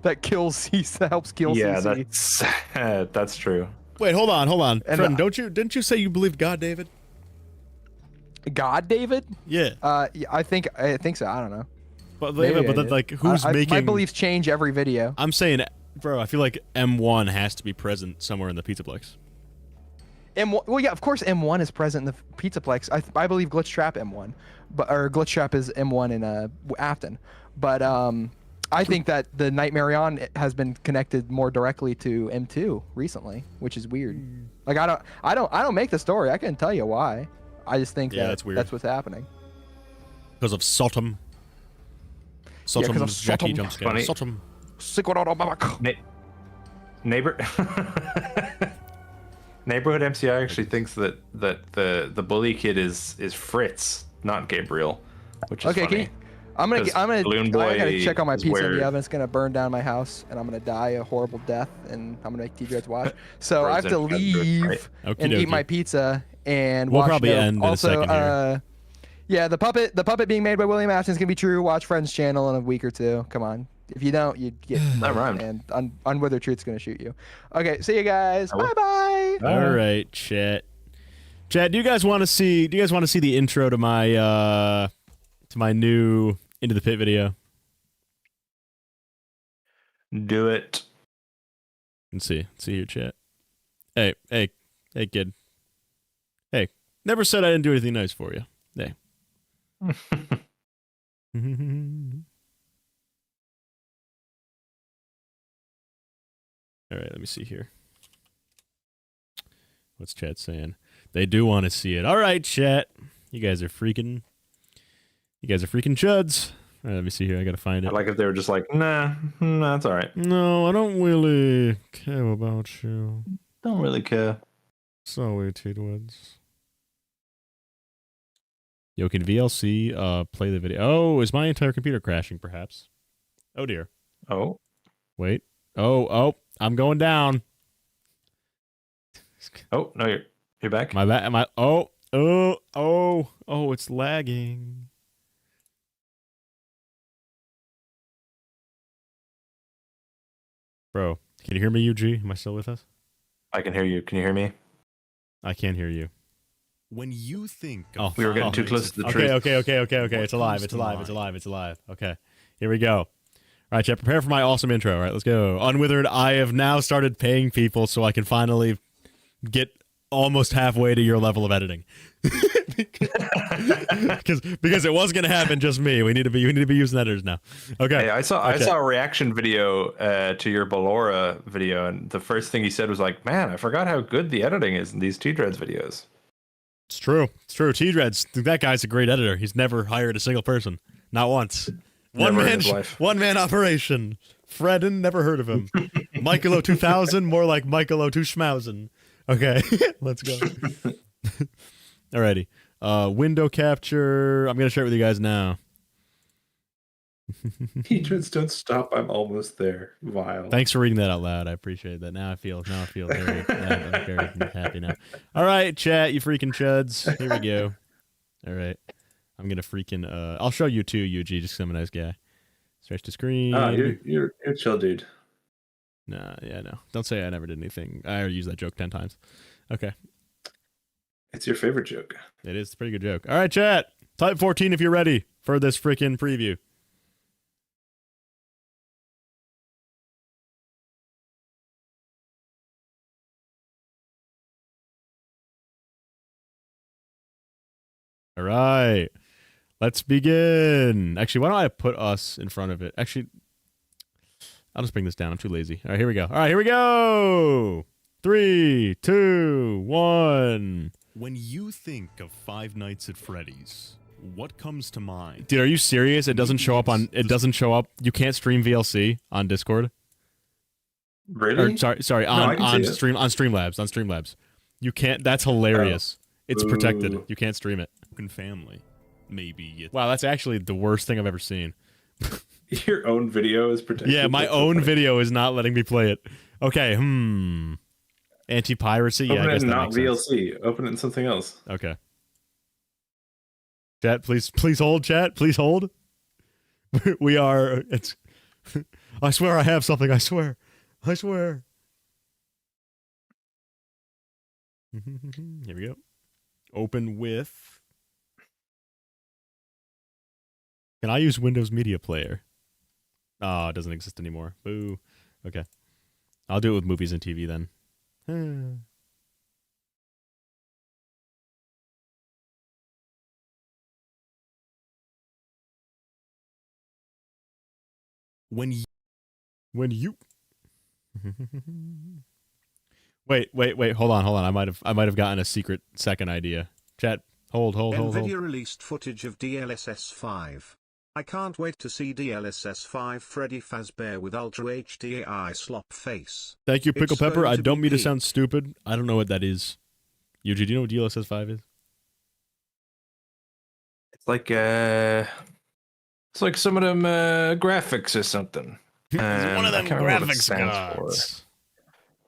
that kills that helps kill Yeah, CC. that's sad. That's true. Wait, hold on. And, Friend, didn't you say you believed God, David? God, David? Yeah. Yeah, I think so. I don't know. But Maybe I then, did. like, who's making? My beliefs change every video. I'm saying, bro, I feel like M1 has to be present somewhere in the Pizzaplex. Well, yeah, of course M1 is present in the Pizzaplex. I believe Glitchtrap M1, or Glitchtrap is M1 in Afton. But I think that the Nightmarion has been connected more directly to M2 recently, which is weird. Like I don't make the story. I couldn't tell you why. I just think Yeah, that's weird. that's what's happening. Because of Sodom. 'cause of Sodom's Jackie Sodom. jump scare. Funny. Sodom. Neighborhood MCI actually thinks that the bully kid is Fritz, not Gabriel, which is Okay, funny. I'm gonna Balloon I Boy gotta check on my is pizza in where- the oven. It's gonna burn down my house, and I'm gonna die a horrible death, and I'm gonna make T-Dreads watch. So I have to Frozen Freddy, leave right? and Okie eat my dokie. pizza and We'll watch. probably end in a also, second here. yeah, the puppet being made by William Afton is gonna be true. Watch Friend's channel in a week or 2. Come on. If you don't, you get That rhymed. and Unwithered Truth's gonna shoot you. Okay, see you guys. I will. Bye bye. All right, chat. Chat, do you guys want to see the intro to my new Into the Pit video? Do it. Let's see here, chat. Hey, kid. Hey, never said I didn't do anything nice for you. Hey. All right, let me see here. What's chat saying? They do want to see it. All right, chat. You guys are freaking chuds. All right, let me see here. I gotta find it. I like if they were just like, nah, it's all right. No, I don't really care about you. Don't really care. Sorry, Tidwoods. Yo, can VLC play the video? Oh, is my entire computer crashing, perhaps? Oh, dear. Oh, Wait. Oh, I'm going down. no, you're back. My bad. It's lagging. Bro, can you hear me, UG? Am I still with us? I can hear you. Can you hear me? I can't hear you. When you think Oh, we were getting too close to the truth. Okay. It's alive. Okay, here we go. All right, chat, prepare for my awesome intro. All right, let's go. Unwithered, I have now started paying people so I can finally get almost halfway to your level of editing. because it was gonna happen just me. We need to be using editors now. Okay. Hey, I saw a reaction video to your Ballora video, and the first thing he said was like, "Man, I forgot how good the editing is in these T-Dreads videos." It's true. T-Dreads, that guy's a great editor. He's never hired a single person, not once. One man operation. Fredden, never heard of him. Michael 2000, more like Michael 2000. Okay, let's go. Alrighty. Window capture. I'm gonna share it with you guys now. T-Dreads don't stop. I'm almost there. Vile. Thanks for reading that out loud. I appreciate that. Now I feel very, I'm very happy now. All right, chat, you freaking chuds. Here we go. All right, I'm gonna freaking. I'll show you too, UG. Just 'cause I'm a nice guy. Stretch the screen. Oh, you're a chill dude. Nah, yeah, no. Don't say I never did anything. I already used that joke 10 times. Okay. It's your favorite joke. It is a pretty good joke. All right, chat. Type 14 if you're ready for this freaking preview. All right. Let's begin. Actually, why don't I put us in front of it? Actually, I'll just bring this down. I'm too lazy. All right, here we go. All right, here we go. 3, 2, 1. When you think of Five Nights at Freddy's, what comes to mind? Dude, are you serious? It doesn't show up on. It doesn't show up. You can't stream VLC on Discord. Really? Or, sorry. On Streamlabs. You can't. That's hilarious. It's protected. You can't stream it. Family. Maybe. Wow, that's actually the worst thing I've ever seen. Your own video is protected. Yeah, my own video is not letting me play it. Okay. Anti-piracy. Yeah, I guess that not makes VLC. sense. Open it in something else. Okay. Chat, please hold. Chat, please hold. We are. It's. I swear I have something. I swear. Here we go. Open with. Can I use Windows Media Player? Oh, it doesn't exist anymore. Boo. Okay. I'll do it with movies and TV then. When you Wait, hold on. I might have gotten a secret second idea. Chat, hold. NVIDIA released footage of DLSS 5. I can't wait to see DLSS 5 Freddy Fazbear with Ultra HD AI slop face. Thank you, Pickle It's Pepper. going I to don't be mean to peak. sound stupid. I don't know what that is. Yuji, do you know what DLSS 5 is? It's like some of them graphics or something. One of them I can't remember what it graphics stands cards. for.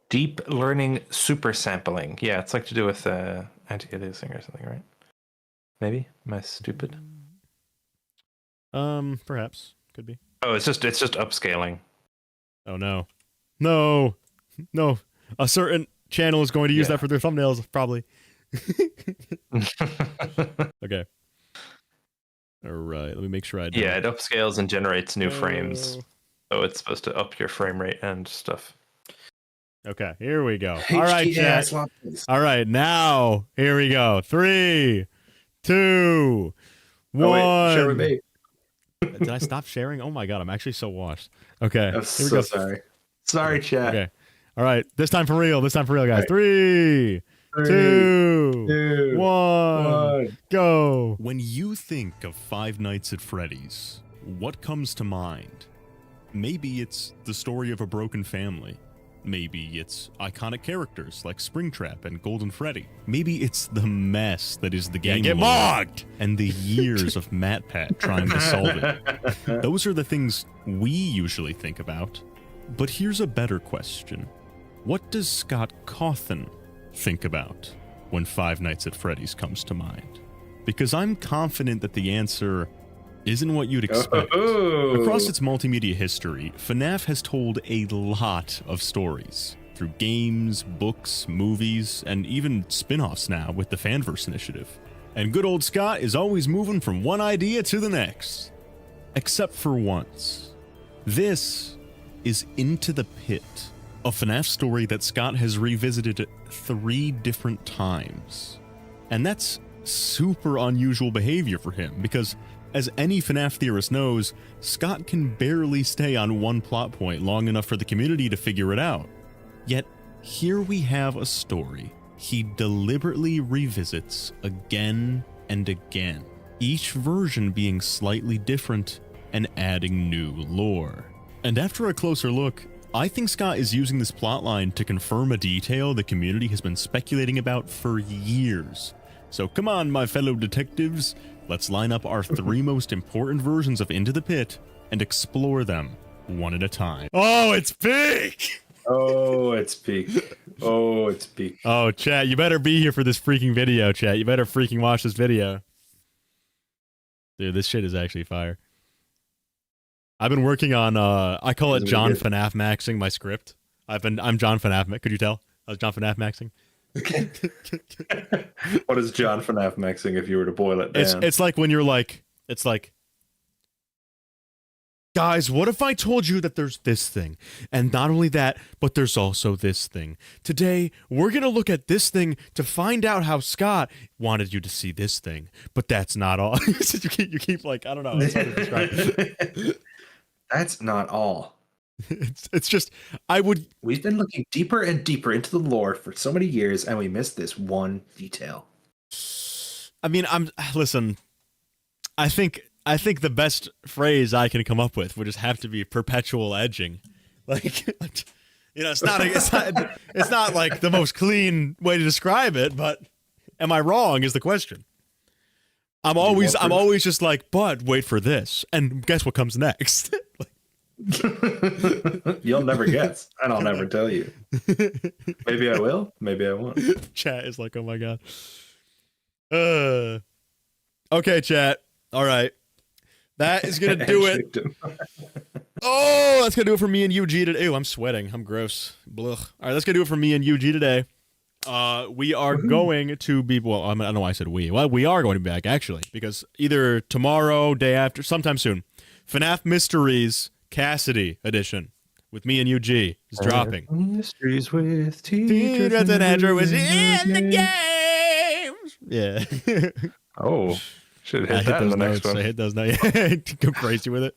Deep learning super sampling. Yeah, it's like to do with anti-aliasing or something, right? Maybe? Am I stupid? Perhaps. Could be. Oh, it's just upscaling. Oh no. A certain channel is going to use that for their thumbnails, probably. Okay. Alright, let me make sure I do. Yeah, it upscales and generates new frames. So it's supposed to up your frame rate and stuff. Okay, here we go. Alright, chat. Alright, now, here we go. 3, 2, 1. Wait, share with me. Did I stop sharing? Oh my god, I'm actually so washed. Okay. I'm so sorry. Sorry, chat. Okay. Alright, this time for real, guys. 3, 2, 1, go. When you think of Five Nights at Freddy's, what comes to mind? Maybe it's the story of a broken family. Maybe it's iconic characters like Springtrap and Golden Freddy. Maybe it's the mess that is the game. Get lore mogged! And the years of MatPat trying to solve it. Those are the things we usually think about. But here's a better question. What does Scott Cawthon think about when Five Nights at Freddy's comes to mind? Because I'm confident that the answer isn't what you'd expect. Across its multimedia history, FNAF has told a lot of stories. through games, books, movies, and even spin-offs now with the Fanverse initiative. And good old Scott is always moving from one idea to the next. Except for once. This is Into the Pit, a FNAF story that Scott has revisited 3 different times. And that's super unusual behavior for him, because as any FNAF theorist knows, Scott can barely stay on one plot point long enough for the community to figure it out. Yet, here we have a story he deliberately revisits again and again, each version being slightly different and adding new lore. And after a closer look, I think Scott is using this plotline to confirm a detail the community has been speculating about for years. So come on, my fellow detectives, let's line up our 3 most important versions of Into the Pit and explore them one at a time. Oh, it's peak! Oh, it's peak. Oh, it's peak. Oh, chat, you better be here for this freaking video, chat. You better freaking watch this video. Dude, this shit is actually fire. I've been working on, I call it John FNAF maxing my script. I'm John FNAF, could you tell? I was John FNAF maxing. What is John FNAF maxing if you were to boil it down? It's like when you're like, it's like, guys, what if I told you that there's this thing? And not only that, but there's also this thing. Today, we're going to look at this thing to find out how Scott wanted you to see this thing. But that's not all. you keep like, I don't know. It's hard to describe. That's not all. It's just, We've been looking deeper and deeper into the lore for so many years, and we missed this one detail. I mean, listen, I think the best phrase I can come up with would just have to be perpetual edging. Like, you know, it's not like the most clean way to describe it, but am I wrong is the question. I'm always just like, but wait for this. And guess what comes next? You'll never guess, and I'll never tell you. Maybe I will, maybe I won't. Chat is like, oh my god. Okay, chat. All right. That is going to do it. Oh, that's going to do it for me and UG today. Ew, I'm sweating. I'm gross. Blech. All right, that's going to do it for me and UG today. We are going to be, well, I don't know why I said we. Well, we are going to be back, actually, because either tomorrow, day after, sometime soon, FNAF Mysteries Cassidy edition with me and UG is dropping. Mysteries with teachers and Andrew is in the games. Yeah. Oh, should hit that in the next one. I hit those notes. Go crazy with it.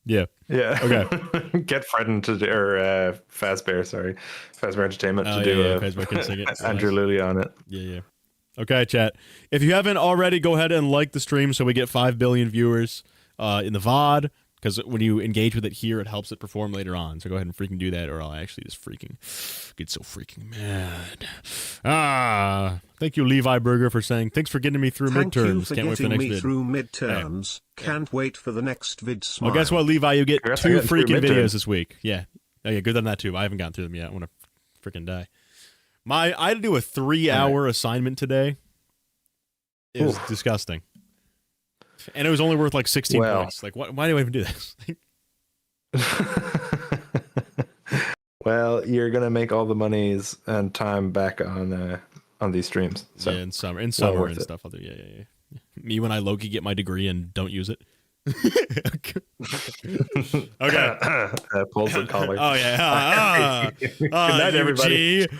Yeah. Yeah. Okay. Get Fred or Fazbear, sorry. Fazbear Entertainment to do Fazbear can sing it. Andrew Lilly on it. Yeah. Okay, chat. If you haven't already, go ahead and like the stream so we get 5 billion viewers in the VOD. Because when you engage with it here, it helps it perform later on. So go ahead and freaking do that, or I'll actually just freaking get so freaking mad. Thank you, Levi Berger, for saying, thanks for getting me through midterms. Can't wait for the next vid. Through midterms. Can't wait for the next vid. Smile. Well, guess what, Levi? You get 2 freaking videos this week. Yeah. Oh, yeah, good than that, too. I haven't gotten through them yet. I want to freaking die. I had to do a 3-hour assignment today. It was disgusting. And it was only worth like 16 points. Like, why do I even do this? Well, you're gonna make all the monies and time back on these streams. So yeah, in summer and stuff. I'll do. Yeah. Me when I low-key get my degree and don't use it. Okay. Pulls the collar. Oh yeah. Good night, everybody.